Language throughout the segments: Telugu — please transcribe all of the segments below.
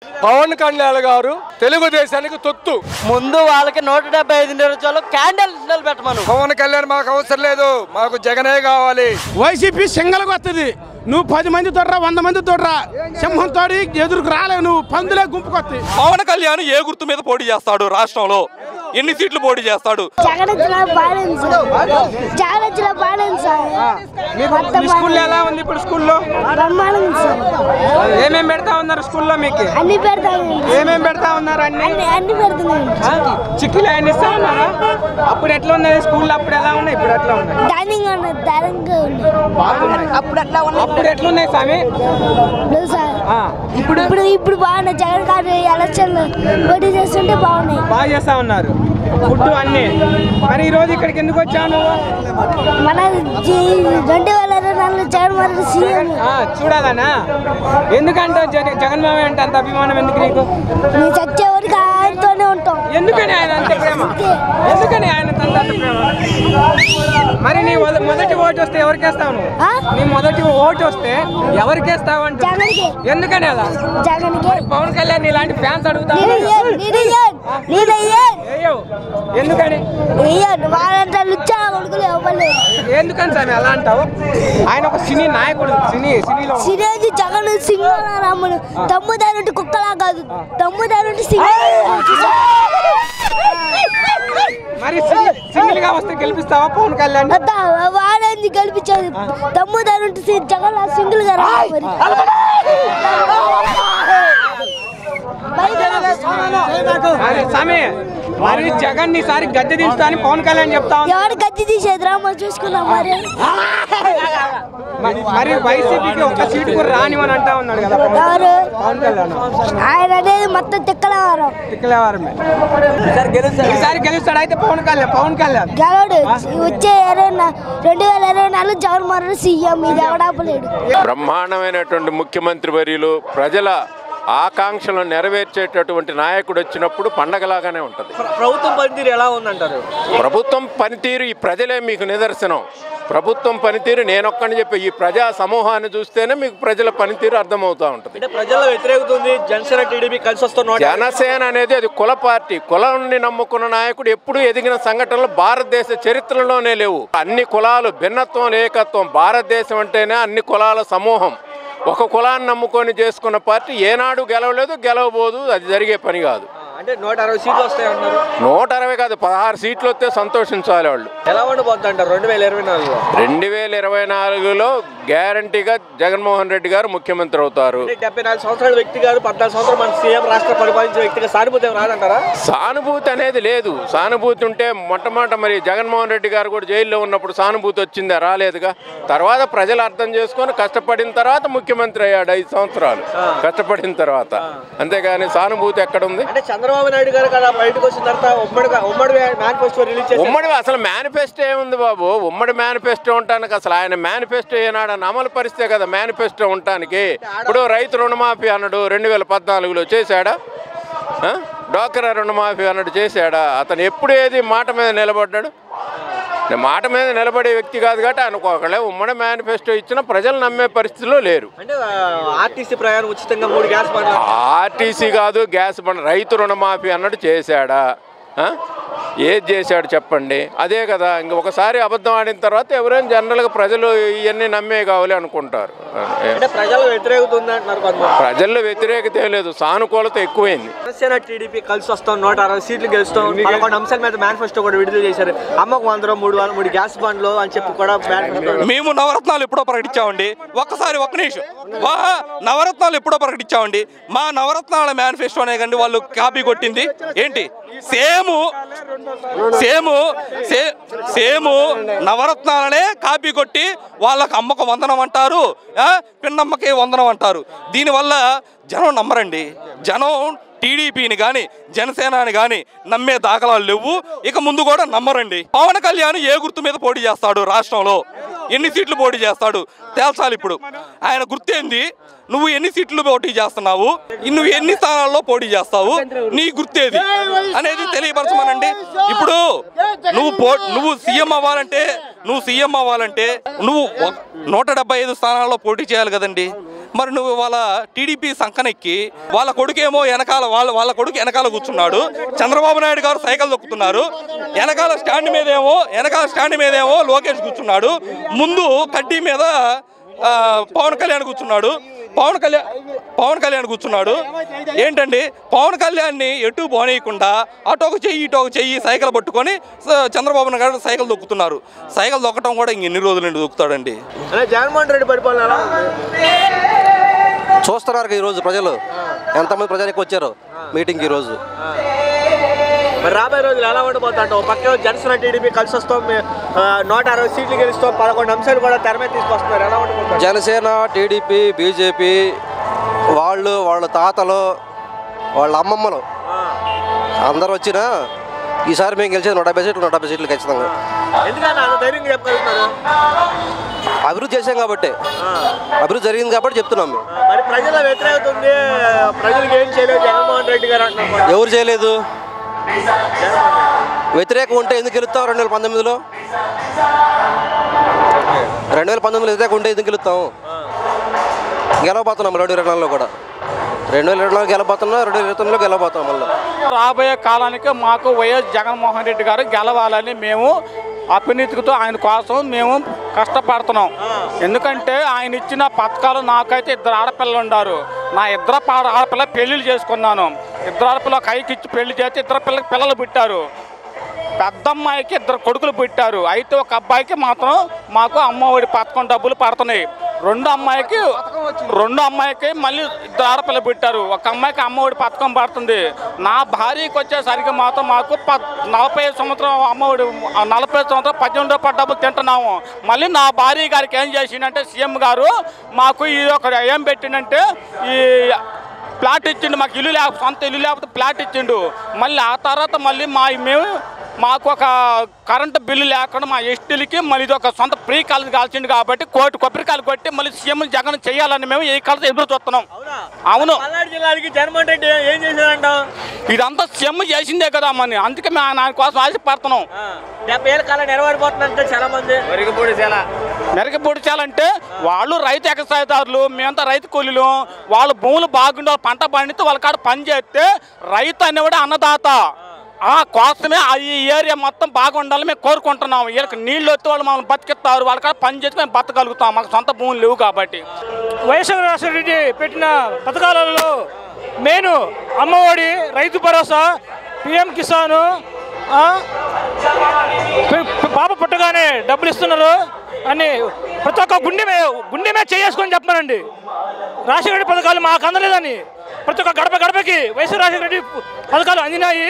పవన్ కళ్యాణ్ గారు తెలుగుదేశానికి తొత్తు. ముందు వాళ్ళకి 175 నియోజకవర్గాలు క్యాండిల్ పెట్టమను. పవన్ కళ్యాణ్ మాకు అవసరం లేదు, మాకు జగనే కావాలి. వైసీపీ సింగల్గా వస్తుంది. నువ్వు 10 మంది తోడ్రా 100 మంది తోడ్రా సింహం తోడి ఎదురుకు రాలేవు. నువ్వు పందులే గుంపుకొత్తి. పవన్ కళ్యాణ్ ఏ గుర్తు మీద పోటీ చేస్తాడు? రాష్ట్రంలో ఎన్ని సీట్లు పోటీ చేస్తాడు? స్కూల్లో ఎలా ఉంది ఇప్పుడు? స్కూల్లో ఏమేమి పెడతా ఉన్నారు? స్కూల్లో మీకు ఏమేమి పెడతా ఉన్నారు? అన్ని చిక్కులు అన్ని ఇస్తా ఉన్నారా? అప్పుడు ఎట్లా ఉన్నాయి స్కూల్లో? అప్పుడు ఎలా ఉన్నాయి, ఇప్పుడు ఎట్లా ఉన్నాయి? అప్పుడు ఎట్లున్నాయి స్వామి? ఇప్పుడు బాగున్నాయి. జగన్ గారు ఎలక్షన్ పోటీ చేస్తుంటే బాగున్నాయి. బాగా చేస్తా ఉన్నారు ఫుడ్ అన్ని. మరి ఈ రోజు ఇక్కడికి ఎందుకు వచ్చావు నువ్వు? మన 2024 జగన్ సీఎం చూడాలనా? ఎందుకంటే జగన్మోహన్ అంటే అంత అభిమానం ఎందుకు నీకు? మేము చచ్చే వరకు ఆయనతోనే ఉంటాం. ఎందుకని ఆయన అంత ప్రేమ? ఎందుకని ఆయన అంత ప్రేమ? మరి నీ మొదటి ఓటు వస్తే ఎవరికేస్తావు నువ్వు? నీ మొదటి ఓటు వస్తే ఎవరికేస్తావు అంటే? ఎందుకని అలా? పవన్ కళ్యాణ్ ఇలాంటి ఫ్యాన్స్ అడుగుతావు. ఎందుకని? ఎందుకని స్వామి అలా అంటావు? ఆయన ఒక సినీ నాయకుడు. సినీ జగన్ సింగరామను తమ్ముదారుంటి కుక్కలా కాదు, తమ్ముదారుంటి మరి సింగిల్ గా వస్తే గెలిపిస్తావా పవన్ కళ్యాణ్? వాడేంది గెలిపించేది? తమ్ముదారుంటి జగన్ సింగిల్ గా రా. మరి జగన్ ఈసారి గద్దె దించుతా అని పవన్ కళ్యాణ్ చెప్తా. ఎవరు గద్దె తీసేదిరా మనం చూసుకున్నాం. మరి వైసీపీకి ఒక్క సీటు కూడా రానివని అంటా ఉన్నాడు కదా పవన్ కళ్యాణ్. ఆయన అనేది మొత్తం తిక్కలవారం. ఈసారి గెలుస్తాడు అయితే పవన్ కళ్యాణ్ గెలవడు. వచ్చే 2024 జగన్మోహన్ రెడ్డి సీఎం. ఇది ఎవడాపలేడు. బ్రహ్మాండమైనటువంటి ముఖ్యమంత్రి వర్యులు ప్రజల ఆకాంక్షలను నెరవేర్చేటటువంటి నాయకుడు వచ్చినప్పుడు పండగలాగానే ఉంటుంది. ప్రభుత్వం పనితీరు ఎలా ఉందంటారు? ప్రభుత్వం పనితీరు ఈ ప్రజలే మీకు నిదర్శనం. ప్రభుత్వం పనితీరు నేనొక్కని చెప్పి ఈ ప్రజా సమూహాన్ని చూస్తేనే మీకు ప్రజల పనితీరు అర్థమవుతూ ఉంటుంది. ప్రజల్లో వ్యతిరేకత ఉంది. జనసేన టీడీపీ కలిసి వస్తున్నారు. జనసేన అనేది అది కుల పార్టీ. కులాన్ని నమ్ముకున్న నాయకుడు ఎప్పుడు ఎదిగిన సంఘటనలు భారతదేశ చరిత్రలోనే లేవు. అన్ని కులాలు భిన్నత్వం ఏకత్వం. భారతదేశం అంటేనే అన్ని కులాల సమూహం. ఒక కులాన్ని నమ్ముకొని చేసుకున్న పార్టీ ఏనాడు గెలవలేదు, గెలవబోదు. అది జరిగే పని కాదు. అంటే 160 సీట్లు వస్తాయి అన్నారు. 160 కాదు, 16 సీట్లు వస్తే సంతోషించాలి వాళ్ళు. ఎలా ఉండబోద్ది అంటారు 2024లో? 2024లో గ్యారంటీగా జగన్మోహన్ రెడ్డి గారు ముఖ్యమంత్రి అవుతారు. 74 సంవత్సరాల వ్యక్తి గారు 14 సంవత్సరాలు మన సీఎం రాష్ట్ర పరిపాలించే వ్యక్తిగా సానుభూతి రాదంటారా? సానుభూతి అనేది లేదు. సానుభూతి ఉంటే మొట్టమొదట మరి జగన్మోహన్ రెడ్డి గారు కూడా జైల్లో ఉన్నప్పుడు సానుభూతి వచ్చిందా? రాలేదుగా. తర్వాత ప్రజలు అర్థం చేసుకొని కష్టపడిన తర్వాత ముఖ్యమంత్రి అయ్యాడు. 5 సంవత్సరాలు కష్టపడిన తర్వాత. అంతేగాని సానుభూతి ఎక్కడుంది? చంద్రబాబు నాయుడు గారు కదా బయటకు వచ్చిన తర్వాత ఉమ్మడి మేనిఫెస్టో రిలీజ్ చేశారు. ఉమ్మడి అసలు మేనిఫెస్టో ఏముంది బాబు? ఉమ్మడి మేనిఫెస్టో ఉండటానికి అసలు ఆయన మేనిఫెస్టో ఏనాడని అమలు పరిస్తే కదా మేనిఫెస్టో ఉండటానికి. ఇప్పుడు రైతు రుణమాఫీ అన్నాడు 2014లో చేశాడా? డ్వాక్రా రుణమాఫీ అన్నాడు చేశాడా? అతను ఎప్పుడు ఏది మాట మీద నిలబడ్డాడు? మాట మీద నిలబడే వ్యక్తి కాదు కాబట్టి ఆయనకు ఒకళ్ళే ఉమ్మడి మేనిఫెస్టో ఇచ్చిన ప్రజలు నమ్మే పరిస్థితిలో లేరు. అంటే ఆర్టీసీ ప్రయాణం ఉచితంగా 3 గ్యాస్ బండ్లు. ఆర్టీసీ కాదు, గ్యాస్ బండ్. రైతు రుణమాఫీ అన్నాడు చేశాడా? ఏది చేశాడు చెప్పండి? అదే కదా. ఇంక ఒకసారి అబద్ధం ఆడిన తర్వాత ఎవరైనా జనరల్గా ప్రజలు ఇవన్నీ నమ్మే కావాలి అనుకుంటారు. ప్రజల్లో వ్యతిరేకత ఉందంటున్నారు. ప్రజల్లో వ్యతిరేకత ఏం లేదు, సానుకూలత ఎక్కువైంది. జనసేన టీడీపీ కలిసి వస్తాం, 160 సీట్లు గెలుస్తాం. 11 అంశాల మీద మేనిఫెస్టో కూడా విడుదల చేశారు. అమ్మకు 3 గ్యాస్ బండ్లు అని చెప్పి కూడా మేము నవరత్నాలు ఎప్పుడో ప్రకటించామండి. ఒక్క నిమిషం. నవరత్నాలు ఎప్పుడో ప్రకటించామండి. మా నవరత్నాల మేనిఫెస్టోనే కండి వాళ్ళు కాపీ కొట్టింది ఏంటి? సేము నవరత్నాలనే కాపీ కొట్టి వాళ్ళకు అమ్మకు వందనం అంటారు, పిన్నమ్మకి వందనం అంటారు. దీనివల్ల జనం నమ్మరండి. జనం టీడీపీని కానీ జనసేనని కానీ నమ్మే దాఖలాలు లేవు. ఇక ముందు కూడా నమ్మరండి. పవన్ కళ్యాణ్ ఏ గుర్తు మీద పోటీ చేస్తాడు? రాష్ట్రంలో ఎన్ని సీట్లు పోటీ చేస్తాడు తేల్చాలి. ఇప్పుడు ఆయన గుర్తేంది? నువ్వు ఎన్ని సీట్లు పోటీ చేస్తున్నావు, నువ్వు ఎన్ని స్థానాల్లో పోటీ చేస్తావు, నీ గుర్తేది అనేది తెలియపరచమనండి. ఇప్పుడు నువ్వు సీఎం అవ్వాలంటే నువ్వు 175 స్థానాల్లో పోటీ చేయాలి కదండి. మరి నువ్వు వాళ్ళ టీడీపీ సంకనెక్కి వాళ్ళ కొడుకేమో వెనకాల వాళ్ళ కొడుకు వెనకాల కూర్చున్నాడు, చంద్రబాబు నాయుడు గారు సైకిల్ తొక్కుతున్నారు, వెనకాల స్టాండ్ మీదేమో లోకేష్ కూర్చున్నాడు, ముందు కడ్డీ మీద పవన్ కళ్యాణ్ కూర్చున్నాడు. ఏంటండి పవన్ కళ్యాణ్ని ఎటు పోనీయకుండా అటొక చెయ్యి ఇటొక చెయ్యి సైకిల్ పట్టుకొని చంద్రబాబు నాయుడు గారు సైకిల్ తొక్కుతున్నారు. సైకిల్ తొక్కటం కూడా ఎన్ని రోజులు దొక్కుతాడండి. జగన్మోహన్ రెడ్డి పరిపాలన చూస్తున్నారు ఈరోజు ప్రజలు ఎంతమంది ప్రజలకు వచ్చారు మీటింగ్కి ఈరోజు. మరి రాబోయే రోజులు ఎలా ఉండబోతుంటాం? పక్క జనసేన టీడీపీ కలిసి వస్తాం, 160 సీట్లు గెలుస్తాం, 11 అంశాలు కూడా తెర మీద తీసుకొస్తున్నారు. ఎలా ఉండబోతుంది? జనసేన, టీడీపీ, బీజేపీ వాళ్ళ తాతలు, వాళ్ళ అమ్మమ్మలు అందరు వచ్చినా ఈసారి మేము గెలిచేది 170 సీట్లు ఖచ్చితంగా. ఎందుకన్నా అంత ధైర్యంగా చెప్పగలుగుతున్నారు? అభివృద్ధి చేసాం కాబట్టి, అభివృద్ధి జరిగింది కాబట్టి చెప్తున్నాం మేము. మరి ప్రజల వ్యతిరేకత ఉంది, ప్రజలకు ఏం చేయలేదు జగన్మోహన్ రెడ్డి గారు అంటున్నారు. ఎవరు చేయలేదు? వ్యతిరేకం ఉంటే ఎందుకు గెలుస్తాం? 2019లో వ్యతిరేకం ఉంటే ఎందుకు గెలుస్తాం? గెలవబోతున్నాం 2024లో కూడా. 2024లో గెలవబోతున్నాం, 2029లో గెలవబోతున్నాం. మళ్ళీ రాబోయే కాలానికి మాకు వైఎస్ జగన్మోహన్ రెడ్డి గారు గెలవాలని మేము అవినీతితో ఆయన కోసం మేము కష్టపడుతున్నాం. ఎందుకంటే ఆయన ఇచ్చిన పథకాలు, నాకైతే 2 ఆడపిల్లలు ఉన్నారు, నా 2 ఆడపిల్ల పెళ్ళిళ్ళు చేసుకున్నాను. 2 ఆడపిల్ల కైకిచ్చి పెళ్లి చేస్తే 2 పిల్లలు పుట్టారు. పెద్ద అమ్మాయికి 2 కొడుకులు పుట్టారు. అయితే ఒక అబ్బాయికి మాత్రం మాకు అమ్మఒడి పథకం డబ్బులు పడుతున్నాయి. రెండో అమ్మాయికి మళ్ళీ 2 ఆడపిల్లలు పుట్టారు. ఒక అమ్మాయికి అమ్మఒడి పథకం పడుతుంది. నా భార్యకి వచ్చేసరికి మాత్రం మాకు 40 సంవత్సరం అమ్మఒడి, 40 సంవత్సరం 18 రూపాయల డబ్బులు తింటున్నాము. మళ్ళీ నా భార్య గారికి ఏం చేసిందంటే సీఎం గారు మాకు ఇది ఒక ఏం పెట్టిందంటే ఈ ప్లాట్ ఇచ్చిండు, మాకు సొంత ఇల్లు లేకపోతే ప్లాట్ ఇచ్చిండు. మళ్ళీ ఆ తర్వాత మళ్ళీ మాకు ఒక కరెంటు బిల్లు లేకుండా మా ఎస్టీలకి మళ్ళీ ఇది ఒక సొంత ఫ్రీ కాలేజ్ కాల్చిండు. కాబట్టి కొబ్బరికాయలు కొట్టి మళ్ళీ సీఎం జగన్ చేయాలని మేము ఈ కాలంలో ఎదురు చూస్తున్నాం. అవును, జిల్లాకి జగన్మోహన్ రెడ్డి ఏం చేశారంట? ఇదంతా సీఎం చేసిందే కదా అని, అందుకే మేము ఆయన కోసం ఆశపడుతున్నాం. 70 ఏళ్ళ కాలం నెరవేరిపోతుందంటే చాలా మంది మెరగపొడిచాలంటే వాళ్ళు రైతు ఎగసాయదారులు, మేమంతా రైతు కూలీలు. వాళ్ళ భూములు బాగుండే పంట పండితే వాళ్ళ కాడ పని చేస్తే రైతు అనేవాడు అన్నదాత. ఆ కోసమే ఈ ఏరియా మొత్తం బాగుండాలి మేము కోరుకుంటున్నాము. వీళ్ళకి నీళ్ళు వచ్చి వాళ్ళు మమ్మల్ని బతికిస్తారు, వాళ్ళ కాడ పని చేసి మేము బతకగలుగుతాం. మాకు సొంత భూములు లేవు కాబట్టి. వైఎస్ రెడ్డి పెట్టిన పథకాలలో మెయిన్ అమ్మఒడి, రైతు భరోసా, పిఎం కిసాను, పాప పుట్టగానే డబ్బులు ఇస్తున్నారు అని ప్రతి ఒక్క గుండె మీద చేసుకొని చెప్పానండి. రాజశేఖర రెడ్డి పథకాలు మాకు అందలేదని ప్రతి ఒక్క గడపకి వైఎస్ రాజశేఖర రెడ్డి పథకాలు అందినాయి.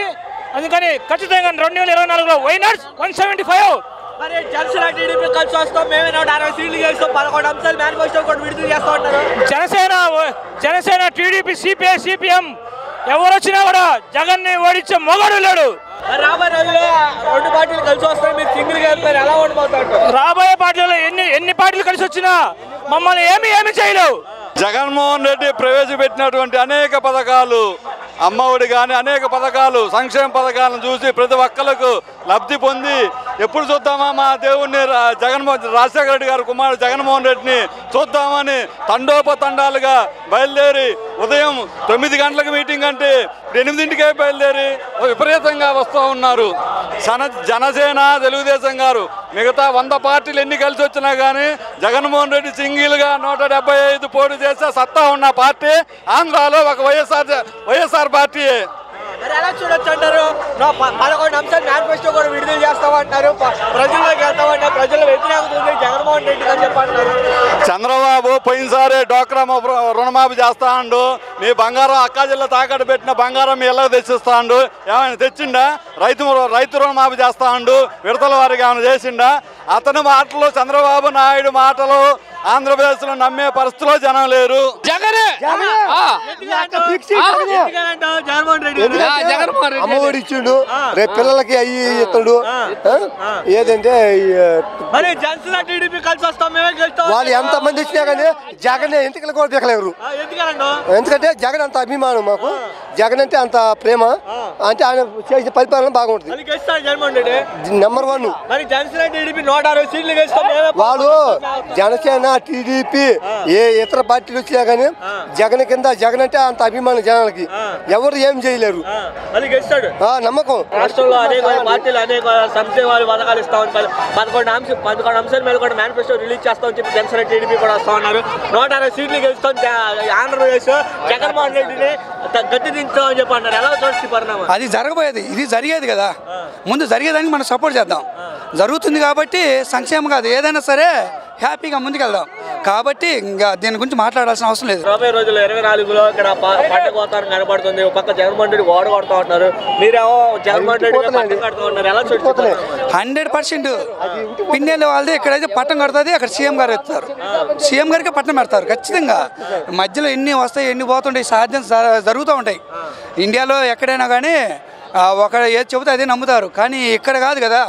అందుకని ఖచ్చితంగా 2024లో వైనాట్ 175. మరి జనసేన టీడీపీ కలిసి వస్తాం, మేమే 160 సీట్లు గెలుస్తాం, 11 అంశాలు మేనిఫెస్టో కూడా విడుదల చేస్తా ఉంటారు. జనసేన టీడీపీ, సిపిఎం ఎవరు వచ్చినా కూడా జగన్ని ఓడించే మొగడు లేడు. రాబోయే రోజుల్లో 2 పార్టీలు కలిసి వస్తాయి, మీరు సింగిల్ గా ఎలా ఉండబోతారు? రాబోయే పార్టీలో ఎన్ని పార్టీలు కలిసి వచ్చినా మమ్మల్ని ఏమి చేయలేవు. జగన్మోహన్ రెడ్డి ప్రవేశపెట్టినటువంటి అనేక పథకాలు, అమ్మఒడి కానీ అనేక పథకాలు, సంక్షేమ పథకాలను చూసి ప్రతి ఒక్కరికి లబ్ధి పొంది ఎప్పుడు చూద్దామా మా దేవుణ్ణి రాజశేఖర రెడ్డి గారి కుమారుడు జగన్మోహన్ రెడ్డిని చూద్దామని తండోపతండాలుగా బయలుదేరి ఉదయం 9 గంటలకు మీటింగ్ అంటే 8ంటికే బయలుదేరి విపరీతంగా వస్తూ ఉన్నారు. జనసేన, తెలుగుదేశం గారు మిగతా 100 పార్టీలు ఎన్ని కలిసి వచ్చినా కానీ జగన్మోహన్ రెడ్డి సింగిల్గా 175 పోటీ చేసే సత్తా ఉన్న పార్టీ ఆంధ్రాలో ఒక వైఎస్ఆర్ పార్టీయే. ఎలా చూడొచ్చు అంటారు? 11 అంశాలు మేనిఫెస్టో కూడా విడుదల చేస్తామంటారు, ప్రజల్లోకి వెళ్తామంటారు, ప్రజల వ్యతిరేకత ఉంది జగన్మోహన్ రెడ్డి అని చెప్పంటారు. చంద్రబాబు పోయినసారి డ్వాక్రా రుణమాఫీ చేస్తా ఉండు, మీ బంగారం అక్కా జిల్లా తాకట్టు పెట్టిన బంగారం మీ ఇళ్ళకి తెచ్చిస్తా ఉండు, ఏమైనా తెచ్చిండా? రైతు రుణమాఫీ చేస్తా ఉండు, విడతల వారికి ఏమైనా చేసిండా? అతని మాటలు, చంద్రబాబు నాయుడు మాటలు ఆంధ్రప్రదేశ్లో నమ్మే పరిస్థితిలో జనం లేరు. అమ్మఒడి ఇచ్చిండు, రేపు పిల్లలకి అయ్యి ఇస్తాడు. ఏదంటే వాళ్ళు ఎంత మంది వచ్చినా కానీ జగన్ ఎంతకలు కూడా దిగలేరు. ఎందుకంటే జగన్ అంత అభిమానం మాకు, జగన్ అంటే అంత ప్రేమ, అంటే ఆయన చేసిన పరిపాలన బాగుంటుంది. నెంబర్ 1 వాళ్ళు జనసేన టీడీపీ ఏ ఇతర పార్టీలు వచ్చినా కానీ జగన్ కింద, జగన్ అంటే అంత అభిమానం జనాలకి, ఎవరు ఏం చేయలేరు. నమ్మకం. రాష్ట్రంలో అనేక పార్టీలు అనేక సంక్షేమాలు పథకాలు ఇస్తా ఉంటారు. 11 అంశాల మీద కూడా మేనిఫెస్టో రిలీజ్ చేస్తామని చెప్పి జనసేన టీడీపీ కూడా వస్తా ఉన్నారు. 160 సీట్లు గెలుస్తాం ఆంధ్రప్రదేశ్, జగన్మోహన్ రెడ్డిని గట్టి దించుతామని చెప్పి అన్నారు. ఎలా చూడండి పరిణామం? అది జరగబోయేది, ఇది జరిగేది కదా. ముందు జరిగేదానికి మనం సపోర్ట్ చేద్దాం. జరుగుతుంది కాబట్టి సంక్షేమం కాదు, ఏదైనా సరే హ్యాపీగా ముందుకెళ్దాం. కాబట్టి ఇంకా దీని గురించి మాట్లాడాల్సిన అవసరం లేదు. రాబోయే రోజుల్లో 24లో ఇక్కడ పంట కోతాను కనబడుతుంది. ఒక పక్క జగన్మోహన్ రెడ్డి ఓడ కొడతా ఉంటున్నారు, మీరేమో జగన్మోహన్ రెడ్డి పంట కడుతూ ఉన్నారు. ఎలా చూడండి? 100% పిన్నెల వాళ్ళది ఎక్కడైతే పట్టం కడుతుంది అక్కడ సీఎం గారు ఎత్తారు, సీఎం గారికి పట్టణం పెడతారు ఖచ్చితంగా. మధ్యలో ఎన్ని వస్తాయి ఎన్ని పోతుంటాయి, సాధ్యం జరుగుతూ ఉంటాయి. ఇండియాలో ఎక్కడైనా కానీ ఒక ఏది చెబితే అదే నమ్ముతారు, కానీ ఇక్కడ కాదు కదా.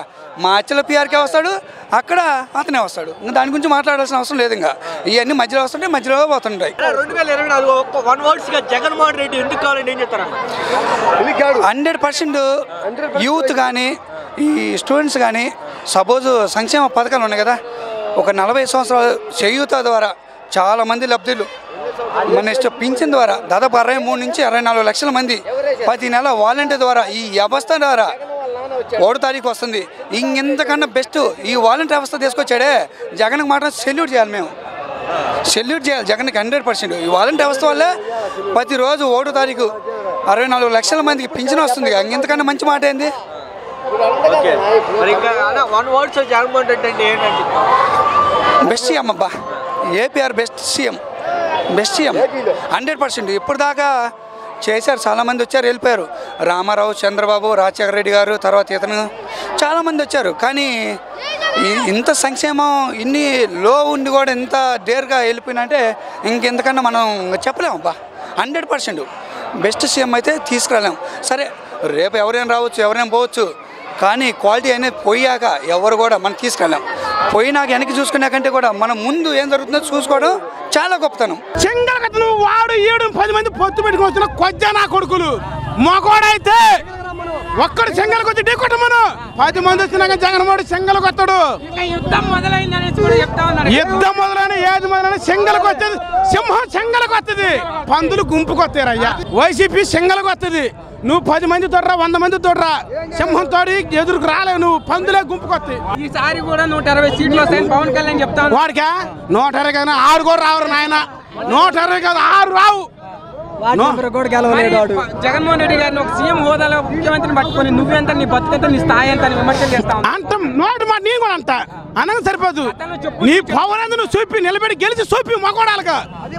మా అచ్చల పిఆర్కే వస్తాడు, అక్కడ అతనే వస్తాడు. ఇంకా దాని గురించి మాట్లాడాల్సిన అవసరం లేదు. ఇంకా ఇవన్నీ మధ్యలో వస్తుంటాయి, మధ్యలో పోతుంటాయి. 2024 1 వర్డ్స్ గా జగన్మోహన్ రెడ్డి ఎందుకు కావాలని ఏం చెప్తారా? 100% యూత్ కానీ ఈ స్టూడెంట్స్ కానీ సపోజ్ సంక్షేమ పథకాలు ఉన్నాయి కదా, ఒక 40 సంవత్సరాల చేయూత ద్వారా చాలామంది లబ్ధులు, నెక్స్ట్ పింఛన్ ద్వారా దాదాపు 63 నుంచి 64 లక్షల మంది ప్రతి నెల వాలంటీర్ ద్వారా, ఈ వ్యవస్థ ద్వారా 1వ తారీఖు వస్తుంది. ఇంకెంతకన్నా బెస్ట్ ఈ వాలంటీర్ వ్యవస్థ తీసుకొచ్చాడే, జగన్కి మాత్రం సెల్యూట్ చేయాలి. మేము సెల్యూట్ చేయాలి జగన్కి 100%. ఈ వాలంటీర్ వ్యవస్థ వల్లే ప్రతిరోజు 1వ తారీఖు 64 లక్షల మందికి పింఛన్ వస్తుంది. ఇంకెంతకన్నా మంచి మాట ఏంది? బెస్ట్ సీఎం అబ్బా, APR best CM, best CM 100%. ఇప్పుడు దాకా చేశారు, చాలామంది వచ్చారు వెళ్ళిపోయారు. రామారావు, చంద్రబాబు, రాజశేఖర రెడ్డి గారు, తర్వాత ఇతను చాలామంది వచ్చారు. కానీ ఇంత సంక్షేమం ఇన్ని లో ఉండి కూడా ఇంత డేర్గా వెళ్ళిపోయినంటే ఇంకెంతకన్నా మనం చెప్పలేము అబ్బా. 100% బెస్ట్ సీఎం అయితే తీసుకురాలేము. సరే రేపు ఎవరైనా రావచ్చు, ఎవరైనా పోవచ్చు, కానీ క్వాలిటీ అనేది పోయాక ఎవరు కూడా మనం తీసుకెళ్ళాం. పోయినాక వెనక్కి చూసుకున్నాకంటే కూడా మనం ముందు ఏం జరుగుతుందో చూసుకోవడం చాలా గొప్పతనం. చెంగలకత్తను వాడు 7-10 మంది పొత్తు పెట్టుకుని వచ్చిన కొజ్జా నా కొడుకులు. మగోడైతే ఒక్కడు చెంగలకు వచ్చి ఢీ కొట్టమను, 10 మంది వచ్చినాక జగన్మోహన్ చెంగలకు వస్తాడు. యుద్ధం మొదలైన ఏది మొదలైన చెంగలకు వచ్చేది, సింహం చెంగలకు వస్తుంది, పందులు గుంపుకు వస్తారయ్యా. వైసీపీ చెంగలకు వస్తుంది. నువ్వు 10 మంది తోడరా, 100 మంది తోడరా, సింహం తోడి ఎదురుకు రాలేవు, నువ్వు పందులే గుంపుకొత్తి. ఈసారి కూడా 120 సీట్లు వస్తాయని పవన్ కళ్యాణ్ చెప్తాను. వాడికా 120 కదా, 6 కూడా రావు నాయన. 120 కాదు 6 రావు. జగన్మోహన్ రెడ్డి గారిని ఒక సీఎం హోదాలో ముఖ్యమంత్రిని పట్టుకొని నువ్వెంత, నీ బతుకెంత, నీ స్థాయి ఎంత విమర్శలు చేస్తావు అంటాం. నోటి మాట నేను కూడా అంట అనగా సరిపోదు. నీ పవర్ అంతా నువ్వు చూపి నిలబెట్టి గెలిచి చూపి మగోడాలుగా.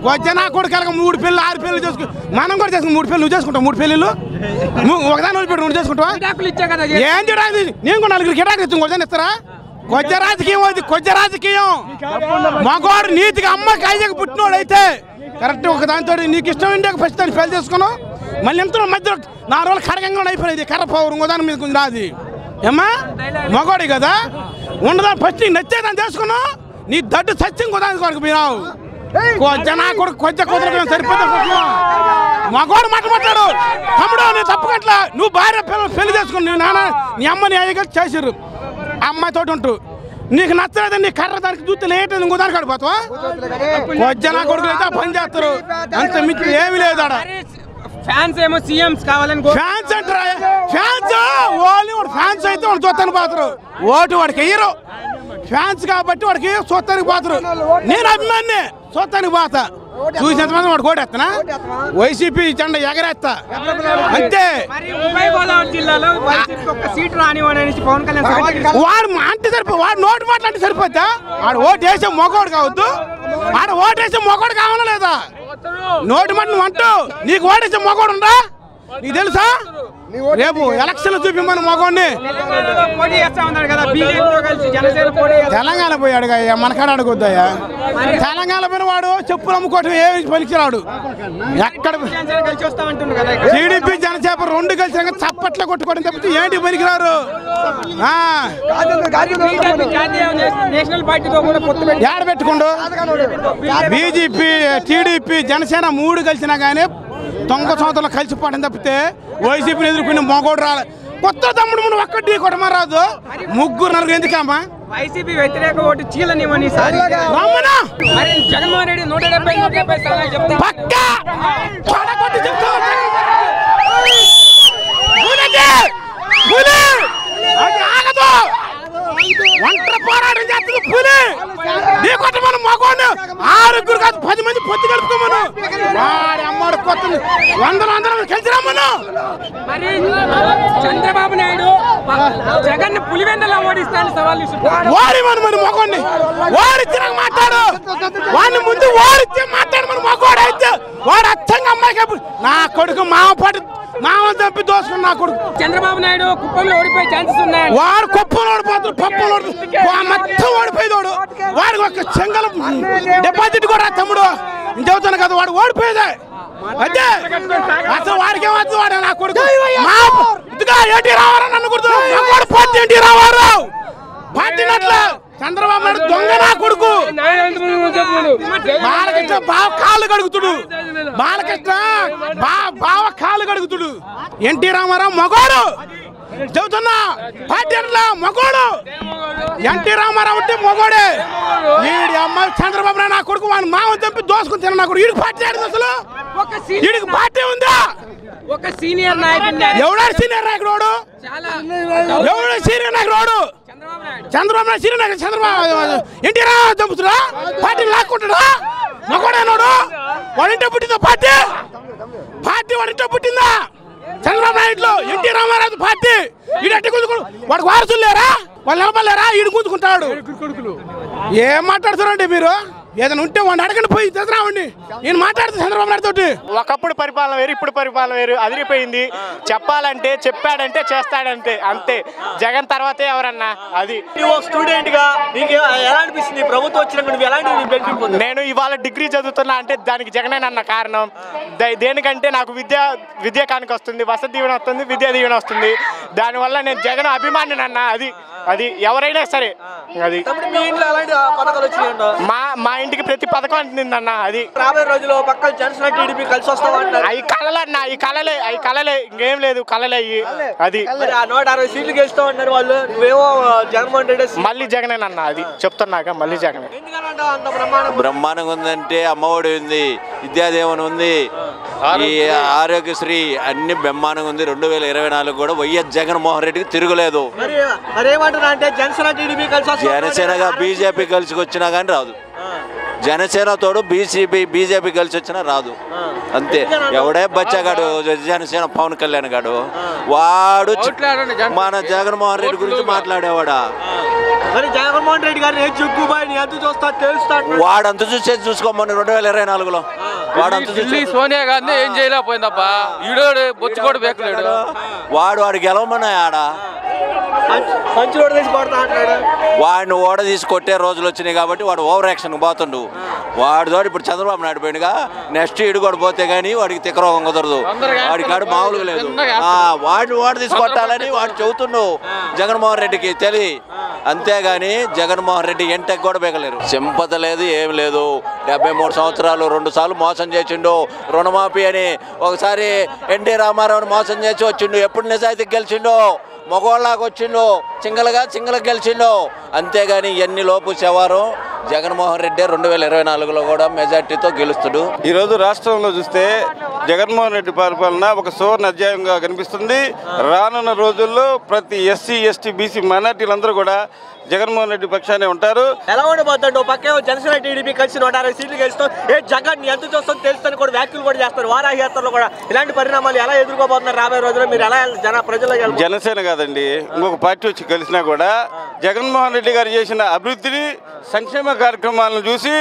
వచ్చే నా కొడుకు 3 పెళ్ళి 6 పెళ్ళి చేసుకో. మనం కూడా చేసుకుని 3 పెళ్ళి నువ్వు చేసుకుంటావు. 3 పెళ్ళిళ్ళు ఒకదాని వదిలిపెట్టి 2 చేసుకుంటావా? ఏం చేయడానికి నేను కూడా 4 గిటాకులు ఇస్తాను, కొద్దిగా ఇస్తారా? కొద్ది రాజకీయం అది, కొద్ది రాజకీయం. మగవాడు నీతిగా అమ్మకి అయ్యకు పుట్టినోడు అయితే కరెక్ట్ ఒక దానితో నీకు ఇష్టం ఉండే ఫస్ట్ దాన్ని ఫెయిల్ చేసుకున్నావు. మళ్ళీ ఎంత మధ్యలో 4 రోజులు కడగంగా అయిపోయింది. కర్ర పవర్ ఇంకోదాని మీద కొంచెం రాది ఏమ్మా, మగవాడి కదా ఉండదాన్ని ఫస్ట్ నీకు నచ్చేదాన్ని చేసుకున్నావు. నీ దడ్డు సత్యం ఇంకోదానికి కొడుకు పోయినావు. జనా కొడుకు కొద్ది కుదరగా సరిపోతే మగవాడు మాట్లాడు. తమ్ముడు నీ తప్పకట్లా, నువ్వు భార్య పిల్లలు పెళ్లి చేసుకుని నీ నాన్న నీ అమ్మని అయ్యగా చేసారు. అమ్మాయితో ఉంటూ నీకు నచ్చలేదని నీ కర్ర దానికి దూత లేట్ ఇంకో దానికి అడిపోతావా? వజ్జనా కొడుకులు అయితే పని చేస్తారు, అంత మించి ఏమి లేదు. ఫ్యాన్స్ ఏమో సీఎంస్ కావాలని ఫ్యాన్స్ అంటారా? ఫ్యాన్స్ ఓన్లీ వాడు ఫ్యాన్స్ అయితే వాడు చూస్తానికి పోతారు, ఓటు వాడికి వెయ్యరు. ఫ్యాన్స్ కాబట్టి వాడికి చూస్తానికి పోతారు. నేను అభిమాన్ని చూస్తానికి పోతా, చూసినంత మంది వాడు కోటేస్తానా? వైసీపీ జెండా ఎగరేస్తా అంతే. ఉభయ గోదావరి జిల్లాలో ఒక్క సీట్ రానివ్వని పవన్ కళ్యాణ్ వాడు అంటే సరిపోయి, వాడు నోటు మాట్లాడితే సరిపోద్దా? వాడు ఓటు వేసే మొగోడు కావద్దు, వాడు ఓటు వేసే మొగోడు కావాలా లేదా? నోటి మాట నువ్వు అంటూ నీకు ఓటేసే మొగోడు ఉందా? నీకు తెలుసా? రేపు ఎలక్షన్లు చూపిమ్మని మగోడిని. పోటీ చేస్తా ఉన్నాడు కదా బీజేపీతో కలిసి జనసేన పోటీ చేస్తా. తెలంగాణ పోయాడు మనకాడ అడుగుద్దాయా? తెలంగాణ పోయిన వాడు చెప్పులు అమ్ముకోవటం ఏమి పనికిరాడు. ఎక్కడ కలిసి వస్తా అంటున్నారు కదా. టీడీపీ జనసేన రెండు కలిసి చప్పట్లు కొట్టుకోవడం తప్పితే ఏంటి పనికిరారు. నేషనల్ పార్టీతో కూడా పొత్తు ఏడ పెట్టుకోండు. బీజేపీ టీడీపీ జనసేన మూడు కలిసినా కానీ దొంగ సంవత్సరాలు కలిసిపోవడం తప్పితే వైసీపీని ఎదుర్కొనే మగోడు రాలే. కొత్త తమ్ముడు ముందు ఒక్కటి కొట్టమా రాదు. ముగ్గురు నలుగురు ఎందుకమ్మా? వైసీపీ వ్యతిరేక ఓటు చీలనివ్వని జగన్మోహన్ రెడ్డి 170 స్థానాలు చెప్తా. ఒంటరి పోరాటం చేస్తుంది పులి. నీ కొట్ట మనం మగోడు 6 కాదు 10 మంది పొత్తు కలుపుకోమను. వాడి అమ్మాడు కొత్త 100 కలిసి రమ్మను. మరి చంద్రబాబు నాయుడు జగన్ పులివెందలా ఓడిస్తాను సవాల్ వాడి మన మరి మగోడిని వాడిచ్చి నాకు మాట్లాడు. వాడిని ముందు వాడిచ్చి మాట్లాడు. మన మగోడు అయితే వాడు అచ్చంగా అమ్మాయికి నా కొడుకు మామ చంపి దోసుకుని నా కొడుకు. చంద్రబాబు నాయుడు కుప్పంలో ఓడిపోయే ఛాన్సెస్ ఉన్నాయి. వాడు కుప్పలు ఓడిపోతాడు, పప్పులు మొత్తం ఓడిపోయేవాడు. వాడికి ఒక చెంగల డిపాజిట్ కూడా తమ్ముడు చెబుతాను కదా. వాడు ఓడిపోయేదే అదే అసలు వాడికి ఏమవుతుంది? వాడు నా కొడుకు ఎన్టీ రామారావు నన్ను గుర్తు పార్టీ ఎన్టీ రామారావు పార్టీనట్ల చంద్రబాబు నాయుడు దొంగ నా కొడుకు. బాలకృష్ణ బావ కాళ్ళు కడుగుతుడు. బాలకృష్ణ బావ కాళ్ళు కడుగుతుడు. ఎన్టీ రామారావు మగోడు చెబుతున్నా. పార్టీ అట్లా మగోడు. ఎన్టీ రామారావు అంటే మగోడే. వీడి అమ్మాయి చంద్రబాబు నాయుడు నా కొడుకు వాడిని మామ చంపి దోసుకుని తిన నా కొడుకు. వీడికి పార్టీ ఆడింది అసలు? వీడికి పార్టీ ఉందా? ఒక సీనియర్ నాయకుడు ఎవడా సీనియర్ నాయకుడు? ఎవడు సీనియర్ నాయకుడు? చంద్రబాబు నాయుడు సీనియర్ నాయకుడు. చంద్రబాబు ఎన్టీ రామారావు చంపుతున్నా పార్టీ లాక్కుంటాడా? మగోడేనాడు? వాడింటే పుట్టిందా పార్టీ? వాడింటే పుట్టిందా? చంద్రబాబు నాయుడులో ఎన్టీ రామారావు పార్టీ. ఈడు గుంజుకు వాడికి వారసులు లేరా? వాళ్ళు నిలబడలేరా? ఈడు గుంజుకుంటాడు. ఏం మాట్లాడుతున్నారండి మీరు? ఏదైనా ఉంటే వాడిని అడగండి పోయి చంద్రబాబుని. నేను మాట్లాడుతా చంద్రబాబు నాయుడు తోటి. ఒకప్పుడు పరిపాలన వేరు, ఇప్పుడు పరిపాలన వేరు. అదిరిపోయింది. చెప్పాలంటే చెప్పాడంటే చేస్తాడంటే అంతే. జగన్ తర్వాతే ఎవరన్నా అది. స్టూడెంట్ గా నీకు ఎలా అనిపిస్తుంది ప్రభుత్వం వచ్చినాక? నువ్వు ఎలాంటి బెనిఫిట్ పొందావు? నేను ఇవాళ డిగ్రీ చదువుతున్నా అంటే దానికి జగనేనన్న కారణం. దేనికంటే నాకు విద్య కానికి వస్తుంది, వసతి దీవెన వస్తుంది, విద్యా దీవెన వస్తుంది. దానివల్ల నేను జగన్ అభిమానినన్నా. అది ఎవరైనా సరే. అది మీ ఇంట్లో ఎలాంటి పథకాలు వచ్చినాయంట? మా ఇంటికి ప్రతి పథకం అందిందన్న. అది రాబోయే రోజుల్లో పక్కన జనసేన టీడీపీ కలిసి వస్తామంటారు. అవి కళలన్నా, ఈ కళలే ఇంకేం లేదు. కళలే అది 160 సీట్లు గెలుస్తామన్నారు వాళ్ళు. నువ్వేమో జగన్మోహన్ రెడ్డి మళ్ళీ జగనేనన్నా. అది చెప్తున్నాక మళ్ళీ జగనే. బ్రహ్మాండంగా ఉందంటే అమ్మఒడి ఉంది, విద్యాదేవన్ ఉంది, ఈ ఆరోగ్యశ్రీ అన్ని బ్రహ్మాండంగా ఉంది. 2024 కూడా వైఎస్ జగన్మోహన్ రెడ్డికి తిరుగులేదు. జనసేనగా బీజేపీ కలిసి వచ్చినా కానీ రాదు. జనసేన తోడు బీజేపీ కలిసి వచ్చినా రాదు. అంతే. ఎవడే బచ్చగాడు జనసేన పవన్ కళ్యాణ్ గాడు వాడు మన జగన్మోహన్ రెడ్డి గురించి మాట్లాడేవాడా? జగన్మోహన్ రెడ్డి గారిని వాడంత చూసేది చూసుకోమని 2024లో వాడంత చూసి సోనియా గాంధీ ఏం చేయలేకపోయిందబ్బా. ఈడోడు బొచ్చు కూడా బేకలేడు. వాడు గెలవమన్నా ఆడ వాడిని ఓడ తీసి కొట్టే రోజులు వచ్చినాయి కాబట్టి వాడు ఓవర్ యాక్షన్ పోతుండు. వాడితో ఇప్పుడు చంద్రబాబు నాయుడు పోయినగా నెక్స్ట్ ఈడు కూడా పోతే గానీ వాడికి తిక్కరోగం కుదరదు. వాడికి ఆడు మామూలుగా లేదు. వాడిని ఓడ తీసుకొట్టాలని వాడు చెబుతున్నావు జగన్మోహన్ రెడ్డికి తెలియ. అంతేగాని జగన్మోహన్ రెడ్డి ఎంటెక్ కూడా బేకలేరు. సింపత లేదు, ఏం లేదు. 73 సంవత్సరాలు 2 సార్లు మోసం చేసిండు. రుణమాఫీ అని ఒకసారి ఎన్టీ రామారావుని మోసం చేసి వచ్చిండు. ఎప్పుడు నిజాయితీకి గెలిచిండు? మగవాళ్ళకి వచ్చిండు. సింగల్గా గెలిచిండు. అంతేగాని ఎన్ని లోపు శవారు జగన్మోహన్ రెడ్డి 2024లో కూడా మెజార్టీతో గెలుస్తాడు. ఈరోజు రాష్ట్రంలో చూస్తే జగన్మోహన్ రెడ్డి పరిపాలన ఒక సువర్ణ అధ్యాయంగా కనిపిస్తుంది. రానున్న రోజుల్లో ప్రతి ఎస్సీ, ఎస్టీ, బీసీ మైనార్టీలందరూ కూడా జగన్మోహన్ రెడ్డి పక్షానే ఉంటారు. ఎలా ఉండబోతుందో పక్కే జనసేన టీడీపీ కలిసి 160 సీట్లు గెలుస్తాం. జగన్ ఎంత చూస్తాం తెలుస్తాను కూడా వ్యాఖ్యలు కూడా చేస్తారు. వారాహి యాత్రలో కూడా ఇలాంటి పరిణామాలు ఎలా ఎదుర్కోబోతున్నారు రాబోయే రోజుల్లో? మీరు ఎలా ప్రజల్లో జనసేన కాదండి, ఇంకొక పార్టీ వచ్చి కలిసినా కూడా జగన్మోహన్ రెడ్డి గారు చేసిన అభివృద్ధిని సంక్షేమ కార్యక్రమాలను చూసి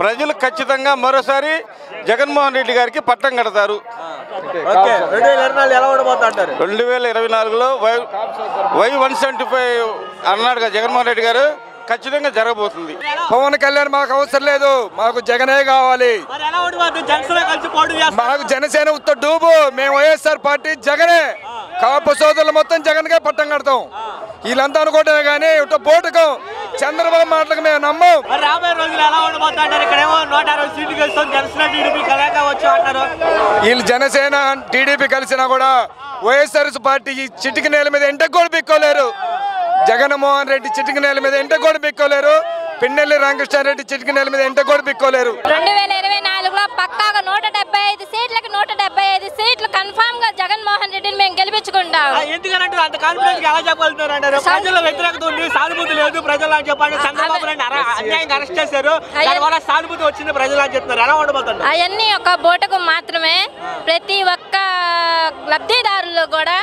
ప్రజలు ఖచ్చితంగా మరోసారి జగన్మోహన్ రెడ్డి గారికి పట్టం కడతారు. 2024లో Y175 అన్నాడు కదా జగన్మోహన్ రెడ్డి గారు, ఖచ్చితంగా జరగబోతుంది. పవన్ కళ్యాణ్ మాకు అవసరం లేదు, మాకు జగనే కావాలి. మాకు జనసేన ఉత్త డూబు, మేము వైఎస్ఆర్ పార్టీ జగనే. కాపు సోదరులు మొత్తం జగన్గా పట్టం కడతాం. వీళ్ళంతా అనుకోవటమే కానీ బోటుకం చంద్రబాబు మాటలకు మేము నమ్మం. వీళ్ళు జనసేన టీడీపీ కలిసినా కూడా వైఎస్ఆర్ పార్టీ చిటికి నేల మీద ఎంట కూడా పిక్కోలేరు. జగన్మోహన్ రెడ్డి చిటికి నేల మీద ఎంట కూడా పిక్కోలేరు. పిన్నెల్లి రామకృష్ణారెడ్డి చిటికి నేల మీద ఎంట కూడా పిక్కోలేరు. 2024లో పక్కాగా 175 సీట్లకు 175 సీట్లు కన్ఫామ్ గా జగన్మోహన్ రెడ్డిని మేము గెలిపించుకుంటాం. ఎందుకంటే అంత కాన్ఫిడెన్స్ గా ఎలా చెప్పగలుగుతారు అంటారు? ప్రజల వ్యతిరేకత ఉంది, సానుభూతి లేదు ప్రజలు అని చెప్పండి. చంద్రబాబు నాయుడు అన్యాయంగా అరెస్ట్ చేశారు, దానివల్ల సానుభూతి వచ్చింది ప్రజలు అని చెప్తున్నారు. ఎలా ఉండబోతుంది? అవన్నీ ఒక బోటకు మాత్రమే. ప్రతి ఒక్క లబ్ధిదారులు కూడా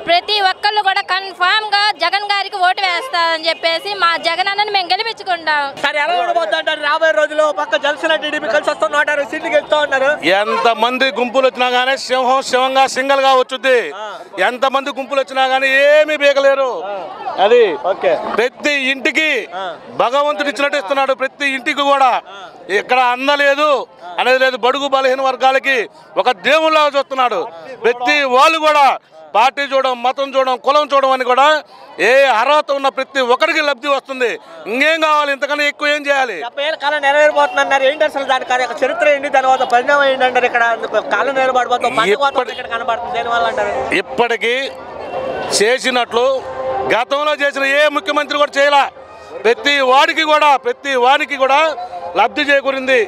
ప్రతి ఒక్కళ్ళు కూడా కన్ఫామ్ గా జగన్ గారికి ఓటు వేస్తారని చెప్పేసి మా జగన్ అన్నని మేము గెలిపించుకుంటాం. సరే ఎలా ఉండబోతుంటారు రాబోయే రోజుల్లో? పక్క జనసేన టీడీపీ కలిసి వస్తూ 160 సీట్లు గెలుస్తూ ఉన్నారు. ఎంత మంది గుంపులు వచ్చినా గానీ శివంగా సింగల్ గా వచ్చుద్ది. ఎంత మంది గుంపులు వచ్చినా గానీ ఏమీ బీగలేరు. అది ప్రతి ఇంటికి భగవంతుడు ఇచ్చినట్టు ఇస్తున్నాడు. ప్రతి ఇంటికి కూడా ఇక్కడ అందలేదు అనేది లేదు. బడుగు బలహీన వర్గాలకి ఒక దేవుళ్ళగా చూస్తున్నాడు. ప్రతి వాళ్ళు కూడా పార్టీ చూడడం, మతం చూడడం, కులం చూడడం అని కూడా ఏ అర్హత ఉన్న ప్రతి ఒక్కరికి లబ్ధి వస్తుంది. ఇంకేం కావాలి? ఇంతకన్నా ఎక్కువ ఏం చేయాలి? కాలం నెరవేరిపోతున్నారు. ఏంటి అసలు దాని చరిత్ర ఏంటి? తర్వాత పరిణామం ఏంటంటారు? ఇక్కడ కాలం నెరవేరిపోతుంది కనబడుతుంది. దేనివల్ల అంటారు? ఇప్పటికీ చేసినట్లు గతంలో చేసిన ఏ ముఖ్యమంత్రి కూడా చేయలే. ప్రతి వాడికి కూడా లబ్ధి చేకూరింది.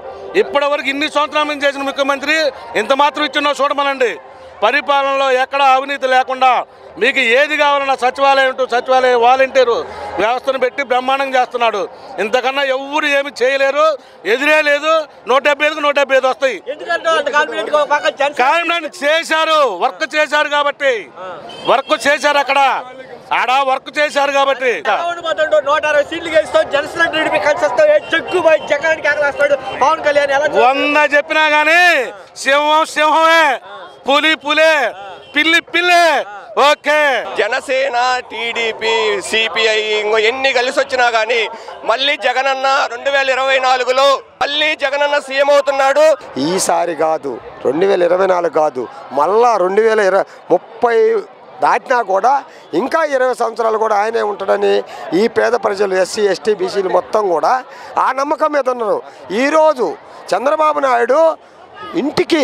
ఇప్పటి వరకు ఇన్ని సంవత్సరాల నుంచి చేసిన ముఖ్యమంత్రి ఇంత మాత్రం ఇచ్చిందో చూడమనండి. పరిపాలనలో ఎక్కడ అవినీతి లేకుండా మీకు ఏది కావాలన్నా సచివాలయ వాలంటీరు వ్యవస్థను పెట్టి బ్రహ్మాండంగా చేస్తున్నాడు. ఇంతకన్నా ఎవరు ఏమి చేయలేరు. ఎదురే లేదు. 175కు 175 వస్తాయి. కారణం చేశారు, వర్క్ చేశారు కాబట్టి. అక్కడ వర్క్ చేశారు కాబట్టి 160 సీట్లు గెలుస్తాం. జనసేన టీడీపీ కలిసి వస్తాం. చెక్కుపోయి జగన్కి ఆగలేస్తాడు పవన్ కళ్యాణ్. 100 చెప్పినా గానీ సింహమే, పులే, పిల్లే. ఓకే, జనసేన టీడీపీ సిపిఐ ఇంకో ఎన్ని కలిసి వచ్చినా కానీ మళ్ళీ జగనన్న 2024లో మళ్ళీ జగనన్న సీఎం అవుతున్నాడు. ఈసారి కాదు, 2024 కాదు, మళ్ళా 2030 దాటినా కూడా ఇంకా 20 సంవత్సరాలు కూడా ఆయనే ఉంటాడని ఈ పేద ప్రజలు ఎస్సీ ఎస్టీ బీసీలు మొత్తం కూడా ఆ నమ్మకం మీద ఉన్నారు. ఈరోజు చంద్రబాబు నాయుడు ఇంటికి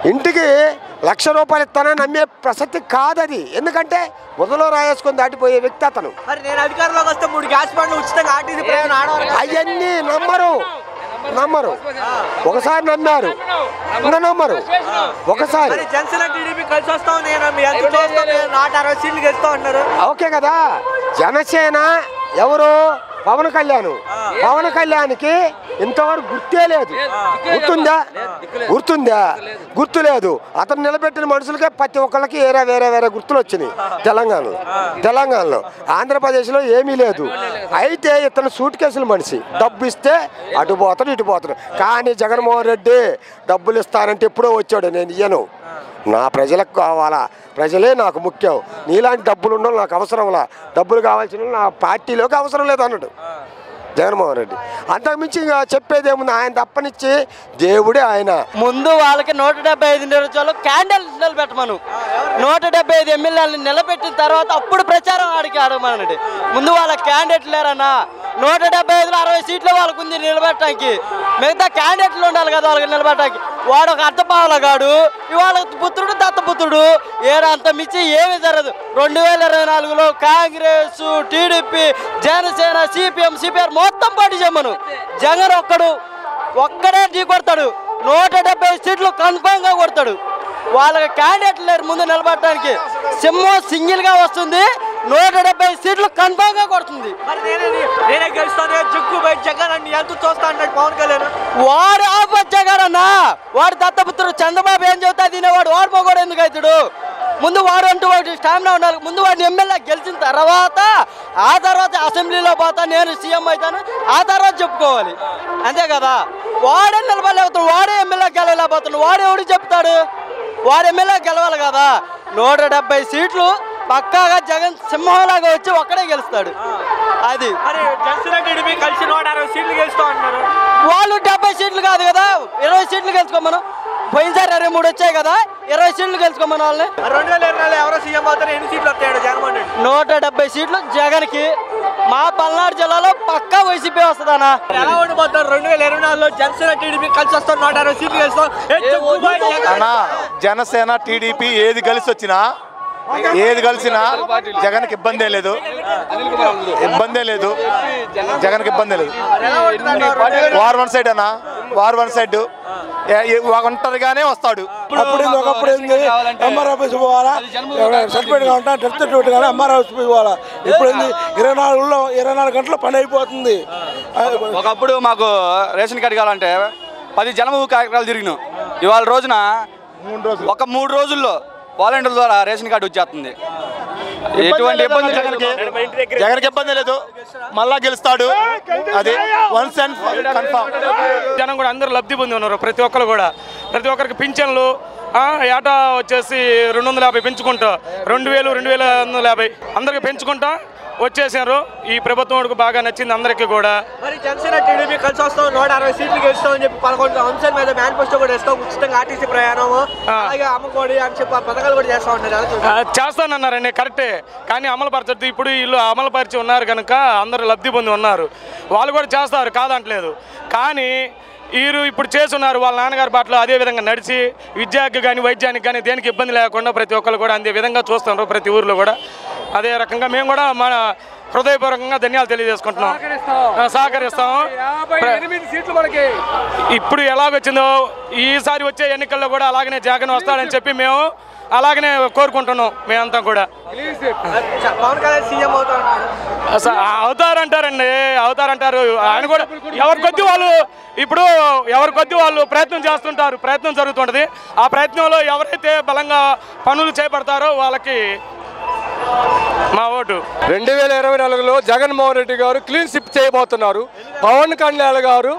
1,00,000 రూపాయలు ఇస్తానని నమ్మే ప్రసక్తి కాదది. ఎందుకంటే మొదలో రాయేసుకొని దాటిపోయే వ్యక్తి అతను. నేను అధికారంలోకి వస్తే 3 గ్యాస్ బండ్లు ఉచితంగా ఆర్టీసీ అవన్నీ నమ్మరు. ఒకసారి నమ్మారు, ఇంకా నమ్మరు. ఒకసారి జనసేన టీడీపీ కలిసి వస్తాం. 160 సీట్లు గెలుస్తా ఉన్నారు. ఓకే కదా. జనసేన ఎవరు? పవన్ కళ్యాణ్కి ఇంతవరకు గుర్తే లేదు. గుర్తు లేదు. అతను నిలబెట్టిన మనుషులకే ప్రతి ఒక్కళ్ళకి వేరే గుర్తులు వచ్చినాయి. తెలంగాణలో ఆంధ్రప్రదేశ్లో ఏమీ లేదు. అయితే ఇతను సూట్ కేసుల మనిషి. డబ్బు ఇస్తే అటు పోతాడు ఇటు పోతాడు. కానీ జగన్మోహన్ రెడ్డి డబ్బులు ఇస్తానంటే ఎప్పుడో వచ్చాడు. నేను ఇయ్యను, నా ప్రజలకు కావాలా, ప్రజలే నాకు ముఖ్యం, నీలాంటి డబ్బులు ఉండవు నాకు అవసరంలా, డబ్బులు కావాల్సిన నా పార్టీలోకి అవసరం లేదు అన్నాడు జగన్మోహన్ రెడ్డి. అంతకుమించి ఇంకా చెప్పేది ఏముంది? ఆయన తప్పనిచ్చి దేవుడే ఆయన. ముందు వాళ్ళకి 175 నియోజకవర్గాలు క్యాండిడేట్ నిలబెట్టమను. 175 ఎమ్మెల్యేలను నిలబెట్టిన తర్వాత అప్పుడు ప్రచారం అడగమనండి. ముందు వాళ్ళ క్యాండిడేట్లు లేరన్నా. 175లో 60 సీట్లు వాళ్ళకు ఉంది నిలబెట్టడానికి. మిగతా క్యాండిడేట్లు ఉండాలి కదా వాళ్ళకి నిలబెట్టడానికి. వాడు ఒక అర్థపావలగాడు, ఇవాళ పుత్రుడు దత్తపుత్రుడు. అంత మించి ఏమీ జరగదు. 2024లో కాంగ్రెస్, టీడీపీ, జనసేన, సిపిఎం, సిపిఆర్ మొత్తం పోటీ చేయమను. జగన్ ఒక్కడే ఢీ కొడతాడు. 170 సీట్లు కన్ఫామ్ గా కొడతాడు. వాళ్ళకి క్యాండిడేట్లు లేరు ముందు నిలబడటానికి. సింహం సింగిల్ గా వస్తుంది. 170 సీట్లు కన్ఫామ్ గా కొడుతుంది. వాడు ఆపచ్చగాడన్నా. వాడు దత్తపుత్రుడు. చంద్రబాబు ఏం చెబుతా తినేవాడు. వాడు మగోడు ఎందుకు అవుతాడు? ముందు వాడు అంటూ వాడు స్టామినా ఉండాలి. ముందు వాడిని ఎమ్మెల్యే గెలిచిన తర్వాత ఆ తర్వాత అసెంబ్లీలో పోతా నేను సీఎం అవుతాను ఆ తర్వాత చెప్పుకోవాలి అంతే కదా. వాడే నిలబడలేకపోతున్నాడు, వాడే ఎమ్మెల్యే గెలవలేకపోతున్నాడు, వాడు ఎవడు చెప్తాడు? వాడు ఎమ్మెల్యే గెలవాలి కదా. 170 సీట్లు పక్కాగా జగన్ సింహంలాగా వచ్చి ఒక్కడే గెలుస్తాడు. అది కలిసి 160 సీట్లు గెలుస్తా ఉన్నారు. వాళ్ళు 70 సీట్లు కాదు కదా, 20 సీట్లు గెలుచుకోమను. పోయినసారి 23 వచ్చాయి కదా, 20 సీట్లు గెలుచుకోమని వాళ్ళని. 2024 ఎవరో సీఎం అవుతారు, ఎన్ని సీట్లు వస్తాడు జగన్మోహన్ రెడ్డి? 170 సీట్లు జగన్కి. మా పల్నాడు జిల్లాలో పక్కా వైసీపీ వస్తుందన్నా. ఎలా ఉండిపోతారు 2024లో జనసేన టీడీపీ కలిసి వస్తాం 160 సీట్లు గెలుస్తాం. జనసేన టీడీపీ ఏది కలిసి వచ్చినా జగన్కి ఇబ్బందే లేదు, జగన్కి ఇబ్బందే లేదు. వార్ వన్ సైడ్ అన్నా, వార్ వన్ సైడ్ ఒంటరిగానే వస్తాడు. ఒకప్పుడు ఎంఆర్ ఆఫీస్ పోవాలా, సర్టిఫికేట్ కావాలంటే డెత్ సర్టిఫికేట్ కానీ ఎంఆర్ ఆఫీస్ పోవాలా. ఇప్పుడు 24 గంటల పని అయిపోతుంది. ఒకప్పుడు మాకు రేషన్ కార్డు కావాలంటే 10 జన్మభూమి కార్యక్రమాలు తిరిగినాం. ఇవాళ రోజున ఒక 3 రోజుల్లో వాలంటీర్ ద్వారా రేషన్ కార్డు వచ్చేస్తుంది. ఎటువంటి ఇబ్బంది జగన్కి ఇబ్బంది లేదు, మళ్ళా గెలుస్తాడు. అది వన్స్ అండ్ కన్ఫర్మ్. జనం కూడా అందరూ లబ్ధి పొంది ఉన్నారు. ప్రతి ఒక్కరికి పింఛన్లు ఏటా వచ్చేసి 250 పెంచుకుంటా, 2000 2150 అందరికి పెంచుకుంటా వచ్చేసారు. ఈ ప్రభుత్వం బాగా నచ్చింది అందరికీ కూడా. మరి జనసేన టీడీపీ కలిసి వస్తాం 160 సీట్లు గెలుస్తామని చెప్పి 11 అంశాల మీద మేనిఫెస్టో కూడా ఇస్తాం. ఉచితంగా ఆర్టీసీ ప్రయాణం, అలాగే అమ్మకోడి అని చెప్పి పథకాలు కూడా చేస్తా ఉంటారు. చేస్తానన్నారండి, కరెక్టే. కానీ అమలు పరచదు. ఇప్పుడు వీళ్ళు అమలు పరిచి ఉన్నారు కనుక అందరూ లబ్ధి పొంది ఉన్నారు. వాళ్ళు కూడా చేస్తారు, కాదంటలేదు. కానీ వీరు ఇప్పుడు చేస్తున్నారు వాళ్ళ నాన్నగారి బాటలో అదే విధంగా నడిచి విద్యాకి కానీ వైద్యానికి కానీ దేనికి ఇబ్బంది లేకుండా ప్రతి ఒక్కరు కూడా అదే విధంగా చూస్తున్నారు. ప్రతి ఊరిలో కూడా అదే రకంగా మేము కూడా మన హృదయపూర్వకంగా ధన్యాలు తెలియజేసుకుంటున్నాం, సహకరిస్తాం. ఇప్పుడు ఎలాగొచ్చిందో ఈసారి వచ్చే ఎన్నికల్లో కూడా అలాగనే జగన్ వస్తాడని చెప్పి మేము అలాగనే కోరుకుంటున్నాం. మేమంతా కూడా పవన్ కళ్యాణ్ సీఎం అవుతారంటారండి, అవుతారంటారు. ఆయన కూడా ఎవరి కొద్ది వాళ్ళు ప్రయత్నం చేస్తుంటారు, ప్రయత్నం జరుగుతుంటది. ఆ ప్రయత్నంలో ఎవరైతే బలంగా పనులు చేపడతారో వాళ్ళకి మా ఓటు. 2024లో జగన్మోహన్ రెడ్డి గారు క్లీన్ స్విప్ చేయబోతున్నారు. పవన్ కళ్యాణ్ గారు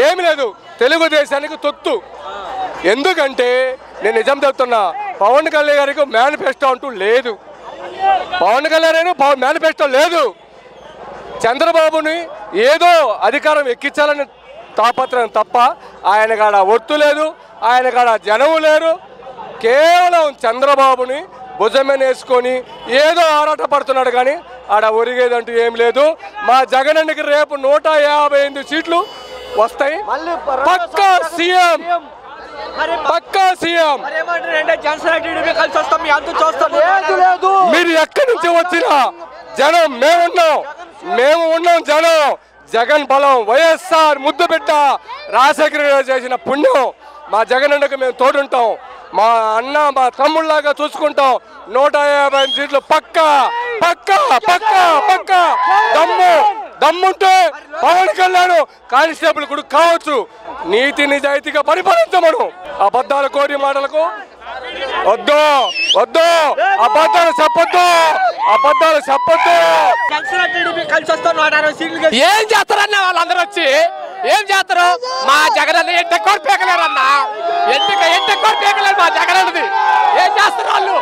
ఏమి లేదు, తెలుగుదేశానికి తొత్తు. ఎందుకంటే నేను నిజం చెప్తున్నా, పవన్ కళ్యాణ్ గారికి మేనిఫెస్టో అంటూ లేదు. పవన్ కళ్యాణ్ మేనిఫెస్టో లేదు. చంద్రబాబుని ఏదో అధికారం ఎక్కించాలని తాపత్రయం తప్ప ఆయన కాడ ఒత్తు లేదు, ఆయన కాడ జనము లేరు. కేవలం చంద్రబాబుని భుజమని వేసుకొని ఏదో ఆరాట పడుతున్నాడు కానీ ఆడ ఒరిగేదంటూ ఏం లేదు. మా జగనన్నకి రేపు 158 సీట్లు వస్తాయి. పక్కా సీఎం, పక్కా సీఎం. మీరు ఎక్కడి నుంచి వచ్చినా జనం మేము ఉన్నాం జనం. జగన్ బలం, వైఎస్ఆర్ ముద్దు బిడ్డ రాజశేఖర చేసిన పుణ్యం. మా జగనన్నకి మేము తోడుంటాం, మా అన్న మా తమ్ముళ్ళలాగా చూసుకుంటాం. 150 సీట్లు పక్కా పక్కా పక్కా పక్కా. దమ్ముంటే పవన్ కళ్యాణ్ కానిస్టేబుల్ కూడా కావచ్చు. నీతి నిజాయితీగా పరిపాలించమను. అబద్ధాల కోరి మాటలకు వద్దు, అబద్ధాలు చెప్పొద్దు. ఏం చేస్తారన్న వాళ్ళందరూ వచ్చి ఏం చేస్తారు? మా జగన్ ఎంత కోరి పీకలేరన్నా, ఎంత కోరి పీకలేరు మా జగన్ అన్నది. ఏం చేస్తారు వాళ్ళు?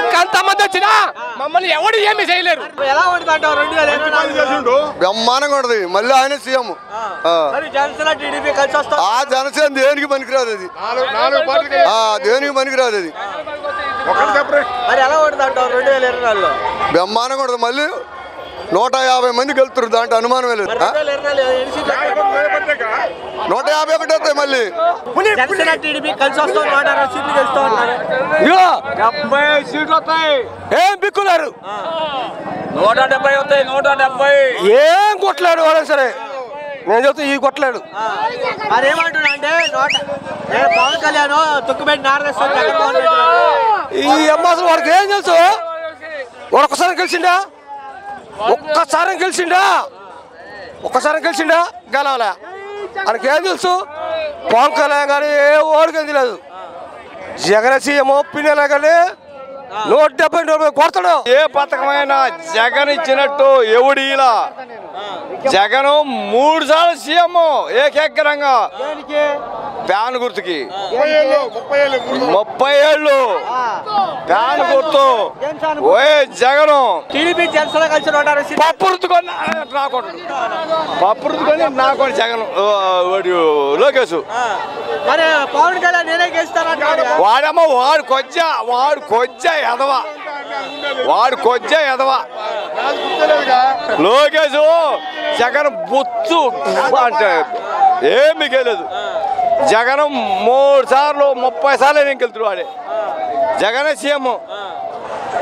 ఇంకంతమంది వచ్చినా మమ్మల్ని ఎవడు ఏమి చేయలేరు. ఎలా ఉంటుందంటావు 2024? బ్రహ్మాండంగా ఉంటది. మళ్ళీ ఆయన సీఎం. జనసేన టీడీపీ కలిసి వస్తాం. ఆ జనసేన దేనికి పనికిరాదు, అది దేనికి పనికిరాదు. అది మరి ఎలా ఉంటుందంటావు 2024లో? బ్రహ్మాండంగా ఉంటది. మళ్ళీ 150 మంది గెలుతురు, దాంట్లో అనుమానమే లేదు. 151 వస్తాయి మళ్ళీ. జనసేన టీడీపీ కలిసి వస్తాం 160 సీట్లు గెలుస్తా ఉన్నారు. 70 సీట్లు వస్తాయి. ఏం బిక్కున్నారు? 170 వస్తాయి. 170 ఏం కొట్టలేడు వాళ్ళని. సరే నేను చెప్తా, ఈ కొట్టలేడు. అదేమంటున్నా అంటే పవన్ కళ్యాణ్ తుక్కుబెట్టి నారదేశ్వర జగన్మోహన్ రెడ్డి ఈ అమ్మాసం వాడికి ఏం తెలుసు? వాడు ఒక్కసారి గెలిచిండా? ఒక్కసారి గెలిచిండా? గెలవలే. ఆయనకి ఏం తెలుసు? పవన్ కళ్యాణ్ కానీ ఏ ఓడికి తెలియదు. జగన్ సీఎం పిన్నెల కానీ 170 కొడతాడు. ఏ పథకమైనా జగన్ ఇచ్చినట్టు ఎవడిలా జగన్ 3 సార్లు సీఎం ఏకేకరంగా ఫ్యాన్ గుర్తుకి 30 ఏళ్ళు ఫ్యాన్ గుర్తు ఓయే జగన్ టీడీపీ జనసేన కలిసి పప్పురుతుకొని నాకొని జగన్ లోకేష్ మరి పవన్ కళ్యాణ్ నేనే గెలుస్తానంటాడు. వాడేమో వాడు కొజ్జా ఎదవా లోకేష్ జగన్ బొత్తు అంటే ఏమి గెలదు. జగన్ 3 సార్లు 30 సార్లు నేను గెలుతుడు వాడే జగనే సీఎం.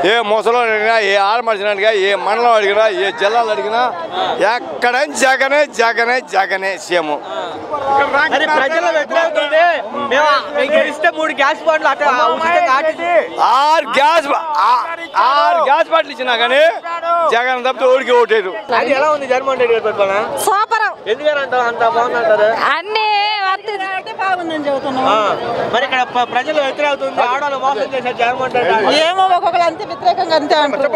ఏ ముసలో అడిగినా ఏ ఆడమడిచిన అడిగినా ఏ మండలం అడిగినా ఏ జిల్లాలు అడిగినా ఎక్కడైనా జగనే సీఎం. ప్రజల వ్యతిరేకత గెలిస్తే 3 గ్యాస్ బండ్లు 6 గ్యాస్ బాటిల్ ఇచ్చినా కానీ జగన్ తప్పితే ఓడికి ఓటేదు. అది ఎలా ఉంది జగన్మోహన్ రెడ్డి గారి పరిపాలన? సూపర్. ఎందుకంటారు అంత బాగుందంటారు? అన్ని బాగుందని చెబుతున్నాం. మరి ఇక్కడ ప్రజలు వ్యతిరేకత ఆడవాళ్ళు మోసం చేశారు జగన్మోహన్ రెడ్డి. ఏమో ఒక్కొక్కరు అంతే వ్యతిరేకంగా అంతే అంటారు.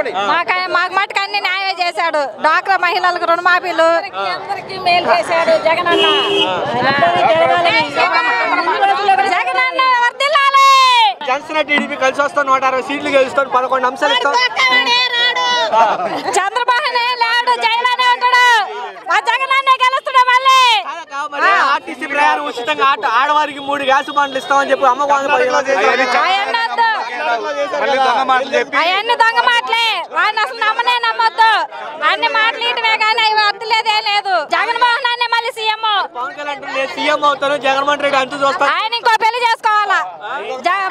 మాకు మటుకు అన్ని న్యాయం చేశాడు. డాక్టర్ మహిళలకు రుణమాఫీలు అందరికీ మేలు చేశాడు జగన్ అన్న. జనసేన టీడీపీ కలిసి వస్తాం 160 సీట్లు గెలుస్తాం 11 అంశాలు ఇస్తాం. చంద్రబాబు లేడు జైల్లోనే ఉంటాడు. మా జగన్ అన్నే గెలుస్తాడు మళ్ళీ. ఆర్టీసీ ప్రయాణం ఉచితంగా ఆడవారికి 3 గ్యాస్ బండ్లు ఇస్తామని చెప్పి అమ్మ అవన్నీ దొంగ మాటలే. వాడిని అసలు నమ్మొద్దు. అన్ని మాటలు ఇటువే కానీ అవి అర్థలేదే లేదు. జగన్మోహన్ అన్నే మళ్ళీ సీఎం. పవన్ కళ్యాణ్ సీఎం అవుతాను జగన్మోహన్ రెడ్డి అంటూ చూస్తాను. ఆయన ఇంకో పెళ్లి చేసుకోవాలా?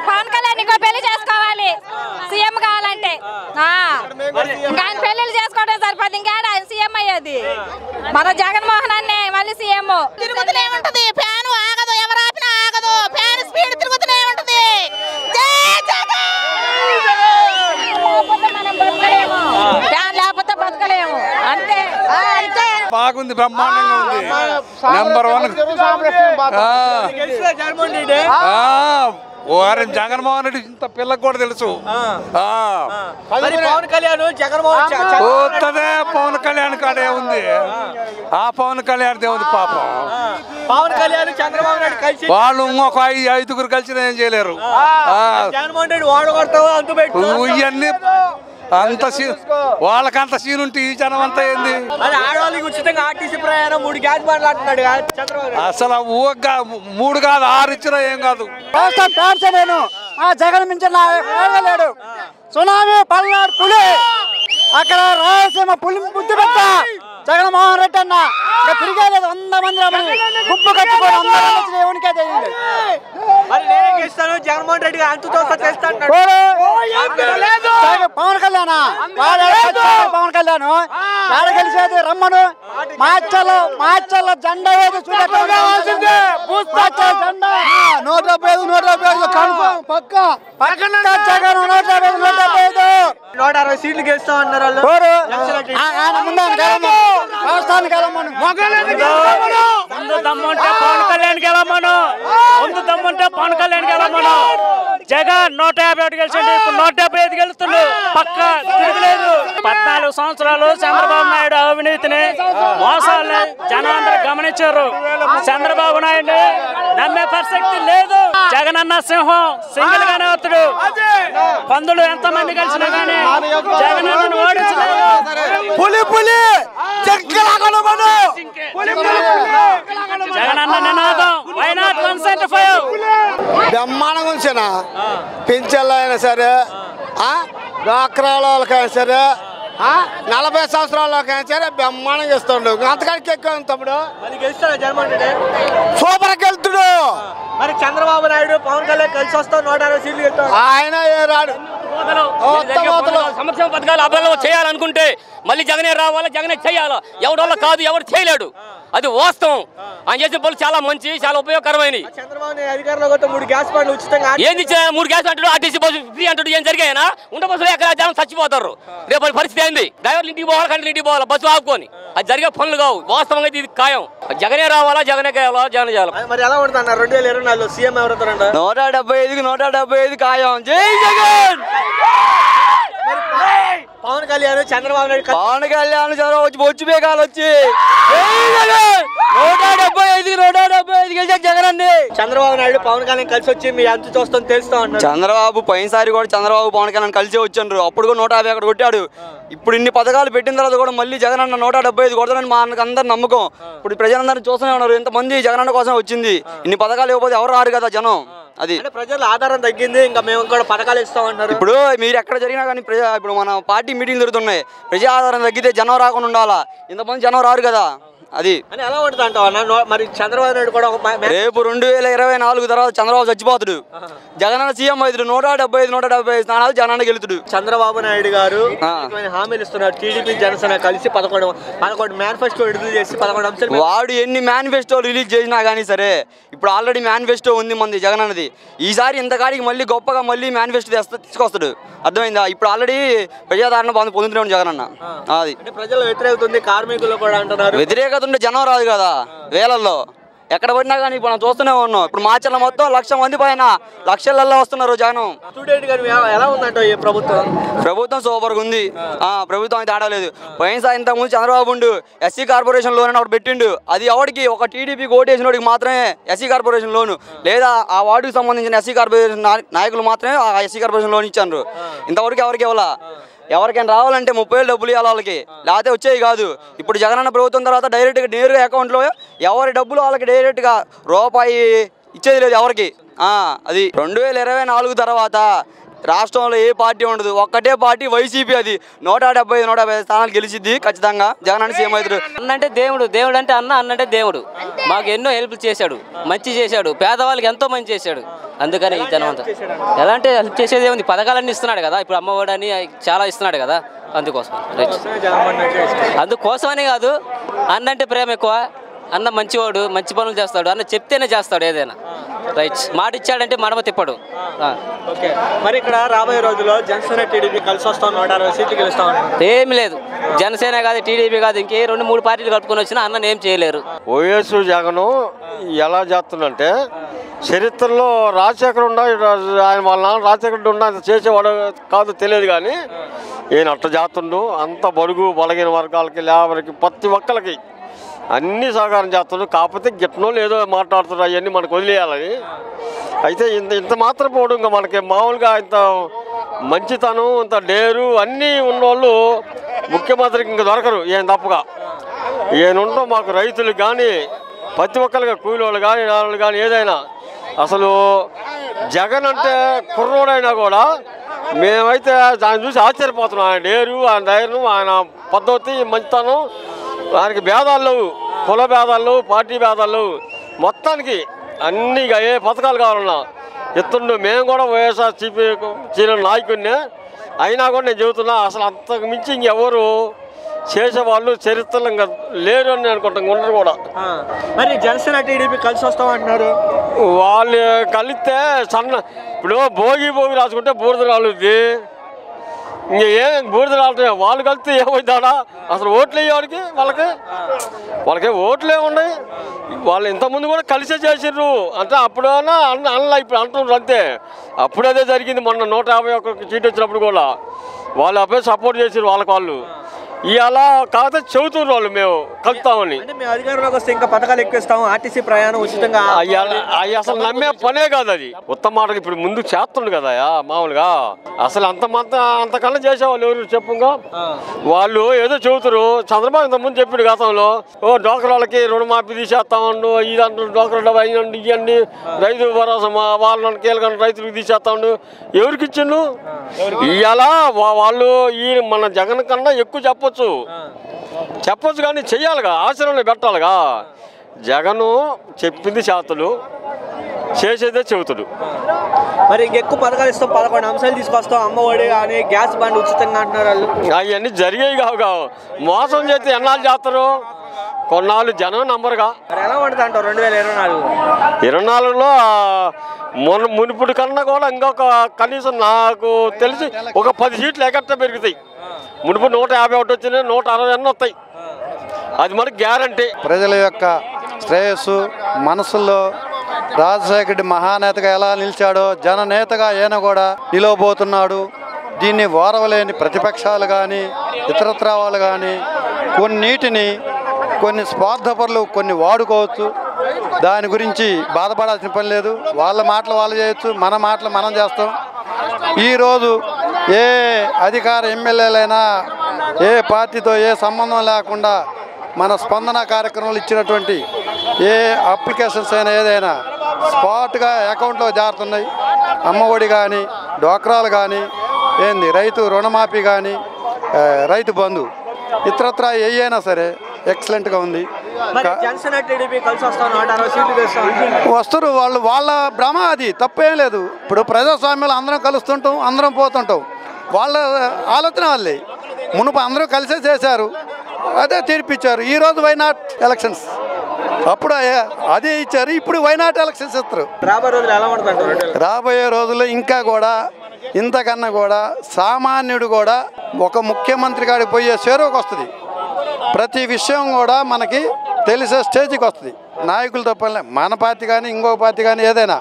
పవన్ కళ్యాణ్ ఇంకో పెళ్లి చేసుకోవాలి సీఎం కావాలంటే. ఇంకా ఆయన పెళ్లిళ్ళు చేసుకోవడం సరిపోదు. ఇంకేడా ఆయన సీఎం అయ్యేది. మన జగన్మోహన్ అన్నే మళ్ళీ సీఎం. తిరుగుతూనే ఉంటది ఫ్యాన్, ఆగదు. ఎవరు ఆపినా ఆగదు. ఫ్యాన్ స్పీడ్ తిరుగుతూనే ఉంటది. ఫ్యాన్ లేకపోతే బతకలేము. అంతే అంతే. బాగుంది, బ్రహ్మాండంగా ఉంది. నెంబర్ 1 జగన్మోహన్ రెడ్డి ఇంత పిల్లకి కూడా తెలుసు. పవన్ కళ్యాణ్ పవన్ కళ్యాణ్ కాడే ఉంది. ఆ పవన్ కళ్యాణ్ దేవుంది పాపం. పవన్ కళ్యాణ్ చంద్రబాబు నాయుడు కలిసి వాళ్ళు ఇంకొక 5 కలిసి ఏం చేయలేరు. జగన్మోహన్ రెడ్డి వాడగొడతావు అంతు పెట్టు. ఇవన్నీ అంత వాళ్ళకంత సీన్ ఉంటే ఈ జనం అంతా ఏంది? ఆడవాళ్ళకి ఉచితంగా ఆర్టీసీ ప్రయాణం 3 గ్యాస్ బండ్లు అంటున్నాడు చంద్రబాబు. అసలు 3 కాదు 6 ఇచ్చినా ఏం కాదు. నేను జగన్ మించిన లేడు. సునామీ పల్నాడు పులి అక్కడ రాయలసీమ పులి బుద్ధి పెట్ట జగన్మోహన్ రెడ్డి అన్న తిరిగేలేదు. 100 మంది గుంపు కట్టుకొని ఎవరికే తెలియదు. జగన్మోహన్ రెడ్డి అంతుతో పవన్ కళ్యాణ్ పవన్ కళ్యాణ్ ఆడ గెలిచేది రమ్మను. మార్చల్లో జెండా వేది జెండా 175 కన్ఫర్మ్ పక్క జగన్ 160 సీట్లు గెలుస్తాం అన్నారు ముందు దమ్ముంటే పవన్ కళ్యాణ్ గెలమను. జగన్ 151 గెలిచండి. ఇప్పుడు 175 గెలుస్తుండు. పక్క తిరగలేదు. 14 సంవత్సరాలు చంద్రబాబు నాయుడు అవినీతిని మోసాలని జనాలందరూ గమనించారు. చంద్రబాబు నాయుడు నమ్మే పరిస్థితి లేదు. జగన్ అన్న సింహం సింగిల్ గానే వస్తాడు. పందులు ఎంత మంది కలిసినా కానీ జగన్ అన్నను ఓడించలేదు. జగన్ అన్న నినాదం వై నాట్ 175. బ్రహ్మాండంగా ఉంచానా. పింఛన్లు అయినా సరే, డ్వాక్రా వాళ్ళకైనా సరే, 40 సంవత్సరాలకైనా సరే బ్రహ్మాండంగా ఇస్తుండు. అంతకాడికి ఎక్కువ తమ్ముడు సూపర్ గెలుతుడు. మరి చంద్రబాబు నాయుడు పవన్ కళ్యాణ్ కలిసి వస్తాం 160 సీట్లు గెలుస్తాం. ఆయన రాడు. సంక్షేమ పథకాలు అమలు చేయాలనుకుంటే మళ్ళీ జగనే రావాలా, జగనే చేయాలా. ఎవడోళ్ళ కాదు, ఎవరు చేయలేడు. అది వాస్తవం. ఆయన చేసిన పనులు చాలా మంచి, చాలా ఉపయోగకరమైనవి. చంద్రబాబు అధికారంలో 3 గ్యాస్ బండ్లు ఉచితంగా ఏంది 3 గ్యాస్ అంటాడు, ఆర్టీసీ బస్సు ఫ్రీ అంటాడు. ఏం జరిగాయనా? ఉండ బస్సులో ఎక్కడ జనం చచ్చిపోతారు. రేపు పరిస్థితి ఏంది? డ్రైవర్లు ఇంటికి పోవాలి, కంటే ఇంటికి పోవాలి, బస్సు ఆపుకొని. అది జరిగే పనులు కావు. వాస్తవంగా ఇది ఖాయం. జగనే రావాలా, జగనే కావాలా, జగన్ చేయాలి. మరి ఎలా ఉంటుంది 2024 సీఎం ఎవరుతారంట? 175 ఖాయం. జై జగన్. పవన్ కళ్యాణ్ చంద్రబాబు నాయుడు పవన్ కళ్యాణ్ చంద్రబాబు వచ్చి బొచ్చు బేగాలు వచ్చి 175 గెలిచా జగన్ అండి. చంద్రబాబు నాయుడు పవన్ కళ్యాణ్ కలిసి వచ్చి మీ అంత చూస్తాం తెలుస్తా ఉన్నారు. చంద్రబాబు పోయినసారి కూడా చంద్రబాబు పవన్ కళ్యాణ్ కలిసే వచ్చారు. అప్పుడు కూడా 150 అక్కడ కొట్టాడు. ఇప్పుడు ఇన్ని పథకాలు పెట్టిన తర్వాత కూడా మళ్ళీ జగన్ అన్న 175 కొడతానని మా అందరు నమ్మకం. ఇప్పుడు ప్రజలందరినీ చూస్తూనే ఉన్నారు. ఎంతమంది జగన్ అన్న కోసం వచ్చింది. ఇన్ని పథకాలు ఇవ్వకపోతే ఎవరు రారు కదా జనం. అది ప్రజల ఆధారం తగ్గింది. ఇంకా మేము కూడా పథకాలు ఇస్తామంటారు. ఇప్పుడు మీరు ఎక్కడ జరిగినా కానీ ఇప్పుడు మన పార్టీ మీటింగ్ జరుగుతున్నాయి. ప్రజా ఆధారం తగ్గితే జనం రాకుండా ఉండాలా. ఇంతమంది జనం రారు కదా. అది ఎలా ఉంటుంది అంటావా? మరి చంద్రబాబు నాయుడు కూడా రేపు 2024 తర్వాత చంద్రబాబు చచ్చిపోతాడు. జగన్ అన్న సీఎం అవుతాడు. 175 స్థానాలు జగన్ గెలుతుడు. చంద్రబాబు నాయుడు గారు హామీలు ఇస్తున్నారు. టీడీపీ జనసేన కలిసి 11 మేనిఫెస్టో విడుదల చేసి 11 అంశాలు. వాడు ఎన్ని మేనిఫెస్టో రిలీజ్ చేసినా కానీ సరే, ఇప్పుడు ఆల్రెడీ మేనిఫెస్టో ఉంది మంది జగన్ అన్నది. ఈసారి ఇంతకాడికి మళ్ళీ గొప్పగా మళ్ళీ మేనిఫెస్టో తీసుకొస్తాడు. అర్థమైందా? ఇప్పుడు ఆల్రెడీ ప్రజాదరణ పొందుతున్నాడు జగన్ అన్న. అది ప్రజలు వ్యతిరేకత కార్మికులు కూడా అంటున్నారు. వ్యతిరేకత ఉంటే జనం రాదు కదా. వేలల్లో ఎక్కడ పడినా కానీ ఇప్పుడు మనం చూస్తూనే ఉన్నాం. ఇప్పుడు మార్చల్లో మొత్తం 1,00,000 మంది పైన లక్షలలో వస్తున్నారు జనం. స్టూడెంట్ గారు ఎలా ఉందంట ఈ ప్రభుత్వం సూపర్గా ఉంది. ప్రభుత్వం అయితే ఆడలేదు. పోయినసారి ఇంతకుముందు చంద్రబాబు ఉండు ఎస్సీ కార్పొరేషన్ లోన్ ఒకటి పెట్టిండు. అది ఎవరికి ఒక టీడీపీకి ఓటేసిన వాడికి మాత్రమే ఎస్సీ కార్పొరేషన్ లోను, లేదా ఆ వార్డుకి సంబంధించిన ఎస్సీ కార్పొరేషన్ నాయకులు మాత్రమే ఆ ఎస్సీ కార్పొరేషన్ లోన్ ఇచ్చారు. ఇంతవరకు ఎవరికి ఇవ్వాలా. ఎవరికైనా రావాలంటే 30,000 డబ్బులు ఇవ్వాలి వాళ్ళకి, లేకపోతే వచ్చేవి కాదు. ఇప్పుడు జగనన్న ప్రభుత్వం తర్వాత డైరెక్ట్గా నేరుగా అకౌంట్లో ఎవరి డబ్బులు వాళ్ళకి డైరెక్ట్గా రూపాయి ఇచ్చేది లేదు ఎవరికి. అది 2024 తర్వాత రాష్ట్రంలో ఏ పార్టీ ఉండదు. ఒక్కటే పార్టీ వైసీపీ. అది 175 స్థానాలు గెలిచిద్ది ఖచ్చితంగా. జగన్ అన్న సీఎం అవుతారు. అన్నంటే దేవుడు, దేవుడు అంటే అన్నంటే దేవుడు. మాకు ఎన్నో హెల్ప్ చేశాడు, మంచి చేశాడు, పేదవాళ్ళకి ఎంతో మంచి చేశాడు. అందుకని ఈ జనం అంతా ఎలా అంటే హెల్ప్ చేసేది ఏముంది, పథకాలన్నీ ఇస్తున్నాడు కదా. ఇప్పుడు అమ్మఒడి అని చాలా ఇస్తున్నాడు కదా. అందుకోసమనే కాదు, అన్నంటే ప్రేమ ఎక్కువ. అన్న మంచివాడు, మంచి పనులు చేస్తాడు. అన్న చెప్తేనే చేస్తాడు ఏదైనా. రైట్, మాట ఇచ్చాడంటే మడమ తిప్పడు. ఓకే, మరి ఇక్కడ రాబోయే రోజుల్లో జనసేన టీడీపీ కలిసి వస్తాం, 160 సీట్లు గెలుస్తాం. ఏమి లేదు, జనసేన కాదు, టీడీపీ కాదు, ఇంకే 2-3 పార్టీలు కట్టుకుని వచ్చినా అన్న ఏం చేయలేరు. వైఎస్ జగన్ ఎలా చేస్తుందంటే, చరిత్రలో రాజశేఖర్ ఆయన వాళ్ళ నాన్న రాజశేఖర్ ఉన్న చేసేవాడు కాదు తెలియదు, కానీ ఈయన అట్ట చేస్తుండు. అంత బడుగు బలగిన వర్గాలకి, లేబర్కి, ప్రతి ఒక్కరికి అన్నీ సహకారం చేస్తుండ్రు. కాకపోతే గిట్నోళ్ళు ఏదో మాట్లాడుతున్నారు, అవన్నీ మనకు వదిలేయాలని. అయితే ఇంత మాత్రం పోడు, ఇంకా మనకి మామూలుగా ఇంత మంచితనం, ఇంత డేరు అన్నీ ఉన్నోళ్ళు ముఖ్యమంత్రికి ఇంకా దొరకరు ఏం తప్పగా. ఈయనుంటాం మాకు రైతులకు కానీ, ప్రతి ఒక్కరికి కూలి వాళ్ళు కానీ, వాళ్ళు కానీ ఏదైనా. అసలు జగన్ అంటే కుర్రోడైనా కూడా మేమైతే దాన్ని చూసి ఆశ్చర్యపోతున్నాం. ఆయన డేరు, ఆయన ధైర్యం, ఆయన పద్ధతి, మంచితనం. ఆయనకి భేదాలు లేవు, కుల భేదాలు లేవు, పార్టీ భేదాలు లేవు. మొత్తానికి అన్నీ ఏ పథకాలు కావాలన్నా ఎత్తుండు. మేము కూడా వైఎస్ఆర్సీపీ నాయకుడినే అయినా కూడా నేను చెబుతున్నా, అసలు అంతకు మించి ఇంకెవరు చేసేవాళ్ళు చరిత్రలో ఇంకా లేరు అని అనుకుంటాం, ఉండరు కూడా. మరి జనసేన టీడీపీ కలిసి వస్తామంటున్నారు. వాళ్ళు కలిస్తే ఇప్పుడు భోగి రాసుకుంటే బూడిద రాలుద్ది. ఇంకా ఏం బూడిద రాలుతాయి, వాళ్ళు కలిస్తే ఏమవుతాడా? అసలు ఓట్లు వేయడానికి వాళ్ళకి ఓట్లు ఏమున్నాయి? వాళ్ళు ఇంతకుముందు కూడా కలిసే చేసిర్రు అంటే, అప్పుడైనా అనలా, ఇప్పుడు అంటున్నారు అంతే. అప్పుడు అదే జరిగింది. మొన్న 151 సీట్ వచ్చినప్పుడు కూడా వాళ్ళు అబ్బాయి సపోర్ట్ చేసిర్రు వాళ్ళకి వాళ్ళు. ఇలా కాకపోతే చెబుతున్నారు వాళ్ళు మేము కలుపుతామని. అధికారంలోకి వస్తే ఇంకా పథకాలు ఎక్కువిస్తాం, ఆర్టీసీ ప్రయాణం ఉచితంగా. అవి అసలు నమ్మే పనే కాదు. అది ఉత్తమ మాటలు ఇప్పుడు ముందు చేస్తుండు కదా మామూలుగా. అసలు అంతకన్నా చేసేవాళ్ళు ఎవరు చెప్పుగా? వాళ్ళు ఏదో చెబుతారు. చంద్రబాబు ఇంతకుముందు చెప్పాడు గతంలో, డోకర్ వాళ్ళకి రుణమాఫీ తీసేస్తామండు, ఇదంటూ డోకర్ డబ్బు అయ్యండి, ఇవ్వండి, రైతు భరోసా వాళ్ళని కీలకండి, రైతులకు తీసేస్తామండు. ఎవరికి ఇచ్చిండు? ఇలా వాళ్ళు ఈ మన జగన్ కన్నా ఎక్కువ చెప్పొచ్చు కానీ చెయ్యాలిగా, ఆచరణలో పెట్టాలిగా. జగను చెప్పింది చేతుడు, చేసేదే చెబుతాడు. మరి ఇంకెక్కువ పథకాలు ఇస్తాం, 11 అంశాలు తీసుకొస్తాం, అమ్మఒడి అని, గ్యాస్ బండ్ ఉచితంగా అంటున్నారు వాళ్ళు. అవన్నీ జరిగేవి కావు. మోసం చేస్తే ఎన్నాళ్ళు చేస్తారు? కొన్నాళ్ళు జనం నంబరుగా. ఎలా ఉంటుంది అంటారు 2024లో మునుపుడు కన్నా కూడా ఇంకొక కనీసం నాకు తెలిసి ఒక 10 సీట్లు ఎగట్ట పెరుగుతాయి. మునుపు 151 వచ్చినాయి, 160 వస్తాయి. అది మనకి గ్యారంటీ. ప్రజల యొక్క శ్రేయస్సు మనసుల్లో రాజశేఖర రెడ్డి మహానేతగా ఎలా నిలిచాడో, జననేతగా ఈయన కూడా నిలవబోతున్నాడు. దీన్ని ఓరవలేని ప్రతిపక్షాలు కానీ ఇతరత్ర వాళ్ళు కానీ కొన్ని స్వార్థపరులు కొన్ని వాడుకోవచ్చు. దాని గురించి బాధపడాల్సిన పని లేదు. వాళ్ళ మాటలు వాళ్ళు చేయొచ్చు, మన మాటలు మనం చేస్తాం. ఈరోజు ఏ అధికార ఎమ్మెల్యేలైనా ఏ పార్టీతో ఏ సంబంధం లేకుండా మన స్పందన కార్యక్రమాలు ఇచ్చినటువంటి ఏ అప్లికేషన్స్ అయినా ఏదైనా స్పాట్గా అకౌంట్లో జారుతున్నాయి. అమ్మఒడి కానీ, డ్వాక్రాలు కానీ, రైతు రుణమాఫీ కానీ, రైతు బంధు, ఇతరత్ర ఏయైనా సరే ఎక్సలెంట్గా ఉంది. వస్తారు వాళ్ళు, వాళ్ళ భ్రమ, అది తప్పేం లేదు. ఇప్పుడు ప్రజాస్వామ్యంలో అందరం కలుస్తుంటాం, అందరం పోతుంటాం. వాళ్ళ ఆలోచన వాళ్ళే. మునుపు అందరూ కలిసే చేశారు, అదే తీర్పిచ్చారు. ఈరోజు వైనాట్ ఎలక్షన్స్, అప్పుడు అదే ఇచ్చారు, ఇప్పుడు వైనాట్ ఎలక్షన్స్ ఇస్తారు. రాబోయే రోజుల్లో ఇంకా కూడా ఇంతకన్నా కూడా సామాన్యుడు కూడా ఒక ముఖ్యమంత్రి కాడికి పోయే చేరువకు వస్తుంది. ప్రతి విషయం కూడా మనకి తెలిసే స్టేజ్కి వస్తుంది. నాయకులు తప్పలే, మన పార్టీ కానీ ఇంకొక పార్టీ కానీ ఏదైనా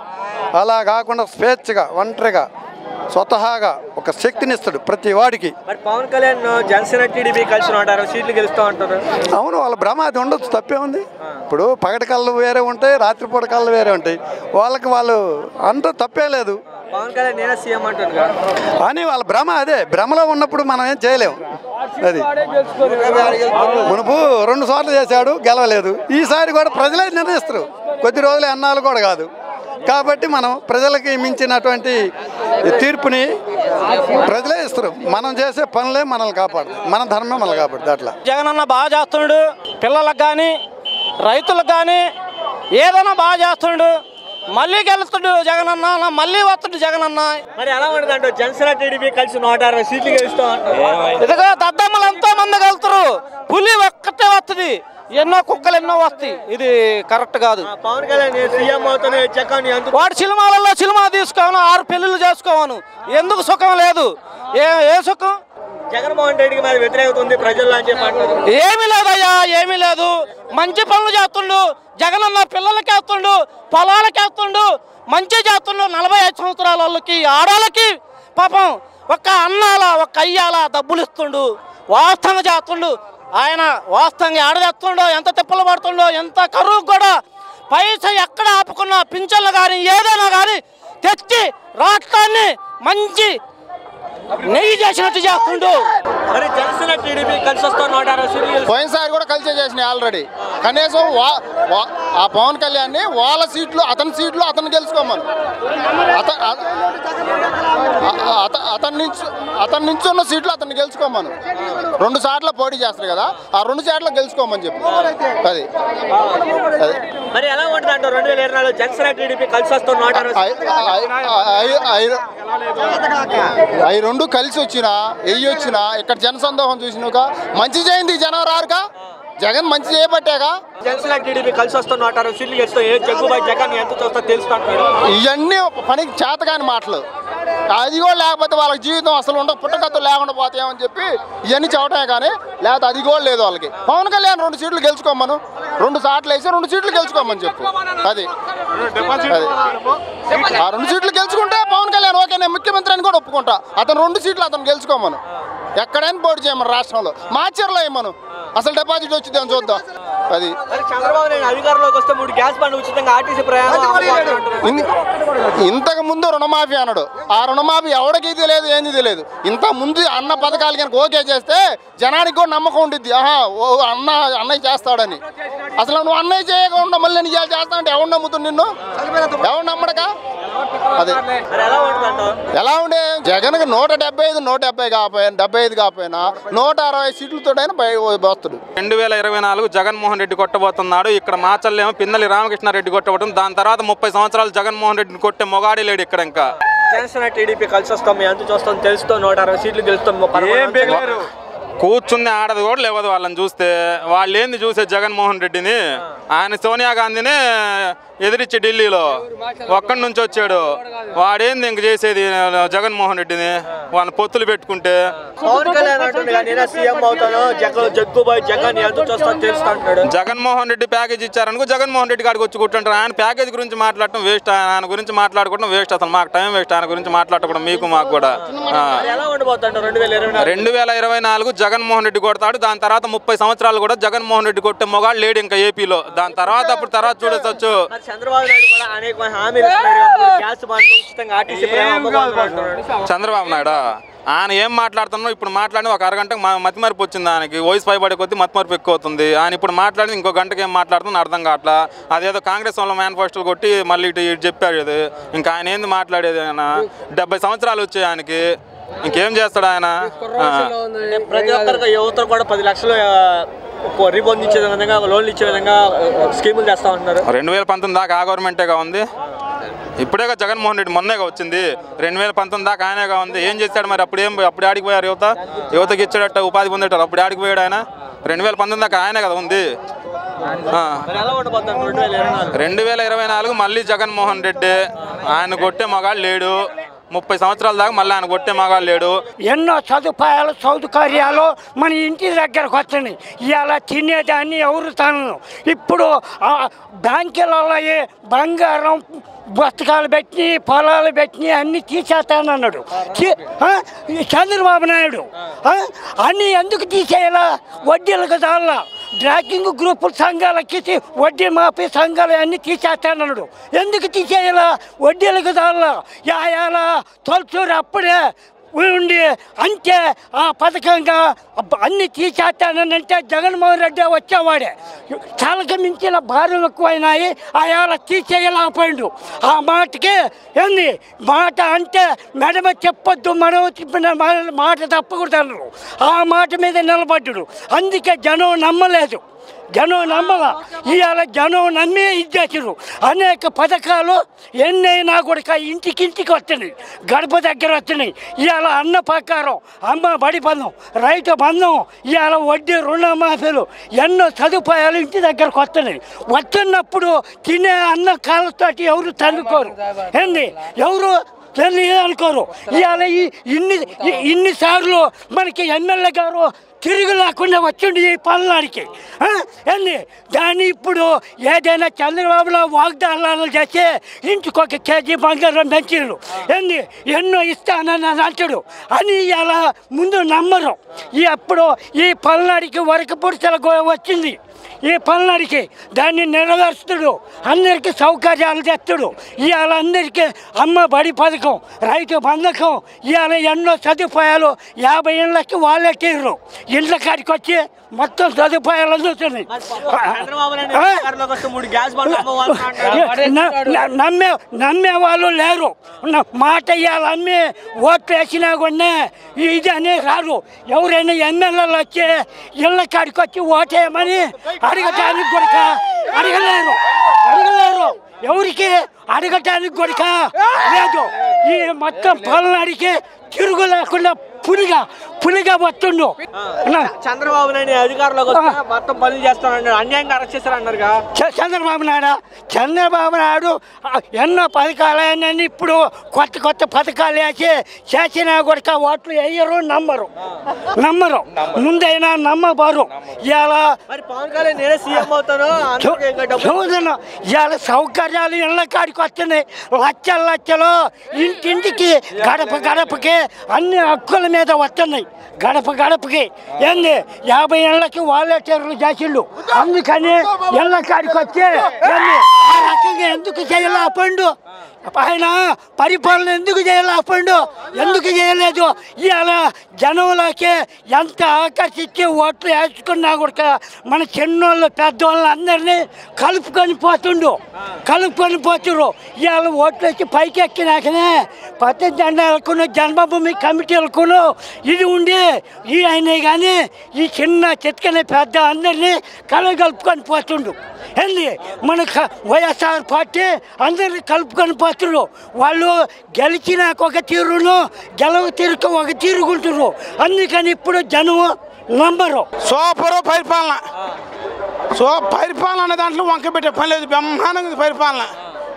అలా కాకుండా స్వేచ్ఛగా ఒంటరిగా స్వతహాగా ఒక శక్తిని ఇస్తాడు ప్రతి వాడికి. పవన్ కళ్యాణ్ జనసేన టీడీపీ కలిసి ఉంటారు, సీట్లు గెలుస్తూ ఉంటారు. అవును, వాళ్ళ భ్రమ అది ఉండొచ్చు, తప్పే ఉంది. ఇప్పుడు పగటి కళ్ళు వేరే ఉంటాయి, రాత్రిపూట కళ్ళు వేరే ఉంటాయి. వాళ్ళు అంటూ తప్పే లేదు. పవన్ కళ్యాణ్ నేనే సీఎం అంటారు అని వాళ్ళ భ్రమ, అదే భ్రమలో ఉన్నప్పుడు మనం ఏం చేయలేము. అది మునుపు 2 సార్లు చేశాడు, గెలవలేదు. ఈసారి కూడా ప్రజలే నిర్ణయిస్తారు, కొద్ది రోజులు అన్నాలు కూడా కాదు. కాబట్టి మనం ప్రజలకి మించినటువంటి తీర్పుని ప్రజలే ఇస్తారు. మనం చేసే పనులే మనల్ని కాపాడుతుంది, మన ధర్మం మనల్ని కాపాడుతుంది. అట్లా జగనన్న బాగా చేస్తున్నాడు, పిల్లలకు కానీ రైతులకు కానీ ఏదైనా బాగా చేస్తున్నాడు. మళ్ళీ గెలుస్తాడు జగనన్న, మళ్ళీ వస్తాడు జగనన్న. మరి ఎలా ఉండదు జనసేన టీడీపీ కలిసి 160 సీట్లు గెలుస్తాం. ఇదిగో దద్దమ్మలు ఎంతో మంది వెళ్తారు, పులి ఒక్కటే వస్తుంది, ఎన్నో కుక్కలు ఎన్నో వస్తాయి. ఇది కరెక్ట్ కాదు. పవన్ కళ్యాణ్ సీఎం అవుతానే చెక్కని వాడు సినిమాలలో సినిమా తీసుకోవను, 6 పెళ్లిళ్ళు చేసుకోవను, ఎందుకు సుఖం లేదు? ఏ సుఖం? జగన్మోహన్ రెడ్డికి మీద వ్యతిరేకత ఉంది ప్రజల్లో అని చెప్పి అంటారు. ఏమీ లేదయ్యా, ఏమీ లేదు. మంచి పనులు చేస్తుండు జగనన్న, పిల్లలకి వేస్తుండు, పొలాలకి వేస్తుండు, మంచి చేస్తుండు. 45 సంవత్సరాల వాళ్ళకి, ఆడవాళ్ళకి పాపం ఒక్క అన్నాల ఒక్క అయ్యాల డబ్బులు ఇస్తుండు, వాస్తవంగా చేస్తుండు. ఆయన వాస్తవంగా ఆడదేస్తుండో, ఎంత తిప్పలు పడుతుండో, ఎంత కరువు కూడా పైసా ఎక్కడ ఆపుకున్నా పింఛన్లు కానీ ఏదైనా కానీ తెచ్చి రాష్ట్రాన్ని మంచి నెయ్యి చేసినట్టు చేస్తుండు. మరి జనసేన టీడీపీ కలిసి వస్తాం 160 సీట్లు. పోయినసారి కూడా కలిసే చేసినాయి ఆల్రెడీ. కనీసం ఆ పవన్ కళ్యాణ్ని వాళ్ళ సీట్లు, అతని సీట్లు అతను గెలుచుకోమను. అతని నుంచి ఉన్న సీట్లు అతన్ని గెలుచుకోమను. 2 సార్లు పోటీ చేస్తారు కదా, ఆ 2 సార్లు గెలుచుకోమని చెప్పి. అది మరి ఎలా ఉంటుంది అంటారు 2024 జనసేన టీడీపీ కలిసి వస్తాం 160. అవి 2 కలిసి వచ్చినా వచ్చినా ఇక్కడ జనసందోహం చూసినాక మంచి చేయింది, జనం రారుగా. జగన్ మంచి చేయబట్టాగా. జనసేన టీడీపీ కలిసి వస్తాం 160 సీట్లు గెలుస్తాం. ఏ జగ్గుబాయ్ జగన్ ఎంత చూస్తా తెలుస్తాను. ఇవన్నీ పనికి చేతగాని మాటలు. అది కూడా లేకపోతే వాళ్ళకి జీవితం అసలు పుట్టకత్తులు లేకుండా పోతాయని చెప్పి ఇవన్నీ చెప్పటమే కానీ లేకపోతే అది కూడా లేదు వాళ్ళకి. పవన్ కళ్యాణ్ 2 సీట్లు గెలుచుకోమను, 2 సార్లు వేసి 2 సీట్లు గెలుచుకోమని చెప్పు. అది ఆ 2 సీట్లు గెలుచుకుంటే పవన్ కళ్యాణ్ ఓకే, నేను ముఖ్యమంత్రి అని కూడా ఒప్పుకుంటా. అతను 2 సీట్లు అతను గెలుచుకోమను. ఎక్కడైనా పోటీ చేయమను, రాష్ట్రంలో మాచర్లో వేయమను, అసలు డిపాజిట్ వచ్చింది అని చూద్దాం. అది చంద్రబాబు నాయుడు అధికారంలోకి వస్తే 3 గ్యాస్ బండ్లు ఉచితంగా ఆర్టీసీ ప్రయాణం. ఇంతకు ముందు రుణమాఫీ అన్నాడు. ఆ రుణమాఫీ ఎవరికి తెలియదు, ఏంది తెలియదు. ఇంత ముందు అన్న పథకాలు కనుక ఓకే చేస్తే జనానికి కూడా నమ్మకం ఉండిద్ది. అన్నయ్య చేస్తాడని. అసలు నువ్వు అన్నయ్య చేయకుండా మళ్ళీ నీ చేస్తా అంటే ఎవరు నమ్ముతుంది నిన్ను? ఎవరు నమ్మడక? అదే ఎలా ఉండే జగన్కి 175 కాకపోయినా 160 సీట్లతోటైనా వస్తాడు. 2024 జగన్మోహన్ రెడ్డి కొట్టబోతున్నాడు. ఇక్కడ మాచల్లేమో పిన్నెల్లి రామకృష్ణారెడ్డి కొట్టబోతుంది. దాని తర్వాత 30 సంవత్సరాలు జగన్మోహన్ రెడ్డిని కొట్టే మొగాడి లేడు ఇక్కడ. ఇంకా జనసేన టీడీపీ కలిసి వస్తాం, ఎంత చూస్తాం తెలుస్తాం. 160 సీట్లు గెలుస్తాం. కూర్చుంది ఆడది కూడా లేవదు వాళ్ళని చూస్తే. వాళ్ళు ఏంది చూసే జగన్మోహన్ రెడ్డిని, ఆయన సోనియా గాంధీని ఎదిరించి ఢిల్లీలో ఒక్కడి నుంచి వచ్చాడు. వాడేంది ఇంక చేసేది జగన్మోహన్ రెడ్డిని వాళ్ళ పొత్తులు పెట్టుకుంటే. పవన్ కళ్యాణ్ అంటుండే నేను సీఎం అవుతాను, జగ్గుబాయ్ జగన్ ఎదురు చూస్తాను తెలుస్తాడు. జగన్మోహన్ రెడ్డి ప్యాకేజ్ ఇచ్చారనుకో జగన్మోహన్ రెడ్డి కాడికి వచ్చి కూర్చుంటారు. ఆయన ప్యాకేజ్ గురించి మాట్లాడటం వేస్ట్, ఆయన గురించి మాట్లాడుకోవడం వేస్ట్, అసలు మాకు టైం వేస్ట్. ఆయన గురించి మాట్లాడుకోవడం మీకు మాకు కూడా. 2024 జగన్మోహన్ రెడ్డి కొడతాడు. దాని తర్వాత 30 సంవత్సరాలు కూడా జగన్మోహన్ రెడ్డి కొట్టే మొగాడు లేడు ఇంకా ఏపీలో. దాని తర్వాత అప్పుడు తర్వాత చూడొచ్చు. చంద్రబాబు నాయుడు కూడా అనేక హామీలు ఇస్తున్నాడు, గ్యాస్ బండ్లు ఉచితంగా ఆర్టీసీ చంద్రబాబు నాయుడు ఆయన ఏం మాట్లాడుతున్నావు ఇప్పుడు మాట్లాడి ఒక అరగంటకు మతిమరుపు వచ్చింది. ఆయనకి వయసు పైబడే కొద్దీ మతిమరుపు ఎక్కువ అవుతుంది. ఆయన ఇప్పుడు మాట్లాడి ఇంకో గంటకి ఏం మాట్లాడుతుందో అర్థం కావట్లా. అదేదో కాంగ్రెస్ వాళ్ళ మేనిఫెస్టోలు కొట్టి మళ్ళీ ఇటు చెప్పాడు. ఇది ఇంకా ఆయన ఏంది మాట్లాడేది? ఆయన 70 సంవత్సరాలు వచ్చాయి ఆయనకి, ఇంకేం చేస్తాడు ఆయన? ప్రతి ఒక్కరికి యువత కూడా 10 లక్షలు రీబొందించే విధంగా, లోన్లు ఇచ్చే విధంగా స్కీములు చేస్తా ఉంటున్నారు. 2019 దాకా ఆ గవర్నమెంటేగా ఉంది. ఇప్పుడేగా జగన్మోహన్ రెడ్డి మొన్నేగా వచ్చింది. 2019 దాకా ఆయనేగా ఉంది. ఏం చేశాడు మరి? అప్పుడు ఆడికి పోయారు యువతకి ఇచ్చాడట, ఉపాధి పొందేటారు. అప్పుడు ఆడికి పోయాడు ఆయన. 2019 దాకా ఆయనే కదా ఉంది. 2024 మళ్ళీ జగన్మోహన్ రెడ్డి. ఆయన కొట్టే మగాడు లేడు. 30 సంవత్సరాల దాకా మళ్ళీ ఆయన కొట్టే మగాడు లేడు. ఎన్నో సదుపాయాలు సౌకర్యాలు మన ఇంటి దగ్గరకు వచ్చినాయి. ఇలా తినేదాన్ని ఎవరు తనను. ఇప్పుడు బ్యాంకులలో బంగారం పుస్తకాలు పెట్టి పొలాలు పెట్టి అన్ని తీసేస్తానన్నాడు చంద్రబాబు నాయుడు. అన్నీ ఎందుకు తీసేయాలా? వడ్డీలకు దాల్లా డ్రాకింగ్ గ్రూపుల సంఘాలకి వడ్డీ మాఫీ సంఘాలు అన్నీ తీసేస్తానన్నాడు. ఎందుకు తీసేయాలా? వడ్డీలకు దాల్లా యాయాల తొలచూరు అప్పుడే ఉండి అంటే ఆ పథకంగా అన్ని తీసేస్తానంటే జగన్మోహన్ రెడ్డి వచ్చేవాడే. చాలక మించిన భారం ఎక్కువైనాయి. అయాల తీసేయలేకపోయిండు. ఆ మాటకి ఏంది మాట అంటే మెడమ చెప్పొద్దు, మనం చెప్పిన మాట తప్పకూడదు అన్నారు. ఆ మాట మీద నిలబడ్డాడు. అందుకే జనం నమ్మలేదు. జనం నమ్మల. ఇవాళ జనం నమ్మి ఇచ్చేసారు. అనేక పథకాలు ఎన్నైనా కూడా ఇంటికి వస్తున్నాయి, గడప దగ్గర వస్తున్నాయి. ఇవాళ అన్న ప్రకారం అమ్మ బడి బంధం, రైతు బంధం, ఇవాళ వడ్డీ రుణమాఫీలు, ఎన్నో సదుపాయాలు ఇంటి దగ్గరకు వస్తున్నాయి. వస్తున్నప్పుడు తినే అన్న కాళ్ళతోటి ఎవరు తన్నుకోరు. ఏంది ఎవరు అనుకోరు. ఇవాళ ఇన్నిసార్లు మనకి ఎమ్మెల్యే గారు తిరిగి లేకుండా వచ్చిండు ఈ పల్నాడికి. ఏంది దాన్ని ఇప్పుడు ఏదైనా చంద్రబాబులో వాగ్దానాలు చేసి ఇంటికొక కేజీ బంగారం పెంచారు. ఏంది ఎన్నో ఇస్తానని అంటాడు అని ఇలా ముందు నమ్మరు. ఎప్పుడు ఈ పల్నాడికి వరకు పురుషులకు వచ్చింది. ఈ పల్నాడికి దాన్ని నెరవేరుస్తాడు. అందరికీ సౌకర్యాలు తెస్తాడు. ఇవాళ అందరికీ అమ్మ బడి పథకం, రైతు బంధకం, ఇవాళ ఎన్నో సదుపాయాలు 50 ఏళ్ళకి వాళ్ళే తీరు. ఇండ్ల కాడికి వచ్చి మొత్తం సదుపాయాలు అందుతున్నాయి. నమ్మే వాళ్ళు లేరు. మాట ఇవాళ అమ్మి ఓట్లు వేసినా కూడా ఇది అనే రాదు. ఎవరైనా ఎమ్మెల్యేలు వచ్చి ఇళ్ళ కాడికి వచ్చి ఓటేయమని అడగటానికి కూడా అడగలేరు. ఎవరికి అడగటానికి కూడా లేదు. ఈ మొత్తం పల్నాడికి తిరుగు లేకుండా పులిగా వస్తుండు. చంద్రబాబు నాయుడు అధికారంలోకి వస్తే మొత్తం పనులు చేస్తానన్నాడు. అన్యాయంగా అరెస్ట్ చేశారన్నారు. చంద్రబాబు నాయుడు ఎన్నో పథకాలన్నీ ఇప్పుడు కొత్త పథకాలు వేసి చేసినా కూడా ఓట్లు వేయరు, నమ్మరు. ముందైనా నమ్మబారు. ఇలా ఇవాళ సౌకర్యాలు ఇళ్ళ కాడికి వస్తున్నాయి. లక్షలు ఇంటింటికి గడపకి అన్ని హక్కుల మీద వస్తున్నాయి. గడపకి ఏంది 50 ఏళ్ళకి వాలంటీర్లు చేసిండు. అందుకని ఇళ్ళ కాడికి వచ్చి ఆ రకంగా ఎందుకు చేయలేకపోయిండు? ఆయన పరిపాలన ఎందుకు చేయలేకపోయిండు? ఎందుకు చేయలేదు? ఇవాళ జనంలోకి ఎంత ఆకర్షించి ఓట్లు వేసుకున్నా కూడా మన చిన్నోళ్ళు పెద్దోళ్ళు అందరినీ కలుపుకొని పోతున్నారు. ఇవాళ ఓట్లు వచ్చి పైకి ఎక్కినాకనే పత్తి జెండాలకు జన్మభూమి కమిటీలకు ఇది ఉండి ఈ అయినా కానీ ఈ చిన్న చిత్కనే పెద్ద అందరినీ కలుపుకొని పోతుండు. ఏంది మన వైఎస్ఆర్ పార్టీ అందరినీ కలుపుకొని పోతున్నారు. వాళ్ళు గెలిచినాక ఒక తీరును, గెలవ తీరుకు ఒక తీరుగుంటున్నారు. అందుకని ఇప్పుడు జనం నమ్మరు. సూపరు పరిపాలన సో పరిపాలన అనే దాంట్లో వంక పెట్టే పని లేదు, బ్రహ్మాండంగా ఉంది పరిపాలన.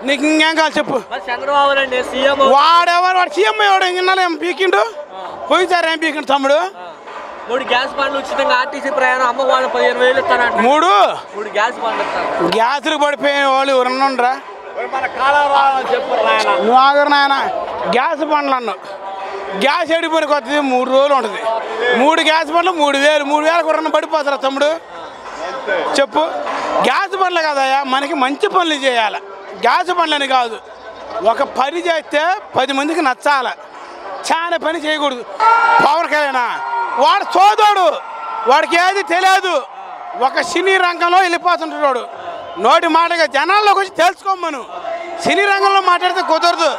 నీకు ఇంకేం కావాలి చెప్పు. వాడెవరు వాడు సీఎం ఎవడు ఇన్నాళ్ళు ఏం పీకిండు, పోయిసారు ఏం పీకిండు తమ్ముడు. 3 గ్యాస్ బండ్లు ఉచితంగా ఆర్టీసీ ప్రయాణం అమ్మవాళ్ళు 15,000 ఇస్తానంట. 3 గ్యాస్ బండ్లు ఇస్తారు. గ్యాసులు పడిపోయిన వాళ్ళు ఎవరన్నా నువ్వు ఆగరు నాయన. గ్యాస్ బండ్లు అన్నావు, గ్యాస్ ఎడిపోయిన కొత్తది 3 రోజులు ఉంటుంది. 3 గ్యాస్ బండ్లు 3,000, 3,000 ఎవరన్నా పడిపోతారా తమ్ముడు చెప్పు. గ్యాస్ బండ్లు కదయ్యా, మనకి మంచి పనులు చేయాలి. గ్యాస్ బండ్లని కాదు, ఒక పని చేస్తే 10 మందికి నచ్చాలి, చాలా పని చేయకూడదు. పవన్ కళ్యాణ్ వాడు సోదోడు, వాడికి ఏది తెలియదు, ఒక సినీ రంగంలో వెళ్ళిపోతుంటాడు. నోటి మాటగా జనాల్లోకి వచ్చి తెలుసుకోమను. సినీ రంగంలో మాట్లాడితే కుదరదు.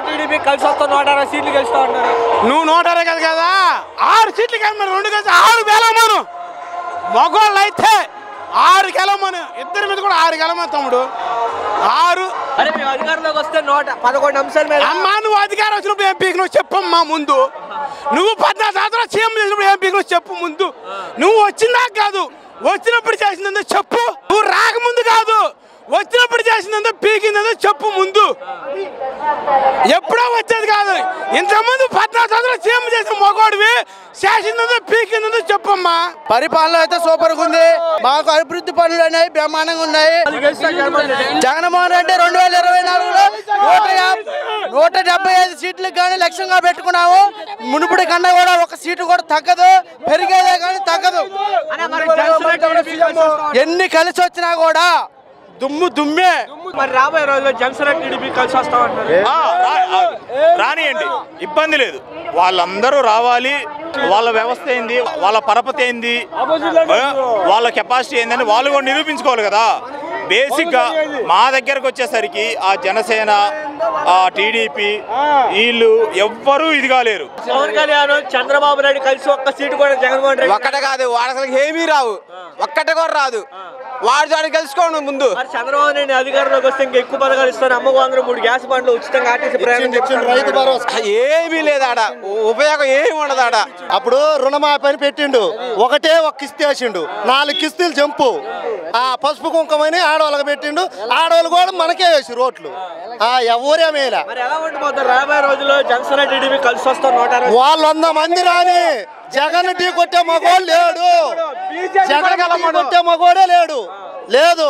టీడీపీ కలిసి వస్తా 160 సీట్లు గెలుస్తా ఉన్నారు. నువ్వు 160 కదా 6 సీట్లు కానీ 2 కలిసి 6 గెలవమను. మగవాళ్ళు అయితే 6 గెలవమను, ఇద్దరి మీద కూడా 6 గెలవమను తమ్ముడు. 6 అధికారంలోకి వస్తే 11 అంశాల మీద. అమ్మా నువ్వు అధికారం వచ్చినప్పుడు ఏం పీకినో చెప్పమ్మా ముందు. నువ్వు 14 సంవత్సరాలు సీఎం చేసినప్పుడు ఏం పీకినో చెప్పు ముందు. నువ్వు వచ్చిందాక కాదు, వచ్చినప్పుడు చేసిందో చెప్పు. నువ్వు రాకముందు కాదు, వచ్చినప్పుడు చేసిందో పీకిందో చెప్పు ముందు. ఎప్పుడో వచ్చేది కాదు. ఇంతకుముందు 14 సంవత్సరాలు సీఎం చేసిన మగవాడివి, చేసిందో పీకిందో చెప్పమ్మా. పరిపాలన అయితే సూపర్గా ఉంది. మాకు అభివృద్ధి పనులు అనేవి బ్రహ్మాండంగా ఉన్నాయి. జగన్మోహన్ రెడ్డి 2024లో 175 సీట్లకు కానీ లక్ష్యంగా పెట్టుకున్నాము. మునుపటి కన్నా కూడా ఒక సీటు కూడా తగ్గదు, పెరిగేదే కానీ తగ్గదు. ఎన్ని కలిసి వచ్చినా కూడా దుమ్మే. మరి రాబోయే రోజుల్లో జనసేన టీడీపీ కలిసి వస్తా ఉంటారు. రానియండి, ఇబ్బంది లేదు. వాళ్ళందరూ రావాలి. వాళ్ళ వ్యవస్థ ఏంది, వాళ్ళ పరపతి ఏంది, వాళ్ళ కెపాసిటీ ఏందని వాళ్ళు కూడా నిరూపించుకోవాలి కదా. బేసిక్గా మా దగ్గరకు వచ్చేసరికి ఆ జనసేన, ఆ టీడీపీ వీళ్ళు ఎవ్వరూ ఇది కాలేరు. పవన్ కళ్యాణ్ చంద్రబాబు నాయుడు కలిసి ఒక్క సీటు కూడా జగన్మోహన్ రెడ్డి ఒక్కటే కాదు, వాడు అసలు ఏమీ రావు, ఒక్కటే కూడా రాదు. వాడు దాన్ని గెలుచుకోండి ముందు. చంద్రబాబు నాయుడు అధికారంలోకి వస్తే ఇంకా ఎక్కువ పథకాలు ఇస్తారు. అమ్మకు 3 గ్యాస్ బండ్లు ఉచితంగా ఆర్టీసీ ప్రయాణం. రైతు భరోసా ఏమీ లేదు ఆడ, ఉపయోగం ఏమి ఉండదు ఆడ. అప్పుడు రుణమాఫీ అని పెట్టిండు, ఒక కిస్తీ వేసిండు, 4 కిస్తీలు జంపు. ఆ పసుపు కుంకుమని ఆడవాళ్ళకి పెట్టిండు, ఆడవాళ్ళు కూడా మనకే వేసి రోడ్లు ఎవరేమేలా. రాబోయే రోజుల్లో జనసేన టీడీపీ కలిసి వస్తారు. 100 మంది రాని జగన్ టీ కొట్టే మగోడు లేడు, జగన్ కొట్టే మగోడే లేడు. లేదు,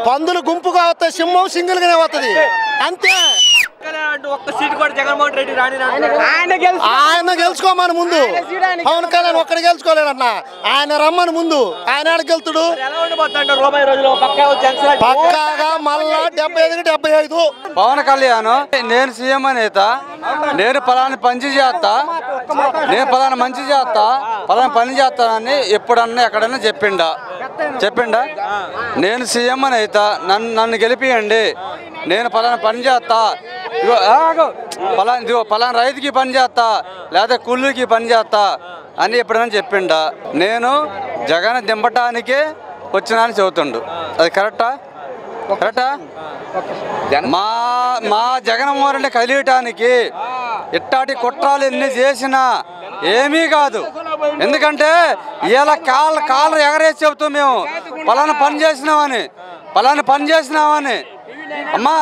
పందులు గుంపుగా వస్తాయి, సింహం సింగిల్ గానే వస్తుంది అంతే. ఒక్క సీటు కూడా జగన్మోహన్ రెడ్డి రాని ఆయన గెలుచుకోమని ముందు. పవన్ కళ్యాణ్ ఒక్కడ గెలుచుకోలేడన్న, ఆయన రమ్మని ముందు. ఆయన ఆడ గెలుతుడు పక్కాగా మళ్ళా 75-75. పవన్ కళ్యాణ్ నేను సీఎం అనేత, నేను పలానా పని చేస్తా, నేను పలానా మంచి చేస్తా, పలానా పని చేస్తానని ఎప్పుడన్నా ఎక్కడన్నా చెప్పిండా? నేను సీఎం అనేత, నన్ను గెలిపియండి, నేను పలానా పని చేస్తా, పలానా రైతుకి పని చేస్తా, లేదా కూలీకి పని చేస్తా అని ఎప్పుడైనా చెప్పిండా? నేను జగన్ దింపటానికే వచ్చినానని చెబుతుండు. అది కరెక్టా? మా జగన్మోహన్ రెడ్డి కలియటానికి ఇట్టాటి కుట్రాలు ఎన్ని చేసినా ఏమీ కాదు. ఎందుకంటే ఇలా కాళ్ళు ఎగరేసి చెబుతాం మేము పలానా పని చేసినామని. అమ్మా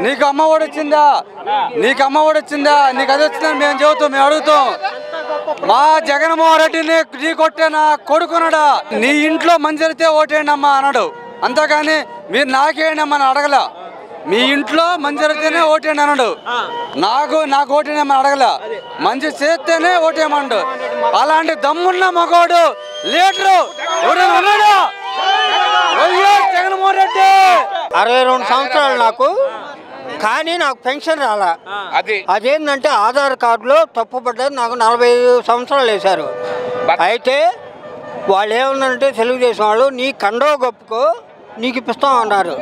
నీకు అమ్మ ఒడి వచ్చిందా, నీకు అది వచ్చిందని మేము చెబుతాం, మేము అడుగుతాం. మా జగన్మోహన్ రెడ్డిని నీ కొట్టేనా కొడుకున్నాడా, నీ ఇంట్లో మంచి జరిగితే ఓటేయండి అమ్మా అన్నాడు. అంతేగాని మీరు నాకేయండి అమ్మా అని అడగల. మీ ఇంట్లో మంచి జరిగితేనే ఓటేయండి అన్నాడు. నాకు ఓటేయమని అడగల, మంచి చేస్తేనే ఓటేయమన్నాడు. అలాంటి దమ్మున్న మగోడు లీడరు ఎవరైనా ఉన్నాడా? జగన్మోహన్ రెడ్డి 62 సంవత్సరాలు నాకు, కానీ నాకు పెన్షన్ రాలా. అదేంటంటే ఆధార్ కార్డులో తప్పుపడ్డది. నాకు 45 సంవత్సరాలు వేశారు. అయితే వాళ్ళు ఏమన్నారంటే తెలుగుదేశం వాళ్ళు, నీ కండవ గొప్పకో నీకు ఇప్పిస్తామన్నారు.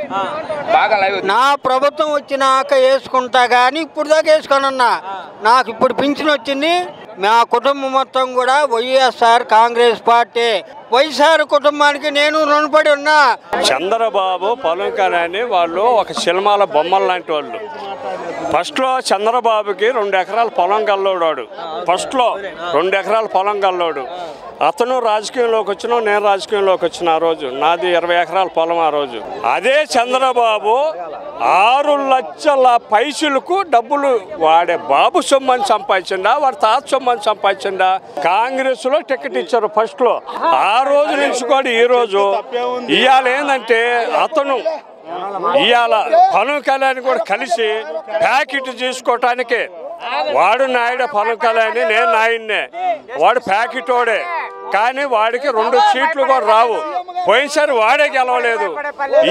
నా ప్రభుత్వం వచ్చినాక వేసుకుంటా కానీ ఇప్పుడు దాకా వేసుకోనన్నా. నాకు ఇప్పుడు పింఛన్ వచ్చింది. మా కుటుంబం మొత్తం కూడా వైఎస్ఆర్ కాంగ్రెస్ పార్టీ. వైఎస్ఆర్ కుటుంబానికి నేను రుణపడి ఉన్నా. చంద్రబాబు, పవన్ కళ్యాణ్ వాళ్ళు ఒక సినిమాల బొమ్మలు లాంటి వాళ్ళు. ఫస్ట్లో చంద్రబాబుకి 2 ఎకరాల పొలం గల్లోడాడు. ఫస్ట్లో 2 ఎకరాల పొలం గల్లోడు. అతను రాజకీయంలోకి వచ్చిన, నేను రాజకీయంలోకి వచ్చిన ఆ రోజు నాది 20 ఎకరాల పొలం ఆ రోజు. అదే చంద్రబాబు 6 లక్షల పైసలకు డబ్బులు వాడే బాబు సొమ్మని సంపాదించిండా, వాడి తాత సొమ్మని సంపాదించిండా. కాంగ్రెస్లో టికెట్ ఇచ్చారు ఫస్ట్లో. ఆ రోజు నుంచి కూడా ఈ రోజు ఇవాళ ఏంటంటే అతను ఇవాళ పవన్ కళ్యాణ్ కూడా కలిసి ప్యాకెట్ చేసుకోవటానికి వాడు నాయుడు పవన్ కళ్యాణ్, నేను నాయుడినే, వాడు ప్యాకెట్ వాడే. కానీ వాడికి 2 సీట్లు కూడా రావు. పోయినసారి వాడే గెలవలేదు.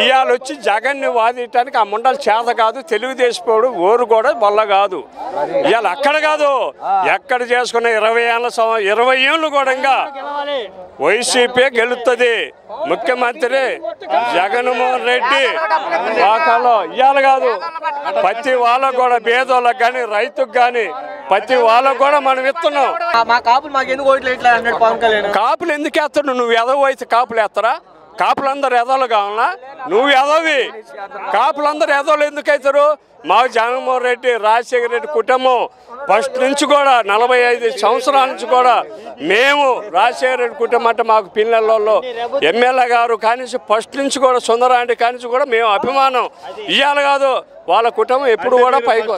ఇవాళ వచ్చి జగన్ని వాదించడానికి ఆ ముండలు చేత కాదు, తెలుగుదేశపోడు ఊరు కూడా బొల్ల కాదు. ఇవాళ అక్కడ కాదు, ఎక్కడ చేసుకున్న 20 ఏళ్ళు కూడా ఇంకా వైసీపీ గెలుస్తుంది. ముఖ్యమంత్రి జగన్మోహన్ రెడ్డి వాకాలో ఇవాళ కాదు, ప్రతి వాళ్ళకు కూడా పేదోళ్ళకి కానీ రైతుకు కానీ ప్రతి వాళ్ళకు కూడా మనం ఇస్తున్నాం. మా కాపులు మాకు ఎందుకు ఓట్లు వేయట్లేదు అన్నాడు పవన్ కళ్యాణ్. కాపులు ఎందుకు వేస్తున్నావు? నువ్వు ఎదవ అయితే కాపులు వేస్తారా? కాపులందరూ ఎదవలు కావాలా? నువ్వు ఎదవి. కాపులందరూ ఎదవలు ఎందుకు అవుతారు? మాకు జగన్మోహన్ రెడ్డి, రాజశేఖర రెడ్డి కుటుంబం ఫస్ట్ నుంచి కూడా 45 సంవత్సరాల నుంచి కూడా మేము రాజశేఖర రెడ్డి కుటుంబం అంటే మాకు పిల్లలలో ఎమ్మెల్యే గారు కానీ ఫస్ట్ నుంచి కూడా సుందరాంటి కానీ కూడా మేము అభిమానం. ఇవాళ కాదు, వాళ్ళ కుటుంబం ఎప్పుడు కూడా పైకి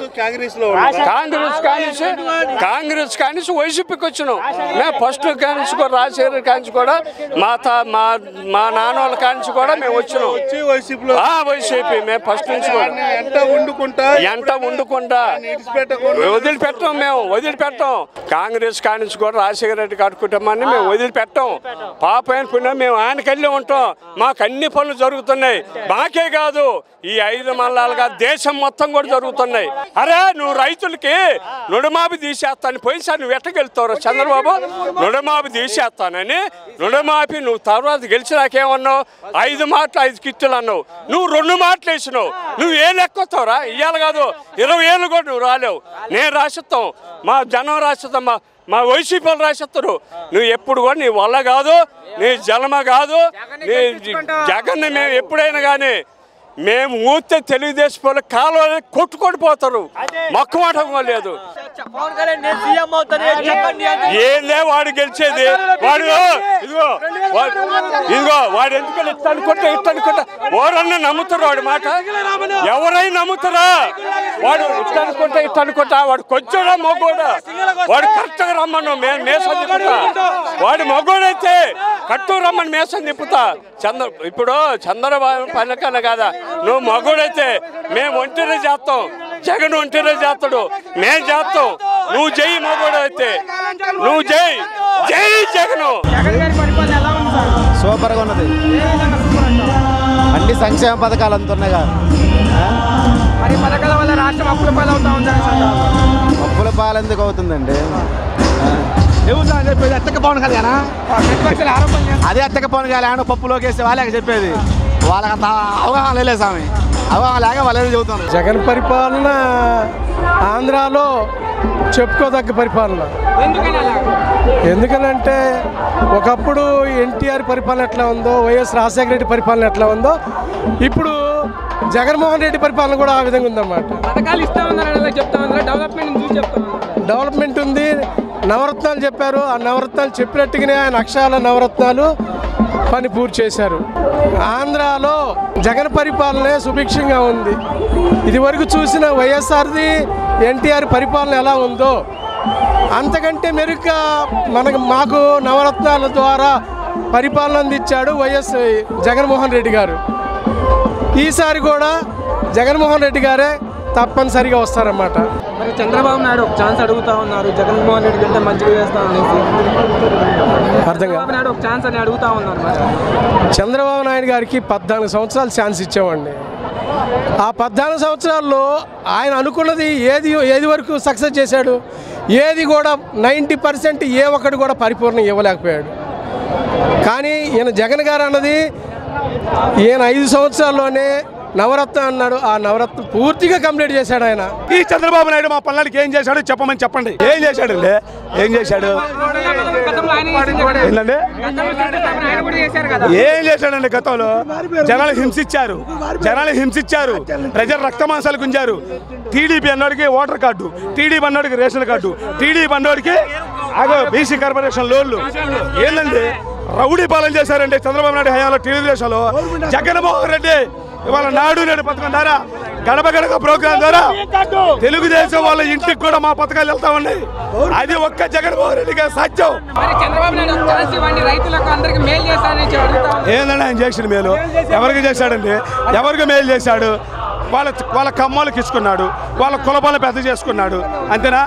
కాంగ్రెస్ కానీ వైసీపీకి వచ్చినాం. మేము ఫస్ట్ కానించి కూడా రాజశేఖర్ కానించి కూడా మా నాన్న వాళ్ళ కానించి కూడా మేము వచ్చినాం వైసీపీ. మేము ఫస్ట్ నుంచి కూడా ఎంట వండుకుంటా వదిలిపెట్టాం. మేము వదిలిపెట్టాం. కాంగ్రెస్ కానించి కూడా రాజశేఖర రెడ్డి గారి కుటుంబాన్ని మేము వదిలిపెట్టాం. పాపైన పుణ్యం మేము ఆయనకెళ్ళి ఉంటాం. మాకు అన్ని పనులు జరుగుతున్నాయి. మాకే కాదు, ఈ 5 మండలాలుగా దేశం మొత్తం కూడా జరుగుతున్నాయి. అరే నువ్వు రైతులకి రుణమాఫీ తీసేస్తాను పోయినసారి నువ్వు ఎట్టగెళ్తావు చంద్రబాబు? రుణమాఫీ తీసేస్తానని రుణమాఫీ నువ్వు తర్వాత గెలిచినాకేమన్నావు? 5 మాటలు 5 కిట్టులు అన్నావు. నువ్వు 2 మాటలు వేసినావు. నువ్వు ఏ లెక్కొస్తావురా? ఇవాళ కాదు 20 ఏళ్ళు కూడా నువ్వు రాలేవు. నేను రాసిస్తాం, మా జనం రాసిస్తాం, మా వైసీపీ వాళ్ళు రాసిస్తారు. నువ్వు ఎప్పుడు కూడా నీ వల్ల కాదు, నీ జన్మ కాదు, నీ జగన్ని మేము ఎప్పుడైనా కానీ మేము ఊతే తెలుగుదేశం వాళ్ళు కాలువని కొట్టుకొని పోతారు. మొక్కమాటం లేదు. ఏందే వాడు గెలిచేది? వాడు ఇదిగో వాడు ఎందుకని ఇట్ట అనుకుంటా ఎవరన్నా నమ్ముతారు వాడి మాట? ఎవరైనా నమ్ముతారా? వాడు ఇట్ట అనుకుంటా వాడు కొంచెం మొగ్గోడా? వాడు కరెక్ట్గా రమ్మను మేసం తిప్పుతా. వాడు మొగ్గోడైతే కట్టు రమ్మని మేసం తిప్పుతా. ఇప్పుడు చంద్రబాబు పైన కాదా, నువ్వు మగోడైతే మేము ఒంటరి చేస్తాం, జగన్ ఒంటరి చేస్తాడు, మేము చేస్తాం. నువ్వు జై మగోడైతే నువ్వు జై జై జగన్. సూపర్గా ఉన్నది. అన్ని సంక్షేమ పథకాలు అందుతున్నాయిగా. పథకాల వల్ల రాష్ట్రం అప్పుల పాలవుతా ఉంది. అప్పుల పాలు ఎందుకు అవుతుందండి? చెప్పేది ఎత్తక పవన్ కళ్యాణ్ అదే ఎత్తక పవన్ కళ్యాణ్ పప్పులోకి వేస్తే వాళ్ళకి చెప్పేది. వాళ్ళకి అంత అవగాహన లేదు స్వామి. అవగాహన లేక వాళ్ళు చెబుతున్నారు. జగన్ పరిపాలన ఆంధ్రాలో చెప్పుకోదగ్గ పరిపాలన. ఎందుకనంటే ఒకప్పుడు ఎన్టీఆర్ పరిపాలన ఎట్లా ఉందో, వైఎస్ రాజశేఖర రెడ్డి పరిపాలన ఎట్లా ఉందో, ఇప్పుడు జగన్మోహన్ రెడ్డి పరిపాలన కూడా ఆ విధంగా ఉందన్నమాట. డెవలప్మెంట్ ఉంది. నవరత్నాలు చెప్పారు. ఆ నవరత్నాలు చెప్పినట్టుగానే ఆయన అక్షరాల నవరత్నాలు పని పూర్తి చేశారు. ఆంధ్రాలో జగన్ పరిపాలనే సుభిక్షంగా ఉంది. ఇదివరకు చూసిన వైఎస్ఆర్ది ఎన్టీఆర్ పరిపాలన ఎలా ఉందో అంతకంటే మెరుగ్గా మాకు నవరత్నాల ద్వారా పరిపాలన అందించాడు వైఎస్ జగన్మోహన్ రెడ్డి గారు. ఈసారి కూడా జగన్మోహన్ రెడ్డి గారే తప్పనిసరిగా వస్తారన్నమాట. మరి చంద్రబాబు నాయుడు ఒక ఛాన్స్ అడుగుతా ఉన్నారు, జగన్మోహన్ రెడ్డి కంటే మంచిగా చేస్తామనేసి. చంద్రబాబు నాయుడు ఒక ఛాన్స్ అని అడుగుతా ఉన్నారు. చంద్రబాబు నాయుడు గారికి 14 సంవత్సరాలు ఛాన్స్ ఇచ్చామండి. ఆ 14 సంవత్సరాల్లో ఆయన అనుకున్నది ఏది వరకు సక్సెస్ చేశాడు? ఏది కూడా 90% ఏ ఒక్కటి కూడా పరిపూర్ణం ఇవ్వలేకపోయాడు. కానీ ఈయన జగన్ గారు అన్నది ఈయన 5 సంవత్సరాల్లోనే నవరత్న అన్నాడు, ఆ నవరత్న పూర్తిగా కంప్లీట్ చేశాడు ఆయన. ఈ చంద్రబాబు నాయుడు మా పల్నాడికి ఏం చేశాడు చెప్పమని చెప్పండి. ఏం చేశాడండి? ఏం చేశాడు? ఏంటండి? ఏం చేశాడండి? గతంలో జనాలు హింసించారు, ప్రజలు రక్తమాంసాలు గుంజారు. టీడీపీ అన్నోడికి ఓటర్ కార్డు, టీడీపీ అన్నోడికి రేషన్ కార్డు, టీడీపీ అన్నోడికి బీసీ కార్పొరేషన్ లోన్లు. ఏంటండి? రౌడీ పాలన చేశారండి చంద్రబాబు నాయుడు హయాంలో తెలుగుదేశంలో. జగన్మోహన్ రెడ్డి ఇవాళ నాడు నేడు పథకం ద్వారా, గడప గడప ప్రోగ్రాం ద్వారా తెలుగుదేశం వాళ్ళ ఇంటికి కూడా మా పథకాలు వెళ్తా ఉన్నాయి. అది ఒక్క జగన్మోహన్ రెడ్డి గారి సాధ్యం. ఏందండి ఆయన చేసిన మేలు? ఎవరికి చేశాడండి? ఎవరికి మేలు చేశాడు? వాళ్ళ కమ్మోళ్ళకి ఇచ్చుకున్నాడు, వాళ్ళ కులపాలను పెద్ద చేసుకున్నాడు, అంతేనా?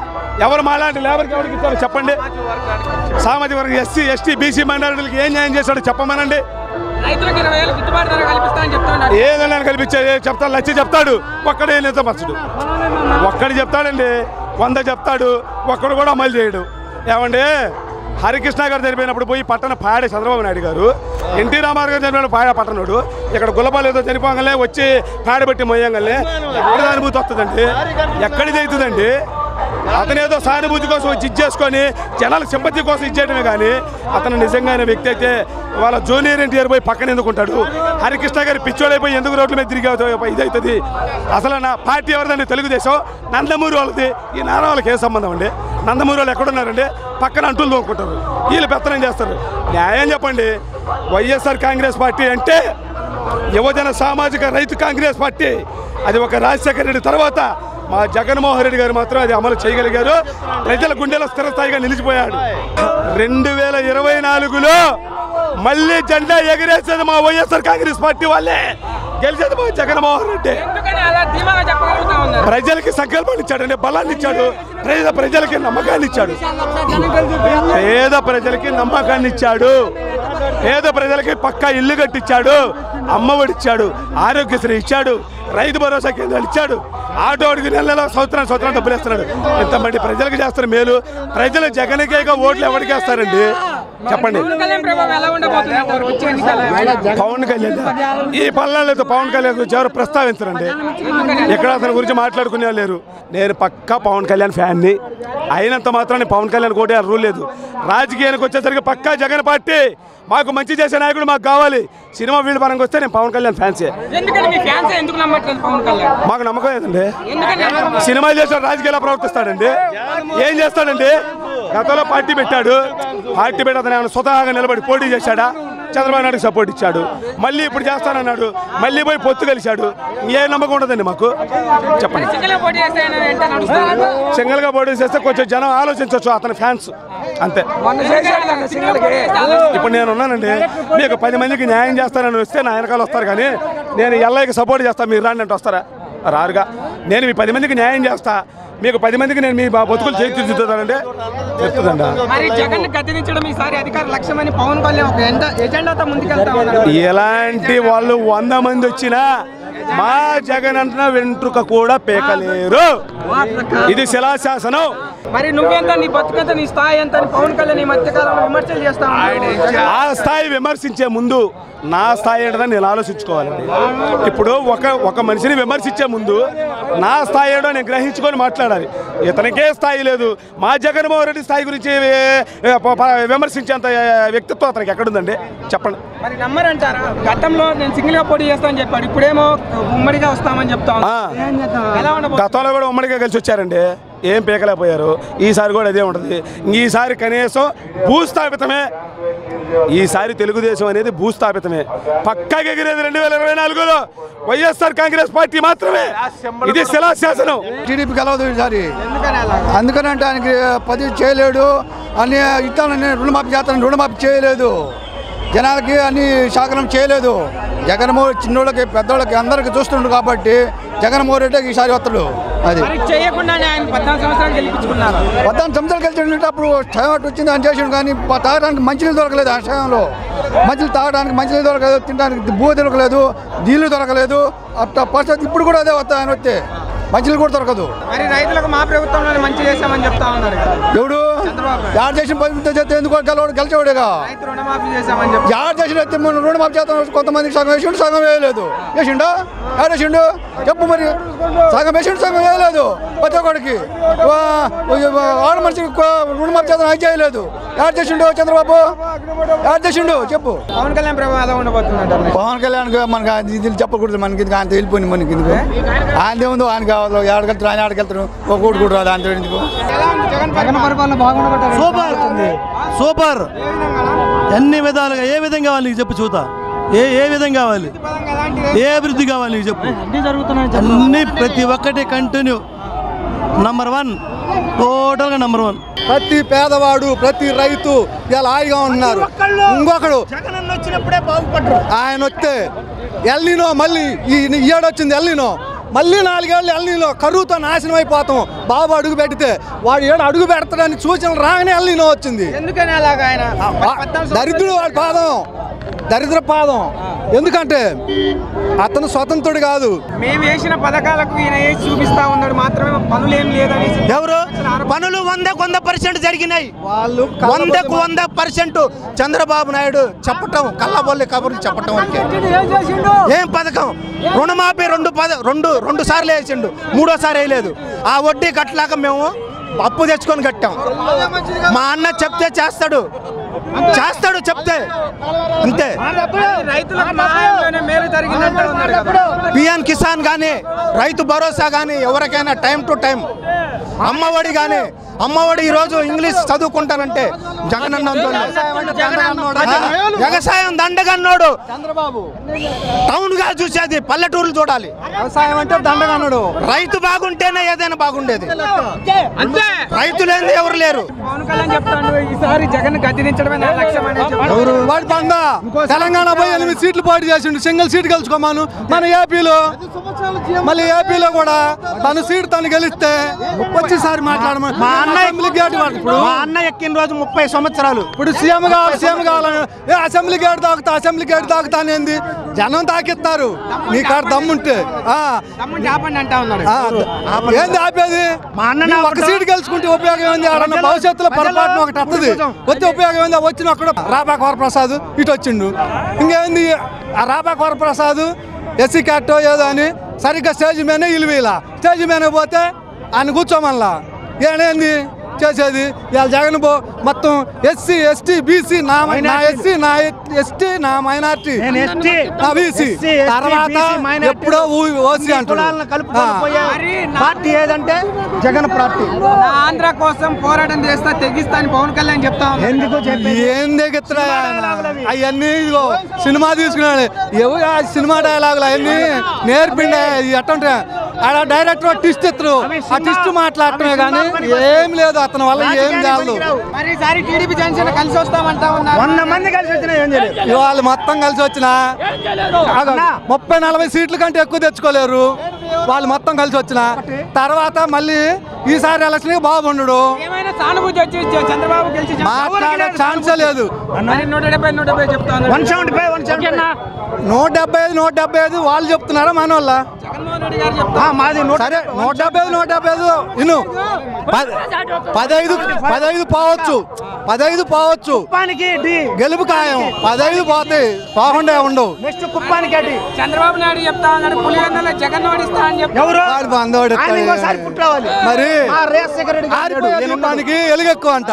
ఎవరు మాలాంటి లేబర్కి ఎవరికి ఇచ్చారో చెప్పండి. సామాజిక వర్గం ఎస్సీ ఎస్టీ బీసీ మైనారిటీలకు ఏం న్యాయం చేశాడో చెప్పమనండి. ఏదైనా కల్పించేది చెప్తాడు, లచ్చి చెప్తాడు, ఒక్కడే నిజమర్చుడు. ఒక్కడు చెప్తాడండి, 100 చెప్తాడు, ఒక్కడు కూడా అమలు చేయడు. ఏమండి? హరికృష్ణ గారు చనిపోయినప్పుడు పోయి పట్టణ పాడే చంద్రబాబు నాయుడు గారు, ఎన్టీ రామారావు గారు చనిపోయిన పాడే పట్టణోడు, ఇక్కడ గుల్లపాలు ఏదో చనిపోగానే వచ్చి పాడబెట్టి మొయ్యంగానే ఎక్కడ అనుభూతి వస్తుందండి? ఎక్కడిది అవుతుందండి? అతనేదో సానుభూతి కోసం వచ్చి ఇచ్చేసుకొని జనాల సింపతి కోసం ఇచ్చేయడమే కానీ అతను నిజంగానే వ్యక్తి అయితే వాళ్ళ జూనియర్ ఎన్టీఆర్ పోయి పక్కన ఎందుకుంటాడు? హరికృష్ణ గారి పిచ్చోడైపోయి ఎందుకు రోడ్ల మీద తిరిగి ఇదవుతుంది? అసలు నా పార్టీ ఎవరిదండి? తెలుగుదేశం. నందమూరి వాళ్ళది. ఈ నాన్న వాళ్ళకి ఏ సంబంధం అండి? నందమూరి వాళ్ళు ఎక్కడున్నారండి? పక్కన అంటులు తోముకుంటారు, వీళ్ళు పెత్తనం చేస్తారు. న్యాయం చెప్పండి. వైఎస్ఆర్ కాంగ్రెస్ పార్టీ అంటే యువజన సామాజిక రైతు కాంగ్రెస్ పార్టీ. అది ఒక రాజశేఖర రెడ్డి తర్వాత మా జగన్మోహన్ రెడ్డి గారు మాత్రం అది అమలు చేయగలిగారు. ప్రజల గుండెలో స్థిరస్థాయిగా నిలిచిపోయాడు. 2024లో మళ్ళీ జెండా ఎగిరేసేది మా వైఎస్ఆర్ కాంగ్రెస్ పార్టీ వాళ్ళే, గెలిచేది మా జగన్మోహన్ రెడ్డి. ప్రజలకి సంకల్పాన్ని ఇచ్చాడండి, బలాన్ని ఇచ్చాడు, ప్రజలకి నమ్మకాన్ని ఇచ్చాడు, పేద ప్రజలకి నమ్మకాన్ని ఇచ్చాడు, పేద ప్రజలకి పక్కా ఇల్లు కట్టించాడు, అమ్మఒడిచ్చాడు, ఆరోగ్యశ్రీ ఇచ్చాడు, రైతు భరోసా కేంద్రాలు ఇచ్చాడు, ఆటోడికి నెల సంవత్సరం డబ్బులు వేస్తున్నాడు. ఇంతమంది ప్రజలకు చేస్తారు మేలు. ప్రజలు జగన్కేగా ఓట్లు ఎవరికి వేస్తారండి చెప్పండి? పవన్ కళ్యాణ్ ఈ పల్నాడులో పవన్ కళ్యాణ్ గురించి ఎవరు ప్రస్తావించరండి. ఎక్కడ అతని గురించి మాట్లాడుకునే లేరు. నేను పక్కా పవన్ కళ్యాణ్ ఫ్యాన్ని అయినంత మాత్రాన్ని పవన్ కళ్యాణ్ కోటే రూల్ లేదు. రాజకీయానికి వచ్చేసరికి పక్కా జగన్ పార్టీ. మాకు మంచి చేసే నాయకుడు మాకు కావాలి. సినిమా ఫీల్డ్ పరంగా వస్తే నేను పవన్ కళ్యాణ్ ఫ్యాన్సే. మాకు నమ్మకం లేదండి. సినిమాలు చేస్తాడు, రాజకీయాల్లో ప్రవర్తిస్తాడండి. ఏం చేస్తాడండి? గతంలో పార్టీ పెట్టాడు, పార్టీ పెట్టి అతను ఏమైనా స్వతహాగా నిలబడి పోటీ చేశాడా? చంద్రబాబు నాయుడుకి సపోర్ట్ ఇచ్చాడు. మళ్ళీ ఇప్పుడు చేస్తానన్నాడు, మళ్ళీ పోయి పొత్తు కలిశాడు. ఏ నమ్మకం ఉండదండి మాకు చెప్పండి. సింగిల్గా పోటీ చేస్తే కొంచెం జనం ఆలోచించవచ్చు, అతని ఫ్యాన్స్ అంతే. ఇప్పుడు నేను ఉన్నానండి, మీకు 10 మందికి న్యాయం చేస్తానని వస్తే నా వెనకాల వస్తారు, కానీ నేను ఎల్ఐకి సపోర్ట్ చేస్తాను మీరు రాండి అంటే వస్తారా? రారుగా. నేను మీ 10 మందికి న్యాయం చేస్తా, మీకు 10 మందికి నేను మీ బతుకులు చేర్చిదిద్దుతానంటే చెప్తుందండి. ఎలాంటి వాళ్ళు 100 మంది వచ్చినా మా జగన్ అంటున్న వెంట్రుక కూడా పేకలేరు. ఇది శిలాశాసనం. మరి నువ్వెంత, నీ బతుకంత, నీ స్థాయి ఎంత పవన్ కళ్యాణ్ ఈ మధ్యకాలంలో విమర్శలు చేస్తా? ఆ స్థాయి విమర్శించే ముందు నా స్థాయి ఏంటని నేను ఆలోచించుకోవాలండి. ఇప్పుడు ఒక మనిషిని విమర్శించే ముందు నా స్థాయి ఏంటో నేను గ్రహించుకొని మాట్లాడాలి. ఇతనికే స్థాయి లేదు. మా జగన్మోహన్ రెడ్డి స్థాయి గురించి విమర్శించేంత వ్యక్తిత్వం అతనికి ఎక్కడుందండి చెప్పండి. మరి నమ్మరంటారా? గతంలో నేను సింగిల్గా పోటీ చేస్తానని చెప్పాడు, ఇప్పుడేమో ఉమ్మడిగా వస్తామని చెప్తాను. గతంలో కూడా ఉమ్మడిగా కలిసి వచ్చారండి, ఏం పీకలేకపోయారు. ఈసారి కూడా అదే ఉంటుంది. ఈసారి కనీసం భూస్థాపితమే. ఈసారి తెలుగుదేశం అనేది భూస్థాపితమే. పక్కాగా ఎగిరేది 2024లో వైఎస్ఆర్ కాంగ్రెస్ పార్టీ మాత్రమే. ఇది శిలాశాసనం. టీడీపీ కలవదు ఈసారి. అందుకనంటే ఆయనకి 10 చేయలేడు అని ఇస్తానని రుణమాఫీ చేస్తానని రుణమాఫీ చేయలేదు. జనాలకి అన్ని శాఖలం చేయలేదు. జగన్మోహన్ చిన్నోళ్ళకి పెద్దోళ్ళకి అందరికి చూస్తుండ్రు కాబట్టి జగన్మోహన్ రెడ్డి ఈసారి వస్తాడు. అది చేయకుండానే ఆయన 14 సంవత్సరాలు గెలిపించుకున్నారు. 14 సంవత్సరాలు గెలిచింటే అప్పుడు క్షయం వచ్చింది అని చేసాడు, కానీ తాగడానికి మంచినీళ్ళు దొరకలేదు. ఆ క్షయంలో మంచినీళ్ళు తాగడానికి మంచినీళ్ళు దొరకలేదు, తినడానికి భూ దొరకలేదు, నీళ్లు దొరకలేదు. అట్లా పరిస్థితి ఇప్పుడు కూడా అదే వస్తాయి. ఆయన వస్తే మంచినీళ్ళు కూడా దొరకదు. మరి రైతులకు మా ప్రభుత్వంలో మంచి చేశామని చెప్తా ఉన్నారు. ఎవడు యాడ్ చేసిన ప్రభుత్వం చేస్తే ఎందుకు గెలిచేవాడుగా యాడ్ చేసిన రుణమాఫీ చేస్తాం. కొంతమందికి సగం వేసిండు, సగం వేయలేదు. వేసిండా? యాడ్ వేసిండు చెప్పు మరి. సగం వేసిండు, సగం వేయలేదు. ప్రతి ఒక్కడికి ఆడ మనిషికి రుణమాఫీ చేస్తాం, అది చేయలేదు. యాడ్ చేసిండు చంద్రబాబు, యాడ్ చేసిండు చెప్పు. పవన్ కళ్యాణ్ ప్రభావం ఎలా ఉండబోతుంది? పవన్ కళ్యాణ్ మనకి ఇది చెప్పకూడదు. మనకి ఇది ఆయన వెళ్ళిపోయింది. మనకి ఎందుకు ఆయన ఏముందో ఆయన కావాలి. ఆడకెళ్తారు, ఆయన ఆడకెళ్తారు. ఒక ఓటు కూడా రాదు. ఆయన ఎందుకు సూపర్ సూపర్ అన్ని విధాలుగా. ఏ విధంగా కావాలి నీకు చెప్పు చూతా. ఏ విధంగా కావాలి, ఏ అభివృద్ధి కావాలి నీకు చెప్పు. అన్ని ప్రతి ఒక్కటి కంటిన్యూ నంబర్ 1, టోటల్గా నంబర్ 1. ప్రతి పేదవాడు, ప్రతి రైతు ఇలా హాయిగా ఉంటున్నారు. ఇంకొకడు వచ్చినప్పుడే బాగుపడ్డారు. ఆయన వస్తే ఎల్లీనో మళ్ళీ ఈ ఏడొచ్చింది ఎల్లీనో, మళ్ళీ 4 ఏళ్ళు ఎల్లీనో కరువుతో నాశనం అయిపోతాం. బాబు అడుగు పెడితే వాడు ఏడు అడుగు పెడతాడని సూచనలు రాగానే ఎల్లీనో వచ్చింది. ఎందుకని అలాగా ఆయన దరిద్రుడు వాడి పాదం, దరిద్ర పాదం. ఎందుకంటే అతను స్వతంత్రుడు కాదు. మేము వేసిన పథకాలకు ఈయన వేసి చూపిస్తా ఉన్నాడు మాత్రమే, పనులు ఏం లేదని. ఎవరు పనులు 100% జరిగినాయి. వాళ్ళు 100% చంద్రబాబు నాయుడు చెప్పటం, కళ్ళబొల్లి కబుర్లు చెప్పటం వరకే. ఏం పథకం? రుణమాఫీ 2 సార్లు వేసిండు, 3వ సారి వేయలేదు. ఆ వడ్డీ కట్టలేక మేము అప్పు తెచ్చుకొని కట్టాం. మా అన్న చెప్తే చేస్తాడు చెప్తే అంతే. పిఎం కిసాన్ కానీ, రైతు భరోసా కానీ, ఎవరికైనా టైం టు టైం. అమ్మఒడి కానీ, అమ్మఒడి ఈరోజు ఇంగ్లీష్ చదువుకుంటానంటే జగనన్న వ్యవసాయం దండగన్నోడు. చంద్రబాబు టౌన్ గా చూసేది, పల్లెటూరులు చూడాలి. వ్యవసాయం అంటే దండగన్నోడు. రైతు బాగుంటేనే ఏదైనా బాగుండేది. రైతు లేని ఎవరు లేరు. పవన్ కళ్యాణ్ చెప్తాడు ఈసారి జగన్ గద్దెదించడమే నా లక్ష్యం అని. వాడి పంద తెలంగాణ పోయి 8 సీట్లు పోటీ చేసిండు, సింగిల్ సీట్ గెలుచుకోమాను. మన ఏపీలో మళ్ళీ ఏపీలో కూడా తన సీట్ తను గెలిస్తే వచ్చేసారి మాట్లాడమని. మా అన్న ఎక్కిన రోజు 30 సంవత్సరాలు. ఇప్పుడు సీఎం కావాలని అసెంబ్లీ గేట్ తాకుతానేంది? జనం తాకిస్తారు. నీ కాడ దమ్ముంటే ఏంది ఆపేది? మా అన్న ఒక సీట్ గెలుచుకుంటే ఉపయోగం ఏంది? భవిష్యత్తులో పొరపాటున ఒకటి వస్తుంది, వచ్చే ఉపయోగం ఏంది? వచ్చిన అక్కడ రాపాక వరప్రసాద్ ఇటు వచ్చిండు. ఇంకేంది? ఆ రాపాక వరప్రసాద్ ఎస్సీ క్యాటో ఏదో అని సరిగ్గా స్టేజ్ మీదనే ఇలువేలా, స్టేజ్ మీద పోతే ఆయన కూర్చోమల్లా. ఏనేంది చేసేది? ఇవాళ జగన్ మొత్తం ఎస్సీ ఎస్టీ బీసీ, నా ఎస్సీ నా ఎస్టీ నా మైనార్టీ నా బీసీ, తర్వాత ఎప్పుడో ఓసీ అంటున్నారు. పార్టీ ఏదంటే జగన్ పార్టీ. ఆంధ్ర కోసం పోరాటం చేస్తా తెగిస్తా అని పవన్ కళ్యాణ్ చెప్తా. ఎందుకు ఏం తెగిస్తా? అవన్నీ ఇదిగో సినిమా తీసుకున్నాడు. ఎవరు ఆ సినిమా డైలాగులు అవన్నీ నేర్పిండే. ఎట్టంటే ఆడ డైరెక్టర్ టిస్ట్ ఇస్తారు, ఆ టిస్ట్ మాట్లాడటమే కానీ ఏం లేదు. అతని వల్ల ఏం కాదు. టీడీపీ జనసేన కలిసి వస్తామంటా ఉన్నారు. 100 మంది కలిసి వచ్చినా ఏం చేయలేదు. ఇవాళ మొత్తం కలిసి వచ్చినా 30-40 సీట్ల కంటే ఎక్కువ తెచ్చుకోలేరు. వాళ్ళు మొత్తం కలిసి వచ్చిన తర్వాత మళ్ళీ ఈసారి ఎలక్షన్ బాగుండు. సానుభూతి వచ్చి చంద్రబాబు గెలిచి మాట్లాడే ఛాన్సే లేదు. 170 చెప్తాను. 175 వాళ్ళు చెప్తున్నారా మన వాళ్ళ? మాది సరే 175 ఇను 15 పోవచ్చు, 15 పోవచ్చు. గెలుపు ఖాయం. 15 పోతాయి, పోకుండా ఉండవు. నెక్స్ట్ కుప్పానికి చంద్రబాబు నాయుడు చెప్తా ఉన్నాడు పులివెందులో జగన్ ఓడిస్తా అని చెప్పి. మరి దీపానికి ఎలుగెక్కువ అంట.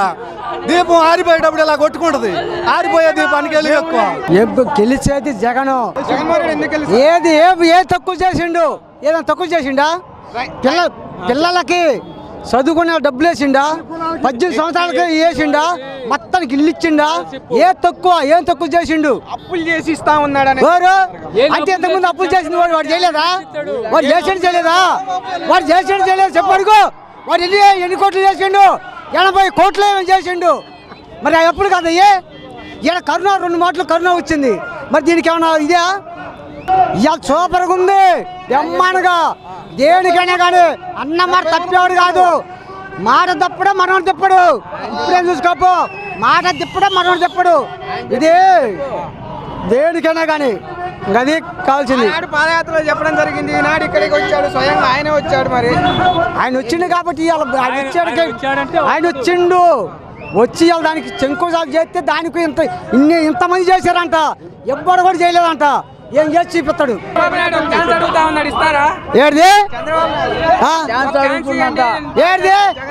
దీపం ఆరిపోయేటప్పుడు ఇలా కొట్టుకుంటది, ఆరిపోయే దీపానికి ఎలుగెక్కువ. గెలిచేది జగన్. ఏది ఏ తక్కువ చేసిండు? ఏదైనా తక్కువ చేసిండా? పిల్లలకి చదువుకునే డబ్బులు వేసిండా? 18 సంవత్సరాలకి వేసిండా? మొత్తానికి ఇల్లు ఇచ్చిండా? ఏం తక్కువ చేసిండు? అప్పులు చేసి ఇస్తా ఉన్నాడు అంటే ఇంతకుముందు అప్పులు చేసింది వాడు చేయలేదా? వాడు చేయలేదా? చెప్పడుకో. వాడు ఎన్ని కోట్లు చేసిండు? 80 కోట్లు ఏమని చేసిండు? మరి ఎప్పుడు కదా ఈయన కరోనా 2 మాటలు కరోనా వచ్చింది. మరి దీనికి ఏమన్నా ఇదే? ఇవాళ సూపర్గా ఉంది, బ్రహ్మాండంగా. దేనికైనా కానీ అన్న మాట తప్పేవాడు కాదు. మాట తప్పడు మనోడు తిప్పడు. ఇప్పుడేం చూసుకోపో, మాట తిప్పడు మనోడు తిప్పడు. ఇది దేనికైనా కానీ అది కావాల్సింది. పాదయాత్రలో చెప్పడం జరిగింది. ఈనాడు ఇక్కడికి వచ్చాడు, స్వయంగా ఆయనే వచ్చాడు. మరి ఆయన వచ్చిండు కాబట్టి ఆయన వచ్చిండు. వచ్చి దానికి శంకుసాలు చేస్తే దానికి ఇంతమంది చేశారంట, ఎవ్వరు కూడా చేయలేదంట. ఏం చేసి చూపిస్తాడు? ఏడిది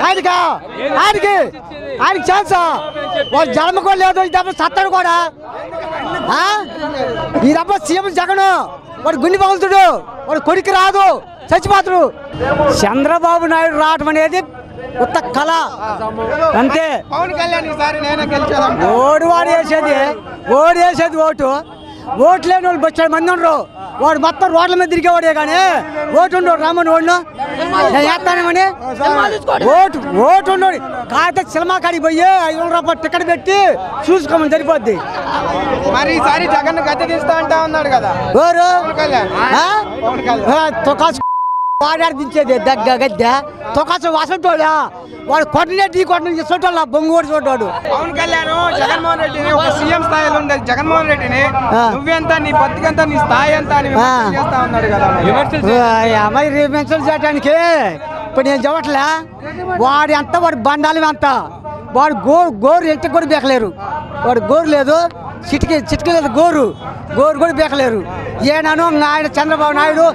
ఆయనకి ఛాన్సా? వాడు జన్మ కూడా లేదు, ఈ దెబ్బ సత్తాడు కూడా. ఈ దెబ్బ సీఎం జగన్ వాడు గుండె పగులుతుడు, వాడు కొడుకు రాదు, చచ్చిపోతాడు. చంద్రబాబు నాయుడు రావటం అనేది కొత్త కళ అంతే. ఓడి వేసేది ఓటు. ఓటు లేని వాళ్ళు బొచ్చాడు మంది ఉండరు. వాడు మొత్తం రోడ్ల మీద తిరిగేవాడే కానీ ఓటు ఉండడు. రామని ఓడిను వేస్తానేమని ఓటు ఉండడు. కాకపోతే సినిమా కాడికి పోయి 500 రూపాయలు టికెట్ పెట్టి చూసుకోమని సరిపోద్ది. మరి ఈసారి జగన్ గద్దె తీస్తా అంటా ఉన్నాడు కదా వాడాడించేది గద్దె తొకాసు వాసంటోడా. వాడు కొట్టనే టీ కొట్టిన చూడాలి, బొంగు కూడా చూడ్డాడు. పవన్ కళ్యాణ్ జగన్మోహన్ రెడ్డిని ఒక సీఎం స్థాయిలో ఉండేది జగన్మోహన్ రెడ్డిని నువ్వెంత, నీ బతికెంత, నీ స్థాయి ఎంత అని చేస్తా ఉన్నాడు కదా. మరి విమర్శలు చేయడానికి ఇప్పుడు నేను చెప్పట్లే. వాడి అంతా వాడి బండాలి అంతా. వాడు గోరు ఇంటికి కూడా బేకలేరు. వాడు గోరు లేదు, చిటికి లేదు, గోరు కూడా బేకలేరు. ఏనాను ఆయన చంద్రబాబు నాయుడు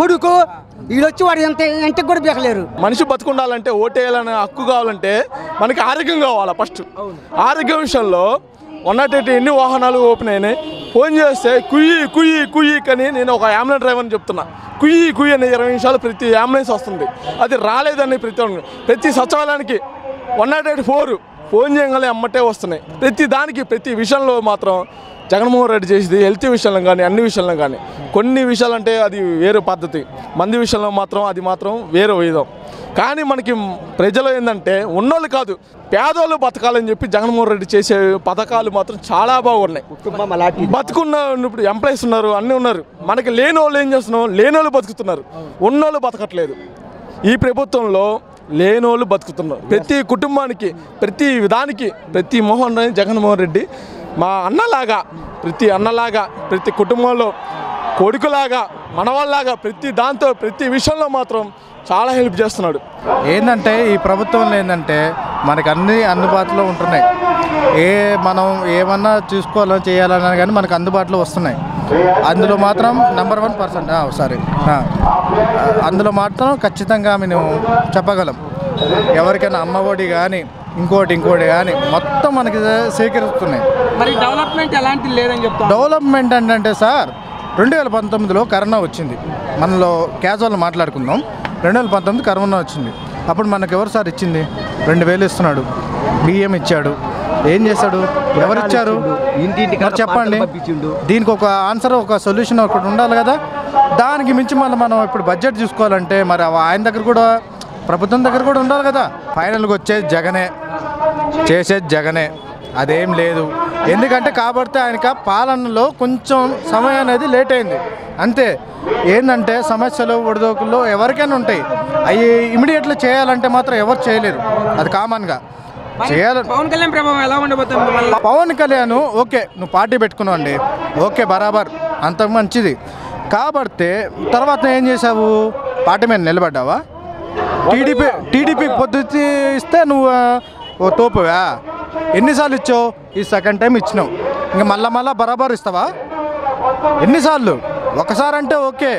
కొడుకు వీళ్ళొచ్చి వాడు ఇంటికి కూడా బేకలేరు. మనిషి బతుకుండాలంటే, ఓటేయాలనే హక్కు కావాలంటే మనకి ఆరోగ్యం కావాలా. ఫస్ట్ ఆరోగ్యం విషయంలో 108 ఎన్ని వాహనాలు ఓపెన్ అయినాయి. ఫోన్ చేస్తే కుయ్యి కానీ నేను ఒక అంబులెన్స్ డ్రైవర్ని చెప్తున్నా, కుయ్యి అని 20 నిమిషాలు ప్రతి అంబులెన్స్ వస్తుంది. అది రాలేదని ప్రతి సచివాలయానికి 108 ఫోన్ చేయగానే అమ్మటే వస్తున్నాయి. ప్రతి విషయంలో మాత్రం జగన్మోహన్ రెడ్డి చేసేది హెల్త్ విషయంలో కానీ అన్ని విషయంలో కానీ. కొన్ని విషయాలంటే అది వేరే పద్ధతి, మంది విషయంలో మాత్రం అది మాత్రం వేరే విధం. కానీ మనకి ప్రజలు ఏంటంటే ఉన్నోళ్ళు కాదు, పేదోళ్ళు బతకాలని చెప్పి జగన్మోహన్ రెడ్డి చేసే పథకాలు మాత్రం చాలా బాగున్నాయి. బతుకున్న ఇప్పుడు ఎంప్లాయీస్ ఉన్నారు, అన్నీ ఉన్నారు. మనకి లేని వాళ్ళు ఏం చేస్తున్నాం, లేనోళ్ళు బతుకుతున్నారు, ఉన్నోళ్ళు బతకట్లేదు. ఈ ప్రభుత్వంలో లేనోళ్ళు బతుకుతున్నారు. ప్రతి కుటుంబానికి, ప్రతి విధానికి, ప్రతి జగన్మోహన్ రెడ్డి మా అన్నలాగా, ప్రతి కుటుంబంలో కొడుకులాగా, మనవాళ్ళలాగా, ప్రతి విషయంలో మాత్రం చాలా హెల్ప్ చేస్తున్నాడు. ఏంటంటే ఈ ప్రభుత్వంలో ఏంటంటే మనకు అన్ని అందుబాటులో ఉంటున్నాయి. మనం ఏమన్నా చూసుకోవాలని చేయాలన్నా కానీ మనకు అందుబాటులో వస్తున్నాయి. అందులో మాత్రం నెంబర్ 1% అందులో మాత్రం ఖచ్చితంగా మేము చెప్పగలం. ఎవరికైనా అమ్మఒడి కానీ ఇంకోటి కానీ మొత్తం మనకి సేకరిస్తున్నాయి. మరి డెవలప్మెంట్ ఎలాంటి లేదని చెప్తాను. డెవలప్మెంట్ అంటే సార్ 2019లో కరోనా వచ్చింది. మనలో క్యాజువల్ మాట్లాడుకుందాం. 2019 కరోనా వచ్చింది. అప్పుడు మనకు ఎవరు సార్ ఇచ్చింది? 2000 ఇస్తున్నాడు, బియ్యం ఇచ్చాడు. ఏం చేశాడు? ఎవరు ఇచ్చారు? చెప్పండి. దీనికి ఒక ఆన్సర్, ఒక సొల్యూషన్ ఒకటి ఉండాలి కదా. దానికి మించి మనం ఇప్పుడు బడ్జెట్ చూసుకోవాలంటే మరి ఆయన దగ్గర కూడా, ప్రభుత్వం దగ్గర కూడా ఉండాలి కదా. ఫైనల్గా వచ్చేది జగనే, చేసేది జగనే, అదేం లేదు. ఎందుకంటే కాబట్టి ఆయనకి పాలనలో కొంచెం సమయం అనేది లేట్ అయింది అంతే. ఏంటంటే సమస్యలు ఒడిదోకుల్లో ఎవరికైనా ఉంటాయి, అవి ఇమీడియట్లీ చేయాలంటే మాత్రం ఎవరు చేయలేరు, అది కామన్గా చేయాలి. పవన్ కళ్యాణ్ ప్రభావం ఎలా ఉండబోతుంది? పవన్ కళ్యాణ్ ఓకే, నువ్వు పార్టీ పెట్టుకున్నావు అండి, ఓకే బరాబర్, అంత మంచిది. కాబట్టి తర్వాత ఏం చేసావు? పార్టీ మీద నిలబడ్డావా? టీడీపీ పొద్దుతి ఇస్తే నువ్వు ఓ తోపువా? ఎన్నిసార్లు ఇచ్చావు? ఈ సెకండ్ టైం ఇచ్చినావు, ఇంకా మళ్ళా బరాబర్ ఇస్తావా? ఎన్నిసార్లు? ఒకసారి అంటే ఓకే,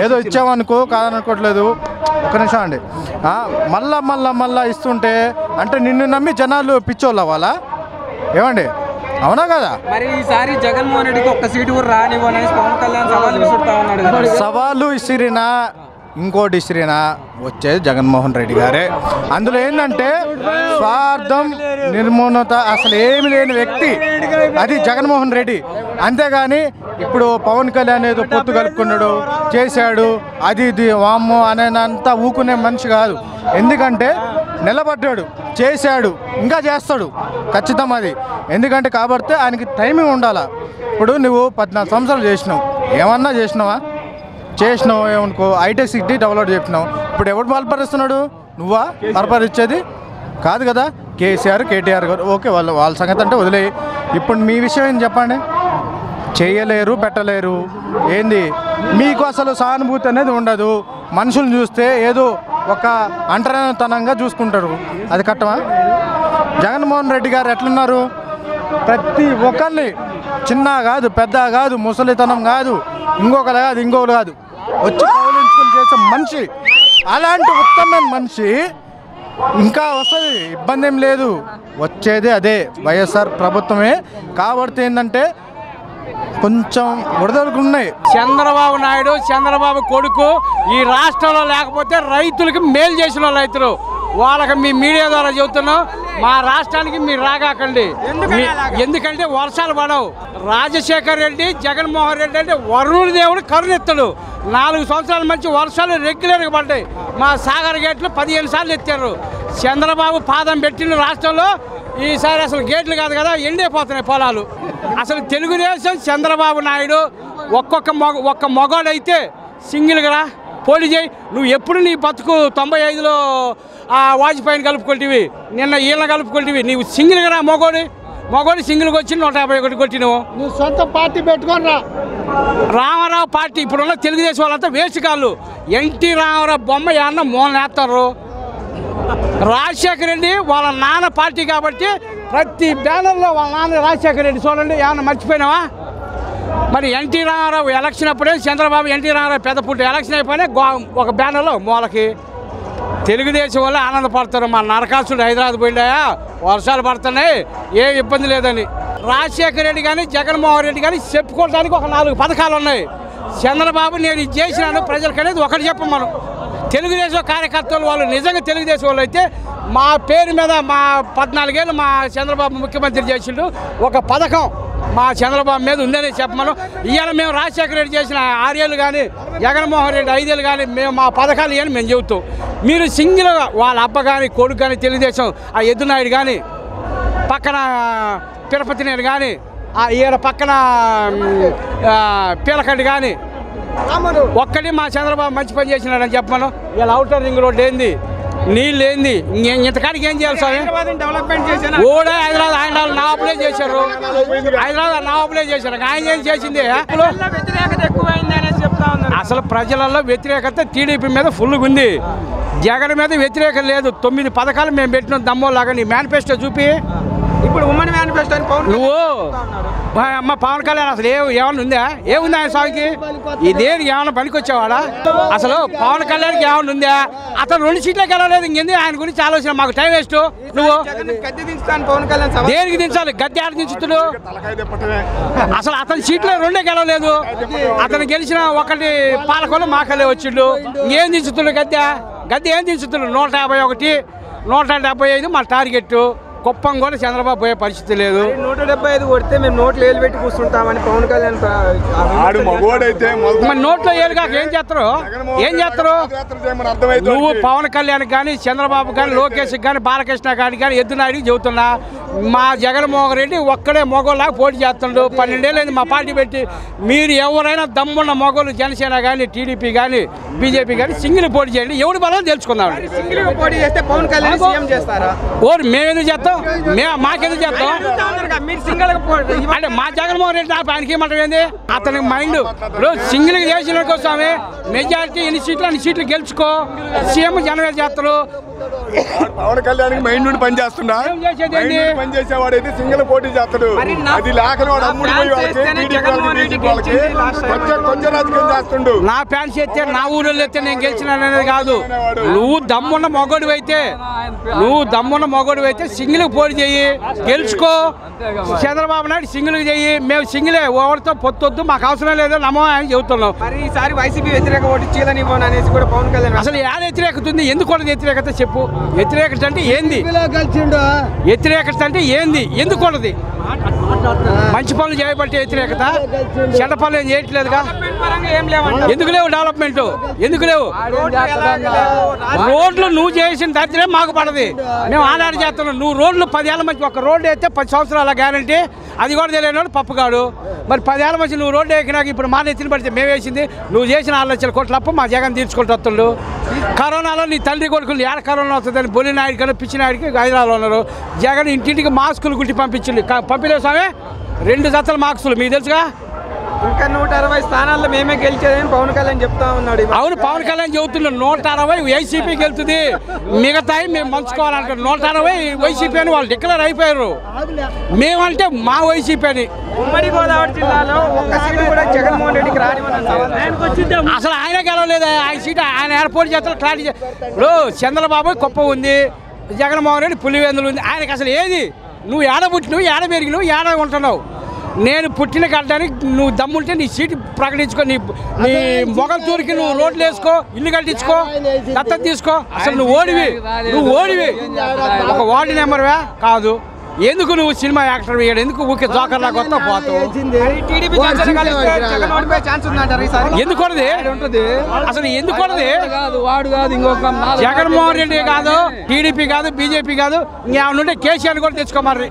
ఏదో ఇచ్చావనుకో, కాదనుకోవట్లేదు. ఒక నిమిషం అండి. మళ్ళా ఇస్తుంటే అంటే నిన్ను నమ్మి జనాలు పిచ్చోళ్ళు అవ్వాలా? ఏమండి, అవునా కదా? మరి ఈసారి జగన్మోహన్ రెడ్డికి ఒక్క సీటు కూడా రానివ్వని పవన్ కళ్యాణ్ సవాల్ విసురుతా ఉన్నాడు. సవాలు ఇసిరినా ఇంకోటి ఇసిరినా వచ్చేది జగన్మోహన్ రెడ్డి గారే. అందులో ఏంటంటే స్వార్థం, నిర్మూలత అసలు ఏమి లేని వ్యక్తి అది జగన్మోహన్ రెడ్డి. అంతేగాని ఇప్పుడు పవన్ కళ్యాణ్ ఏదో పొత్తు కలుపుకున్నాడు, చేశాడు, అది ఇది వామ్మో అనేంతా ఊకునే మనిషి కాదు. ఎందుకంటే నిలబడ్డాడు, చేశాడు, ఇంకా చేస్తాడు ఖచ్చితం అది. ఎందుకంటే కాబట్టి ఆయనకి టైమింగ్ ఉండాలా. ఇప్పుడు నువ్వు 14 సంవత్సరాలు చేసినావు, ఏమన్నా చేసినావా? చేసినావు ఏమనుకో, హైటెక్ సిటీ డెవలప్ చెప్పినావు. ఇప్పుడు ఎవరు బలపరుస్తున్నాడు? నువ్వా బలపరిచేది? కాదు కదా. కేసీఆర్, కేటీఆర్ గారు ఓకే, వాళ్ళ సంగతి అంటే వదిలేయి. ఇప్పుడు మీ విషయం ఏం చెప్పండి? చేయలేరు, పెట్టలేరు. ఏంది మీకు అసలు సానుభూతి అనేది ఉండదు. మనుషులను చూస్తే ఏదో ఒక అంటరానితనంగా చూసుకుంటారు. అది కట్టమా? జగన్మోహన్ రెడ్డి గారు ఎట్లున్నారు? ప్రతి ఒక్కరిని చిన్న కాదు, పెద్ద కాదు, ముసలితనం కాదు, ఇంకొకరు కాదు, ఇంకొకరు కాదు, వచ్చి కౌలించుకుని చేసే మనిషి. అలాంటి ఉత్తమమైన మనిషి ఇంకా వస్తుంది, ఇబ్బంది ఏం లేదు. వచ్చేది అదే వైఎస్ఆర్ ప్రభుత్వమే. కాబట్టి ఏంటంటే కొంచెం ఉన్నాయి. చంద్రబాబు నాయుడు, చంద్రబాబు కొడుకు ఈ రాష్ట్రంలో లేకపోతే రైతులకి మేలు చేసిన రైతులు వాళ్ళకి మీ మీడియా ద్వారా చెబుతున్నాం, మా రాష్ట్రానికి మీరు రాగాకండి. ఎందుకంటే వర్షాలు పడవు. రాజశేఖర్ రెడ్డి, జగన్మోహన్ రెడ్డి అంటే వరుణుడి దేవుడు కరుణెత్తడు. 4 సంవత్సరాల మంచి వర్షాలు రెగ్యులర్గా పడ్డాయి. మా సాగర్ గేట్లు 15 సార్లు ఎత్తారు. చంద్రబాబు పాదం పెట్టిన రాష్ట్రంలో ఈసారి అసలు గేట్లు కాదు కదా, ఎండిపోతున్నాయి పొలాలు. అసలు తెలుగుదేశం, చంద్రబాబు నాయుడు ఒక్క మొగాడైతే సింగిల్గా పోటీ చేయి. నువ్వు ఎప్పుడు నీ బతుకు 95లో వాజ్పేయిని కలుపుకుంటేవి, నిన్న ఈళ్ళని కలుపుకుంటేవి. నీవు సింగిల్గా రా, మొగోడి సింగిల్గా వచ్చి 151 కొట్టినవు. నువ్వు సొంత పార్టీ పెట్టుకొని రా. రామారావు పార్టీ ఇప్పుడున్న తెలుగుదేశం వాళ్ళంతా వేస్ట్ కాళ్ళు. ఎన్టీ రామారావు బొమ్మ ఏమన్నా మోనేస్తారు. రాజశేఖర రెడ్డి వాళ్ళ నాన్న పార్టీ కాబట్టి ప్రతి బ్యానర్లో వాళ్ళ నాన్న రాజశేఖర రెడ్డి చూడండి, ఏమన్నా మర్చిపోయినావా? మరి ఎన్టీ రామారావు ఎలక్షన్ అప్పుడే చంద్రబాబు, ఎన్టీ రామారావు పెద్ద పుట్టు ఎలక్షన్ అయిపోయినా ఒక బ్యానర్లో మూలకి. తెలుగుదేశం వల్ల ఆనందపడతారు. మా నరకాసుడు హైదరాబాద్ పోయిండాయా, వర్షాలు పడుతున్నాయి, ఏ ఇబ్బంది లేదని. రాజశేఖర రెడ్డి కానీ జగన్మోహన్ రెడ్డి కానీ చెప్పుకోవడానికి ఒక 4 పథకాలు ఉన్నాయి. చంద్రబాబు నేను ఇది చేసినాను ప్రజలకు అనేది ఒకటి చెప్పమను. తెలుగుదేశం కార్యకర్తలు వాళ్ళు నిజంగా తెలుగుదేశం వాళ్ళు అయితే మా పేరు మీద మా 14 ఏళ్ళు మా చంద్రబాబు ముఖ్యమంత్రి చేసిండు, ఒక పథకం మా చంద్రబాబు మీద ఉందని చెప్పమను. ఇవాళ మేము రాజశేఖర రెడ్డి చేసిన 6 ఏళ్ళు కానీ జగన్మోహన్ రెడ్డి 5 ఏళ్ళు కానీ మేము మా పథకాలు ఇవన్నీ మేము చెబుతాం. మీరు సింగిల్గా వాళ్ళ అబ్బ కానీ కొడుకు కానీ తెలుగుదేశం ఆ ఎద్దునాయుడు కానీ పక్కన తిరుపతి నేను కానీ ఈయన పక్కన పీలకండి కానీ ఒక్కటి మా చంద్రబాబు మంచి పని చేసినాడని చెప్పమను. ఇలా అవుటర్ రింగ్ రోడ్ ఏంది, నీళ్ళు ఏంది, ఇంతకాడికి ఏం చేయాలి స్వామి? ఓడే హైదరాబాద్ ఆయన నా అప్లై చేశారు, హైదరాబాద్ నా అప్లై చేశారు. ఆయన ఏం చేసింది? అసలు ప్రజలలో వ్యతిరేకత టీడీపీ మీద ఫుల్గా ఉంది, జగన్ మీద వ్యతిరేకత లేదు. 9 పథకాలు మేము పెట్టిన దమ్మోలాగా. నీ మేనిఫెస్టో చూపి. ఇప్పుడు ఉమ్మడి మేనిఫెస్టో నువ్వు అమ్మ పవన్ కళ్యాణ్ అసలు ఏమన్నా ఉందా? ఏముంది ఆయన స్వామికి? ఇదేది ఏమన్నా పనికొచ్చేవాడా? అసలు పవన్ కళ్యాణ్కి ఏమన్నా ఉందా? అతను 2 సీట్లకి వెళ్ళలేదు, ఇంకెందుకు ఆయన గురించి ఆలోచన? మాకు టైం వేస్ట్. నువ్వు దేనికి దించాలి? గద్దె ఆడ దించుతుడు. అసలు అతని సీట్లో 2 గెలవలేదు. అతను గెలిచిన 1 పాలకొల్లు మాకల్లే వచ్చిండు. ఇంకేం దించుతుడు? గద్దె ఏం దించుతుడు? 151, 175 మా టార్గెట్. కుప్పం కూడా చంద్రబాబు పోయే పరిస్థితి లేదు. 175 కొడితే మేము నోట్లో ఏలు పెట్టి కూర్చుంటామని పవన్ కళ్యాణ్. మరి నోట్లో ఏలు కాక ఏం చేస్తారు? నువ్వు పవన్ కళ్యాణ్ కానీ చంద్రబాబు కానీ లోకేష్ కానీ బాలకృష్ణ కానీ ఎద్దునాయుడికి చెబుతున్నా, మా జగన్మోహన్ రెడ్డి ఒక్కడే మొగోళ్ళగా పోటీ చేస్తుండు. 12 ఏళ్ళైంది మా పార్టీ పెట్టి. మీరు ఎవరైనా దమ్మున్న మొగోళ్ళు జనసేన కానీ టీడీపీ కానీ బీజేపీ కానీ సింగిల్ పోటీ చేయండి, ఎవడి బలం తెలుసుకుందాం. పోటీ చేస్తే పవన్ కళ్యాణ్ సీఎం చేస్తారా? మేమేందుకు చేస్తాం? మాకెందుకు చేస్తాం? అంటే మా జగన్మోహన్ రెడ్డి ఆయనకి ఏమంటారు? అతనికి మైండ్ సింగిల్ చేసిన కోసమే మెజారిటీ ఎన్ని సీట్లు గెలుచుకో, సీఎం జనమే చేస్తారు. పవన్ కళ్యాణ్ మైండ్ నుండి పని చేస్తున్నా, పని చేసేవాడైతే సింగిల్ పోటీ చేస్తాడు. అది లేకనోడు అమ్ముడు పోయి కొంచెం రాజకీయం చేస్తుండు. నా ఫ్యాన్స్ ఎత్తే నా ఊళ్ళో ఎత్తే నేను గెలిచినాననేది కాదు. నువ్వు దమ్మున్న మొగోడు అయితే సింగిల్ పోటీ చెయ్యి, గెలుచుకో. చంద్రబాబు నాయుడు సింగిల్ చెయ్యి, మేము సింగిలే, ఎవరితో పొత్తొద్దు, మాకు అవసరం లేదు నమ్మో అని చెబుతున్నాం. ఈసారి వైసీపీ వ్యతిరేక ఓటు చేయదని అనేసి కూడా పవన్ కళ్యాణ్. అసలు ఏడ వ్యతిరేకత ఉంది? ఎందుకు వ్యతిరేకత చెప్పు? వ్యతిరేకత అంటే ఏంది? వ్యతిరేకత అంటే ఏంది? ఎందుకు ఉన్నది? మంచి పనులు చేయబట్టే వ్యతిరేకత, చెడ్డ పనులు ఏం చేయట్లేదుగా. ఎందుకు లేవు డెవలప్మెంట్? ఎందుకు లేవు రోడ్లు? నువ్వు చేసిన దరిద్రం మాకు పడది, మేము ఆనాడు చేస్తున్నాం. నువ్వు రోడ్లు 10 ఏళ్ళ మంచి ఒక రోడ్డు అయితే 10 సంవత్సరాల గ్యారంటీ, అది కూడా తెలియనివాడు పప్పుగాడు. మరి 10 ఏళ్ళ మంచి నువ్వు రోడ్డు ఎక్కినాక ఇప్పుడు మా నెత్తిన పడితే మేము వేసింది. నువ్వు చేసిన 6 లక్షల కోట్ల అప్పు మా జగన్ తీర్చుకుంటూ వస్తుండు. కరోనాలో నీ తల్లి కొడుకులు ఏడ కరోనా వస్తుందని బొలినాయుడు కానీ పిచ్చినాయుడికి హైదరాబాద్లో ఉన్నారు. జగన్ ఇంటింటికి మాస్కులు గుట్టి పంపించింది. పంపిలే స్వామి 2 జతల మార్క్సులు మీకు తెలుసుగా. ఇంకా 160 స్థానాల్లో మేమే గెలిచేదని పవన్ కళ్యాణ్ చెప్తా ఉన్నాడు. అవును, పవన్ కళ్యాణ్ చెబుతున్నాడు 160 వైసీపీ గెలుతుంది, మిగతాయి మేము మంచుకోవాలంటారు. 160 వైసీపీ అని వాళ్ళు డిక్లేర్ అయిపోయారు. మేమంటే మా వైసీపీ అని. ఉమ్మడి గోదావరి జిల్లాలో ఒక్క సీటు కూడా జగన్మోహన్ రెడ్డికి రానివ్వను. అసలు ఆయన గెలవలేదు. ఆయన సీటు ఆయన ఎయిర్పోర్ట్ చేస్తారు క్లారిటీ. ఇప్పుడు చంద్రబాబు కుప్ప ఉంది, జగన్మోహన్ రెడ్డి పులివెందులు ఉంది. ఆయనకి అసలు ఏది? నువ్వు ఏడ పుట్టినవు, ఏడ పెరిగినవు, ఏడ ఉంటున్నావు? నేను పుట్టిన కట్టడానికి నువ్వు దమ్ముంటే నీ సీటు ప్రకటించుకో, నీ మొగల తూరికి నువ్వు రోడ్లు వేసుకో, ఇల్లు కట్టించుకో, దత్తత తీసుకో. అసలు నువ్వు ఓడివి ఒక వార్డు నెంబర్వే కాదు. ఎందుకు నువ్వు సినిమా యాక్టర్ వేయడు? ఎందుకు ఊకే జోకర్లా కొత్త పోతావు? ఎందుకూడదు అసలు? ఎందుకూడదు? జగన్మోహన్ రెడ్డి కాదు, టీడీపీ కాదు, బీజేపీ కాదు, ఇంకేమన్నా కేసీఆర్ కూడా తెచ్చుకోమారి,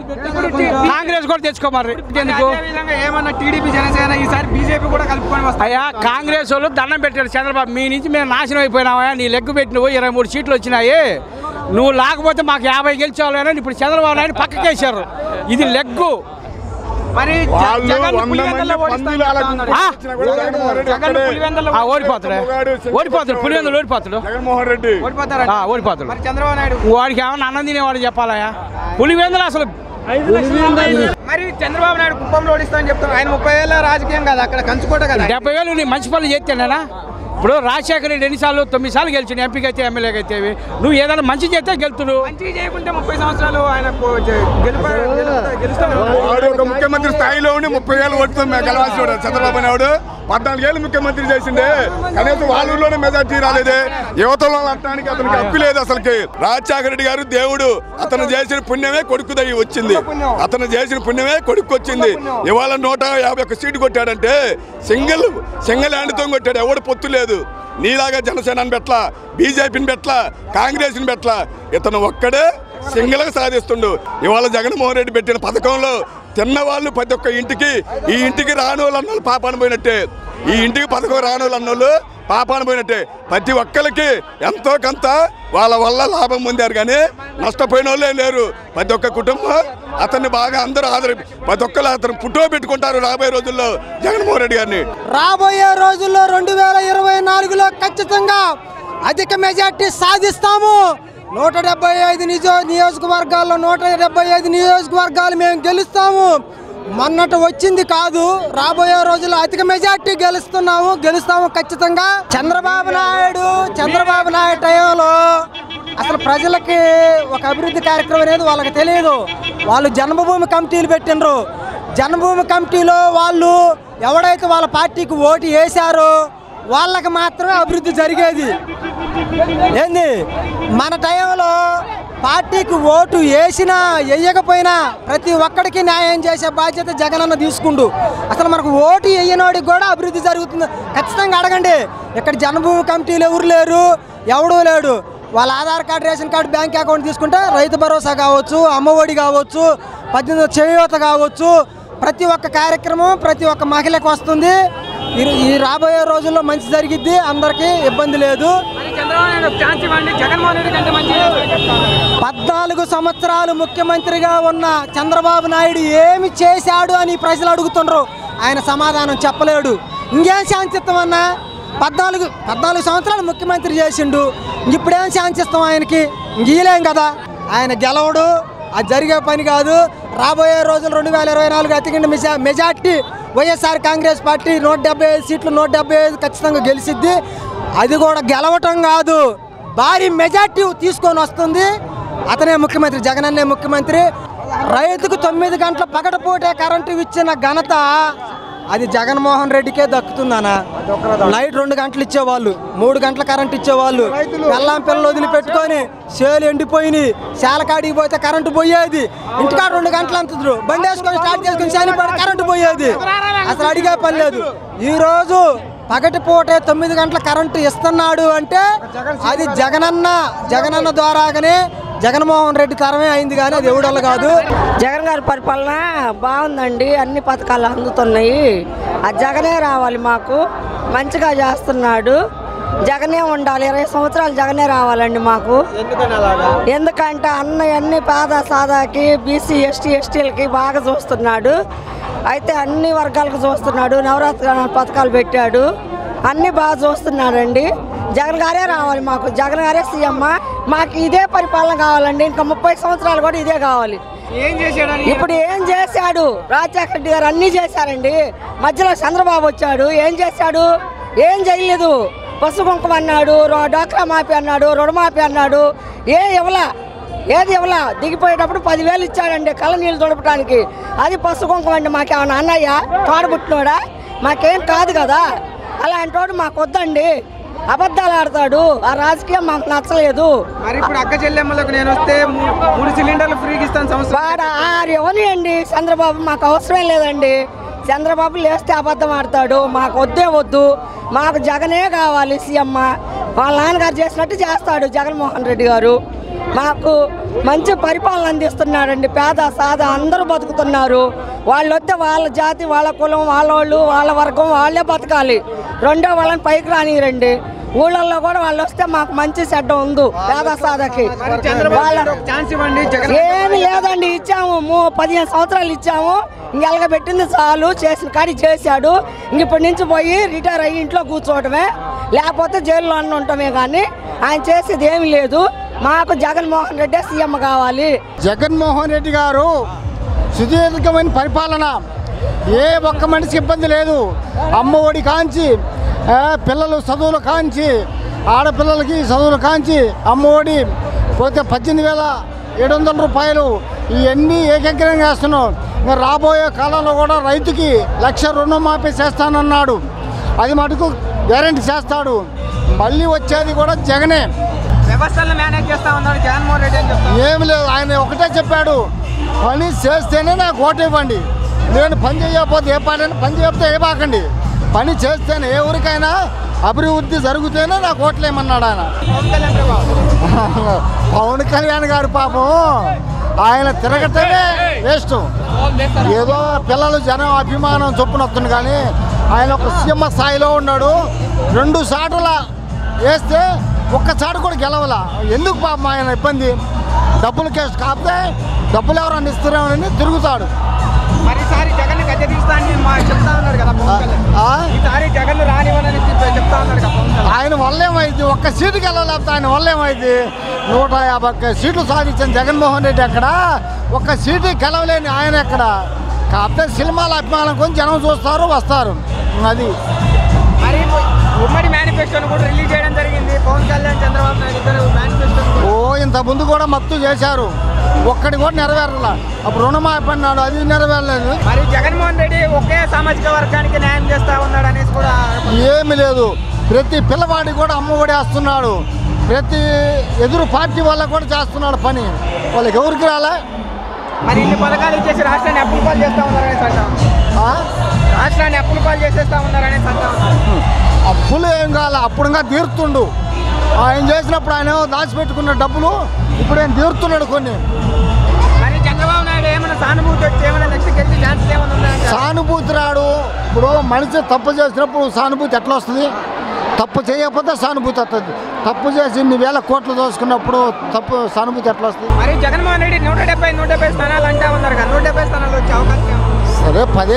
కాంగ్రెస్ కూడా తెచ్చుకోమారి. ఎందుకు ఏమన్నా టీడీపీ జనసేన ఈసారి బీజేపీ కూడా కలుపుకొని వస్తాయి. అయ్యా కాంగ్రెస్ వాళ్ళు దండం పెట్టారు చంద్రబాబు, మీ నుంచి మేము నాశనం అయిపోయినావా, నీ లెగ్గు పెట్టినవు 23 సీట్లు వచ్చినాయి, నువ్వు లేకపోతే మాకు 50 గెలిచేవాళ్ళని ఇప్పుడు చంద్రబాబు నాయుడు పక్కకేశారు. ఇది లెగ్గు. మరి ఓడిపోతాడు పులివెందులు, ఓడిపోతాడు. చంద్రబాబు నాయుడు వాడికి ఏమన్నా అన్నం తినేవాడు చెప్పాలయా? పులివెందులు అసలు మరి చంద్రబాబు నాయుడు కుప్పంలో ఓడిస్తామని చెప్తాను. ఆయన 30 ఏళ్ళ రాజకీయం కదా, అక్కడ కంచుకోట కదా. 70,000 నీ మంచి పనులు చేస్తేనేనా? ఇప్పుడు రాజశేఖర రెడ్డి ఎన్నిసార్లు 9 సార్లు గెలిచిన, ఎంపీకి అయితే ఎమ్మెల్యేకి అయితే. నువ్వు ఏదైనా మంచి చేస్తే గెలుతుడు. మంచి చేయకుంటే 30 సంవత్సరాలు ఆయన ఒక ముఖ్యమంత్రి స్థాయిలో ఉండి 30 ఏళ్ళు ఓటుతో గెలవాల్సి చంద్రబాబు నాయుడు 14 ఏళ్ళు ముఖ్యమంత్రి చేసిండే, కనీసం వాళ్ళ ఊళ్ళోనే మెజార్టీ రాలేదే. యువతలో అంటానికి అతనికి అప్పి లేదు అసలుకి. రాజశేఖర రెడ్డి గారు దేవుడు, అతను చేసిన పుణ్యమే కొడుకు దయ్యి వచ్చింది, అతను చేసిన పుణ్యమే కొడుకు వచ్చింది. ఇవాళ 151 సీటు కొట్టాడంటే సింగిల్ హ్యాండ్తో కొట్టాడు, ఎవడు పొత్తు లేదు. నీలాగా జనసేనని పెట్ల, బీజేపీని పెట్ల, కాంగ్రెస్ని పెట్ల, ఇతను ఒక్కడే సింగిల్గా సాధిస్తుండు. ఇవాళ జగన్మోహన్ రెడ్డి పెట్టిన పథకంలో తిన్నవాళ్ళు ప్రతి ఒక్క ఇంటికి, ఈ ఇంటికి రాని వాళ్ళు అన్నోళ్ళు పాపాన పోయినట్టే, ఈ ఇంటికి పథకం రాని వాళ్ళు అన్నోళ్ళు పాపాన పోయినట్టే. ప్రతి ఒక్కరికి ఎంతో కొంత వాళ్ళ వల్ల లాభం పొందారు, కానీ నష్టపోయిన వాళ్ళే లేరు. ప్రతి ఒక్క కుటుంబం అతన్ని బాగా అందరూ ప్రతి ఒక్కరు అతను పుట్టో పెట్టుకుంటారు రాబోయే రోజుల్లో జగన్మోహన్ రెడ్డి గారిని. రాబోయే రోజుల్లో 2024లో ఖచ్చితంగా అధిక మెజార్టీ సాధిస్తాము. 175 నియోజకవర్గాల్లో 175 నియోజకవర్గాలు మేము గెలుస్తాము. మొన్నట వచ్చింది కాదు, రాబోయే రోజుల్లో అధిక మెజార్టీ గెలుస్తాము ఖచ్చితంగా. చంద్రబాబు నాయుడు టైంలో అసలు ప్రజలకి ఒక అభివృద్ధి కార్యక్రమం అనేది వాళ్ళకి తెలియదు. వాళ్ళు జన్మభూమి కమిటీలు పెట్టినరు. జన్మభూమి కమిటీలో వాళ్ళు ఎవడైతే వాళ్ళ పార్టీకి ఓటు వేశారో వాళ్ళకి మాత్రమే అభివృద్ధి జరిగేది. ఏంది మన టైంలో పార్టీకి ఓటు వేసినా వేయకపోయినా ప్రతి ఒక్కడికి న్యాయం చేసే బాధ్యత జగనన్న తీసుకుంటూ, అసలు మనకు ఓటు వేయనోడికి కూడా అభివృద్ధి జరుగుతుంది. ఖచ్చితంగా అడగండి. ఇక్కడ జన్మభూమి కమిటీలు ఎవరు లేరు, ఎవడూ లేడు. వాళ్ళ Aadhaar card, ration card, bank account తీసుకుంటే రైతు భరోసా కావచ్చు, అమ్మఒడి కావచ్చు, 18 చేయూత కావచ్చు, ప్రతి ఒక్క కార్యక్రమం ప్రతి ఒక్క మహిళకు వస్తుంది. ఈ రాబోయే రోజుల్లో మంచి జరిగిద్ది, అందరికీ ఇబ్బంది లేదు. 14 సంవత్సరాలు ముఖ్యమంత్రిగా ఉన్న చంద్రబాబు నాయుడు ఏమి చేశాడు అని ప్రజలు అడుగుతున్నారు. ఆయన సమాధానం చెప్పలేడు. ఇంకేం శాంతిస్తామన్నా? 14 సంవత్సరాలు ముఖ్యమంత్రి చేసిండు, ఇప్పుడేం శాంతిస్తాం ఆయనకి? గీలేం కదా. ఆయన గెలవడు, అది జరిగే పని కాదు. రాబోయే రోజులు 2024 అతికిండి మెజార్టీ వైఎస్ఆర్ కాంగ్రెస్ పార్టీ 175 సీట్లు 175 ఖచ్చితంగా గెలిచిద్ది. అది కూడా గెలవటం కాదు, భారీ మెజార్టీ తీసుకొని వస్తుంది. అతనే ముఖ్యమంత్రి, జగనన్నే ముఖ్యమంత్రి. రైతుకు 9 గంటల పగటిపూటే కరెంటు ఇచ్చిన ఘనత అది జగన్మోహన్ రెడ్డికే దక్కుతుందనా. నైట్ 2 గంటలు ఇచ్చేవాళ్ళు, 3 గంటల కరెంట్ ఇచ్చేవాళ్ళు. పిల్లలు వదిలిపెట్టుకొని సేలు ఎండిపోయినాయి, సేలకాడికి పోతే కరెంటు పోయేది. ఇంటికాడ 2 గంటలు అంటున్నారు, బండి వేసుకొని స్టార్ట్ చేసుకుని సేలిపడి కరెంటు పోయేది. అసలు అడిగే పని లేదు. ఈరోజు పగటిపూటే 9 గంటల కరెంటు ఇస్తున్నాడు అంటే అది జగనన్న ద్వారాగానే జగన్మోహన్ రెడ్డి తరమే అయింది, కానీ అది ఎవడల్ల కాదు. జగన్ గారి పరిపాలన బాగుందండి, అన్ని పథకాలు అందుతున్నాయి. ఆ జగనే రావాలి, మాకు మంచిగా చేస్తున్నాడు. జగనే ఉండాలి, 20 సంవత్సరాలు జగనే రావాలండి మాకు. ఎందుకంటే అన్ని పేద సాదాకి బీసీ ఎస్టీలకి బాగా చూస్తున్నాడు. అయితే అన్ని వర్గాలకు చూస్తున్నాడు. నవరాత్రి పథకాలు పెట్టాడు, అన్నీ బాగా చూస్తున్నాడండి. జగన్ గారే రావాలి మాకు, జగన్ గారే సీఎం. మాకు ఇదే పరిపాలన కావాలండి. ఇంకా 30 సంవత్సరాలు కూడా ఇదే కావాలి. ఇప్పుడు ఏం చేశాడు రాజశేఖర రెడ్డి గారు? అన్నీ చేశారండి. మధ్యలో చంద్రబాబు వచ్చాడు, ఏం చేశాడు? ఏం చేయలేదు. పసుపు కుంకుమ అన్నాడు, డాక్రా మాఫీ అన్నాడు, రుణమాఫీ అన్నాడు. ఏది ఇవ్వలా. దిగిపోయేటప్పుడు 10,000 ఇచ్చాడండి కళ్ళ నీళ్ళు తొడపడానికి. అది పసుపు కుంకుమ అండి. మాకేమన్నా అన్నయ్య తోడబుట్టినోడా? మాకేం కాదు కదా. అలాంటి వాడు మాకు వద్దండి. అబద్ధాలు ఆడతాడు. ఆ రాజకీయం మాకు నచ్చలేదు. మరి ఇప్పుడు అక్క చెల్లెమ్మలకు నేను వస్తే 3 సిలిండర్లు ఫ్రీగా ఇస్తాను సంవత్సరం. ఎవరి అండి చంద్రబాబు? మాకు అవసరం లేదండి. చంద్రబాబు లేస్తే అబద్ధం ఆడతాడు. మాకు వద్దు. మాకు జగనే కావాలి సీఎం. వాళ్ళ నాన్నగారు చేసినట్టు చేస్తాడు జగన్మోహన్ రెడ్డి గారు. మాకు మంచి పరిపాలన అందిస్తున్నాడండి. పేద సాదా అందరూ బతుకుతున్నారు. వాళ్ళు వస్తే వాళ్ళ జాతి, వాళ్ళ కులం, వాళ్ళ వర్గం వాళ్ళే బతకాలి. రెండో వాళ్ళని పైకి రానిరండి. ఊళ్ళల్లో కూడా వాళ్ళు వస్తే మాకు మంచి చెడ్డ ఉంది పేద సాదాకి. ఏమి లేదండి, ఇచ్చాము 15 సంవత్సరాలు ఇచ్చాము. ఇంకెలగ పెట్టింది చాలు. చేసిన కాడి చేశాడు. ఇప్పటి నుంచి పోయి రిటైర్ అయ్యి ఇంట్లో కూర్చోవటమే, లేకపోతే జైల్లో అన్న ఉండటమే. కానీ ఆయన చేసేది ఏమి లేదు. మాకు జగన్మోహన్ రెడ్డి సీఎం కావాలి. జగన్మోహన్ రెడ్డి గారు సుదీర్ఘమైన పరిపాలన, ఏ ఒక్క మనిషికి ఇబ్బంది లేదు. అమ్మ ఒడి కాంచి, పిల్లలు చదువులు కాంచి, ఆడపిల్లలకి చదువులు కాంచి అమ్మ ఒడి పోతే 18,700 రూపాయలు ఇవన్నీ ఏకగ్రంగా వేస్తున్నాం. ఇంకా రాబోయే కాలంలో కూడా రైతుకి 1,00,000 రుణమాఫీ చేస్తానన్నాడు. అది మటుకు గ్యారెంటీ చేస్తాడు. మళ్ళీ వచ్చేది కూడా జగనే. వ్యవస్థలను మేనేజ్ చేస్తా ఉన్నాడు జగన్మోహన్ రెడ్డి అని చెప్తాను. ఏమి లేదు, ఆయన ఒకటే చెప్పాడు, పని చేస్తేనే నాకు ఓటు ఇవ్వండి. నేను పని చేయకపోతే ఏ పార్టీ పని చేయకపోతే ఏ బాకండి. పని చేస్తేనే ఏ ఊరికైనా అభివృద్ధి జరిగితేనే నాకు ఓట్లు ఏమన్నాడు ఆయన. పవన్ కళ్యాణ్ గారు పాపం ఆయన తిరగటమే వేస్ట్. ఏదో పిల్లలు జనం అభిమానం చొప్పున వస్తుంది. కానీ ఆయన ఒక సీఎం స్థాయిలో ఉన్నాడు. 2 సార్లు వేస్తే ఒక్కసారి కూడా గెలవలా. ఎందుకు పాపం ఆయన ఇబ్బంది? డబ్బులు కేసు కాకపోతే డబ్బులు ఎవరన్నా ఇస్తారేమని తిరుగుతాడు. మరి ఈసారి జగన్ గద్దె తీస్తా అని చెప్తా ఉన్నాడు కదా పవన్ కళ్యాణ్. ఈసారి జగన్ రానివ్వనని చెప్తా ఉన్నాడు కదా పవన్ కళ్యాణ్. ఆయన వల్ల ఏమైంది? ఒక్క సీటుకి వెళ్ళలేకపోతే ఆయన వల్ల ఏమైంది? 150 సీట్లు సాధించిన జగన్మోహన్ రెడ్డి ఎక్కడ? ఒక్క సీటుకి గెలవలేని ఆయన ఎక్కడ? కాకపోతే సినిమాల అభిమానం కొంచెం జనం చూస్తారు, వస్తారు. అది మరి ఉమ్మడి మేనిఫెస్టోను కూడా రిలీజ్ చేయడం జరిగింది. పవన్ కళ్యాణ్, చంద్రబాబు నాయుడు ఇద్దరు మేనిఫెస్టో ఇంత ముందు కూడా మత్తు చేశారు, ఒక్కడి కూడా నెరవేరలా. అప్పుడు రుణమాఫీ అన్నాడు, అది నెరవేరలేదు. మరి జగన్మోహన్ రెడ్డి ఒకే సామాజిక వర్గానికి న్యాయం చేస్తా ఉన్నాడు అనేసి కూడా ఏమి లేదు. ప్రతి పిల్లవాడికి కూడా అమ్మ ఒడి వేస్తున్నాడు. ప్రతి ఎదురు పార్టీ వాళ్ళకు కూడా చేస్తున్నాడు పని. వాళ్ళకి ఎవరికి రాలే. మరి ఇన్ని పథకాలు ఇచ్చేసి రాష్ట్రాన్ని అప్పుల పాలు చేస్తా ఉన్నారనేసి అంటాం. రాష్ట్రాన్ని అప్పుల పాలు చేసేస్తా ఉన్నారనేసి అంటాం. అప్పులు ఏం కావాలి, అప్పుడుగా తీరుతుండు. ఆయన చేసినప్పుడు ఆయన దాచిపెట్టుకున్న డబ్బులు ఇప్పుడు ఆయన తీరుతున్నాడు కొన్ని. మరి చంద్రబాబు నాయుడు ఏమైనా సానుభూతి వచ్చి ఏమైనా నెక్స్ట్ గెలిచి ఛాన్స్ ఏమైనా ఉందా? సానుభూతి రాడు. ఇప్పుడు మనిషి తప్పు చేసినప్పుడు సానుభూతి ఎట్లా వస్తుంది? తప్పు చేయకపోతే సానుభూతి వస్తుంది. తప్పు చేసి ఇన్ని వేల కోట్లు దోసుకున్నప్పుడు తప్పు సానుభూతి ఎట్లా వస్తుంది? మరి జగన్మోహన్ రెడ్డి 170 స్థానాలు అంటా ఉన్నారు కదా, 170 స్థానాలు వచ్చే అవకాశం సరే 10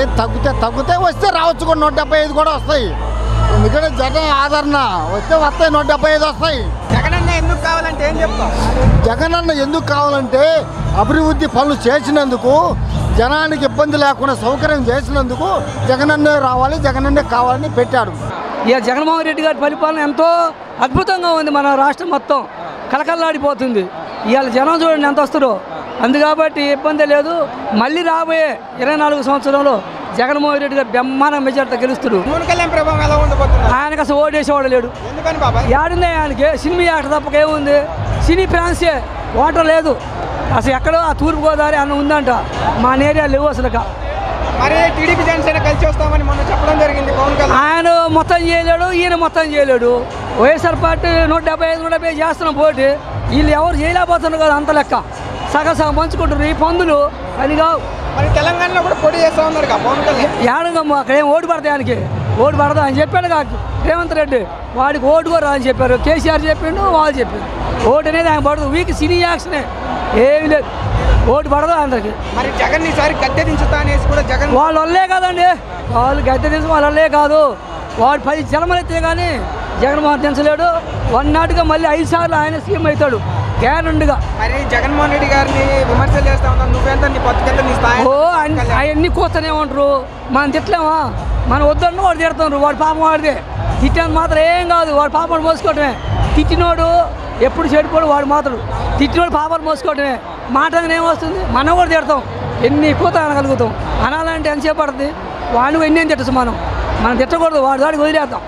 తగ్గితే వస్తే రావచ్చు. కూడా 175 కూడా వస్తాయి. ఎందుకంటే జగన్ ఆదరణ వస్తాయి, 175 వస్తాయి. జగనన్న ఎందుకు కావాలంటే ఏం చెప్తాం? జగనన్న ఎందుకు కావాలంటే అభివృద్ధి పనులు చేసినందుకు, జనానికి ఇబ్బంది లేకుండా సౌకర్యం చేసినందుకు జగనన్నే రావాలి, జగనన్నే కావాలని పెట్టాడు. ఇక జగన్మోహన్ రెడ్డి గారి పరిపాలన ఎంతో అద్భుతంగా ఉంది. మన రాష్ట్రం మొత్తం కలకల్లాడిపోతుంది. ఇవాళ జనం చూడండి ఎంత వస్తారో. అందుకాబట్టి ఇబ్బంది లేదు. మళ్ళీ రాబోయే 24 సంవత్సరంలో జగన్మోహన్ రెడ్డి గారు బ్రహ్మాండ మెజార్టీతో గెలుస్తాడు. ఆయనకు అసలు ఓటేసేవాడు లేడు. ఏడుందే ఆయనకి? సినిమా యాక్టర్ తప్పకేముంది? సినీ ఫ్యాన్సే, ఓటర్ లేదు అసలు. ఎక్కడో ఆ తూర్పుగోదావరి అన్న ఉందంట, మా ఏరియా లేవు అసలు. మరి టీడీపీ జనసేన కలిసి వస్తామని మొన్న చెప్పడం జరిగింది పవన్ కళ్యాణ్. ఆయన మొత్తం చేయలేడు, ఈయన మొత్తం చేయలేడు. వైఎస్ఆర్ పార్టీ 175 చేస్తున్నాం పోటీ. వీళ్ళు ఎవరు చేయలేకపోతున్నారు కదా, అంత లెక్క సగం పంచుకుంటారు ఈ పందులు. అది కావు. మరి తెలంగాణలో కూడా పోటీ చేస్తా ఉన్నారు పవన్ కళ్యాణ్. ఏడంగమ్మ అక్కడ ఏం ఓటు పడతాయి ఆయనకి? ఓటు పడదు అని చెప్పాడు కాదు రేవంత్ రెడ్డి. వాడికి ఓటు కూడా అని చెప్పారు. కేసీఆర్ చెప్పిండు, వాళ్ళు చెప్పారు. ఓటు అనేది ఆయన పడదు. వీక్ సినీ యాక్షనే, ఏమి లేదు. ఓటు పడదు అందరికి. మరి జగన్ ఈసారి గద్దె దించుతా అనేసి కూడా జగన్ వాళ్ళ వల్లే కాదండి. వాళ్ళు గద్దె దించు వాళ్ళ వల్లే కాదు. వాడు 10 జన్మలైతే కానీ జగన్మోహన్ దించలేడు. వన్నాటిగా మళ్ళీ 5 సార్లు ఆయన సీఎం అవుతాడు గ్యారంటీగా. మరి జగన్మోహన్ రెడ్డి గారిని విమర్శలు చేస్తా ఉన్నాను. నువ్వెంత నీ బతుకెంత నీ స్థాయి? ఓ అవన్నీ కూస్తూనే ఉంటారు. మనం తిట్టలేమా? మనం వద్దన్న వాడు తిడుతున్నారు. వాడు పాపం వాడిదే. తిట్టాను మాత్రం ఏం కాదు. వాడు పాపను మోసుకోవటమే. తిట్టినోడు ఎప్పుడు చెడిపోడు. వాడు మాత్రం తిట్టినోడు పాపాలు మోసుకోవటమే. మాటగానే ఏమొస్తుంది? మనం కూడా తిడతాం. ఎన్ని కూత అనగలుగుతాం. అనాలంటే ఎంతసేపు పడుతుంది? వాడిని ఎన్ని తిట్టచ్చు. మనం తిట్టకూడదు. వాడి దాడికి వదిలేద్దాం.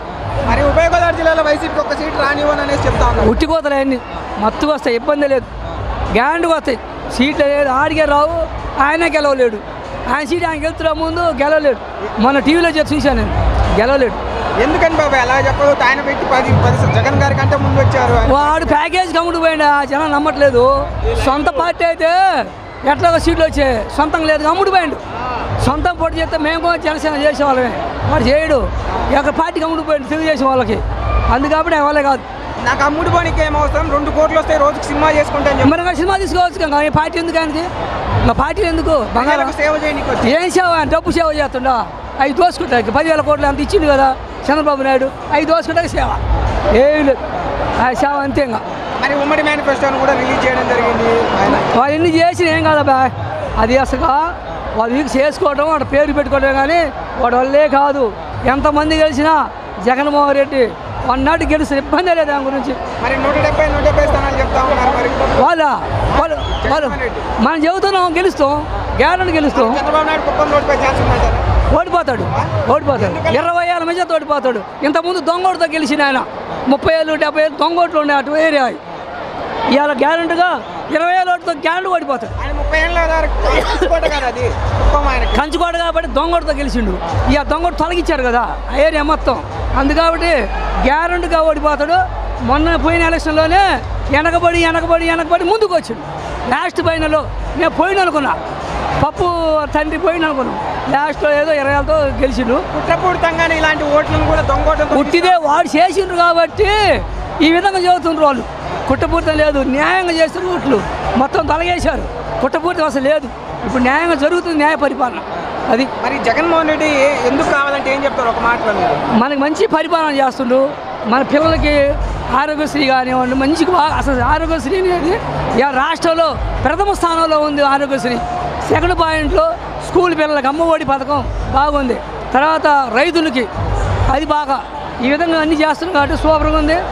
మరి ఉభయ గోదావరి జిల్లాలో వైసీపీకి ఒక్క సీట్ రానివ్వని అనేసి చెప్తా ఉన్నాను. ఉట్టి కోతలు అన్నీ మత్తుకు వస్తాయి. ఇబ్బంది లేదు. గ్యారంటీగా వస్తాయి. సీట్లు లేదు. ఆడిగే రావు. ఆయన గెలవలేడు. ఆయన సీట్ ఆయన గెలుతున్నా ముందు గెలవలేడు. మొన్న టీవీలో చూశాను నేను. గెలవలేడు. ఎందుకని బాబా ఎలా చెప్పదు? ఆయన పెట్టి 10 జగన్ గారి కంటే ముందు వచ్చారు. వాడు ప్యాకేజ్ కమ్ముడు పోయిండా? జనం నమ్మట్లేదు. సొంత పార్టీ అయితే ఎట్లాగో సీట్లు వచ్చాయి. సొంతం లేదు, కమ్ముడు పోయిండు. సొంతం పోటీ చేస్తే మేము కూడా జనసేన చేసేవాళ్ళమే. వాడు చేయడు. ఎక్కడ పార్టీకి అమ్ముడు పోయిండు తెలుగుదేశం వాళ్ళకి. అందుకని వాళ్ళే కాదు. నాకు అమ్ముడు పోనీకి ఏమవసరం? 2 కోట్లు వస్తాయి రోజుకి సినిమా చేసుకుంటాను. మరి సినిమా తీసుకోవచ్చు కదా. పార్టీ ఎందుకు ఆయనకి? మా పార్టీ ఎందుకు? బంగారం సేవ చేయండి. ఏం సేవ? డబ్బు సేవ చేస్తుండా? 5 దోసుకుంటానికి 10,000 కోట్లు అంత ఇచ్చింది కదా చంద్రబాబు నాయుడు. 5 దోసుకుంటానికి సేవ ఏం లేదు. ఆ సేవ అంతే. ఇంకా మరి ఉమ్మడి మేనిఫెస్టోను కూడా రిలీజ్ చేయడం జరిగింది. వాళ్ళు ఎన్ని చేసిన ఏం కాదబ్బా. అది అసలు వాళ్ళు వీక్ చేసుకోవడం, వాడు పేరు పెట్టుకోవడం కానీ వాడు వల్లే కాదు. ఎంతమంది గెలిచినా జగన్మోహన్ రెడ్డి వన్నాటి గెలిచిన ఇబ్బంది లేదు దాని గురించి. మరి 170 స్థానాలు చెప్తా ఉన్నారు. మరి వాళ్ళు మనం చెబుతున్నాం గెలుస్తాం. గ్యారెంటీ గెలుస్తాం. చంద్రబాబు నాయుడు కుప్పం రోడ్డుపై ఛాన్స్ ఉందంటారు. ఓడిపోతాడు. 20 ఏళ్ళ మధ్య ఓడిపోతాడు. ఇంతకుముందు దొంగోటుతో గెలిచిన ఆయన 30 ఏళ్ళు 70 ఏళ్ళు దొంగోట్లు ఉండే అటు ఏరియా. ఇవాళ గ్యారెంటీగా 20 ఏళ్ళ ఓటుతో గ్యారెంటీ ఓడిపోతాడు. 30 ఏళ్ళ కంచుకోట కాబట్టి దొంగోటుతో గెలిచిండు. ఇక దొంగోటు తొలగించారు కదా ఆ ఏరియా మొత్తం. అందుకబట్టి గ్యారెంటీగా ఓడిపోతాడు. మొన్న పోయిన ఎలక్షన్లోనే వెనకబడి ముందుకు వచ్చిండు. లాస్ట్ ఫైనల్లో నేను పోయిన అనుకున్నా. పప్పు తండ్రి పోయిన అనుకున్నాం. లాస్ట్లో ఏదో 20 ఏళ్ళతో గెలిచిండు. కుట్రపూరితంగానే ఇలాంటి ఓట్లను కూడా పుట్టిదే వాడు చేసిండ్రు కాబట్టి ఈ విధంగా చదువుతుండ్రు వాళ్ళు. కుట్రపూరితం లేదు. న్యాయంగా చేస్తున్న ఓట్లు మొత్తం తొలగేశారు. కుట్రపూరితం అసలు లేదు. ఇప్పుడు న్యాయంగా జరుగుతుంది. న్యాయ పరిపాలన అది. మరి జగన్మోహన్ రెడ్డి ఎందుకు కావాలంటే ఏం చెప్తారు ఒక మాటలో? మనకి మంచి పరిపాలన చేస్తుండు. మన పిల్లలకి ఆరోగ్యశ్రీ కానివ్వండి మంచిగా బాగా. అసలు ఆరోగ్యశ్రీ అనేది రాష్ట్రంలో ప్రథమ స్థానంలో ఉంది. ఆరోగ్యశ్రీ సెకండ్ పాయింట్లో స్కూల్ పిల్లలకి అమ్మఒడి పథకం బాగుంది. తర్వాత రైతులకి అది బాగా. ఈ విధంగా అన్నీ చేస్తున్నాం కాబట్టి సూపర్గా ఉంది.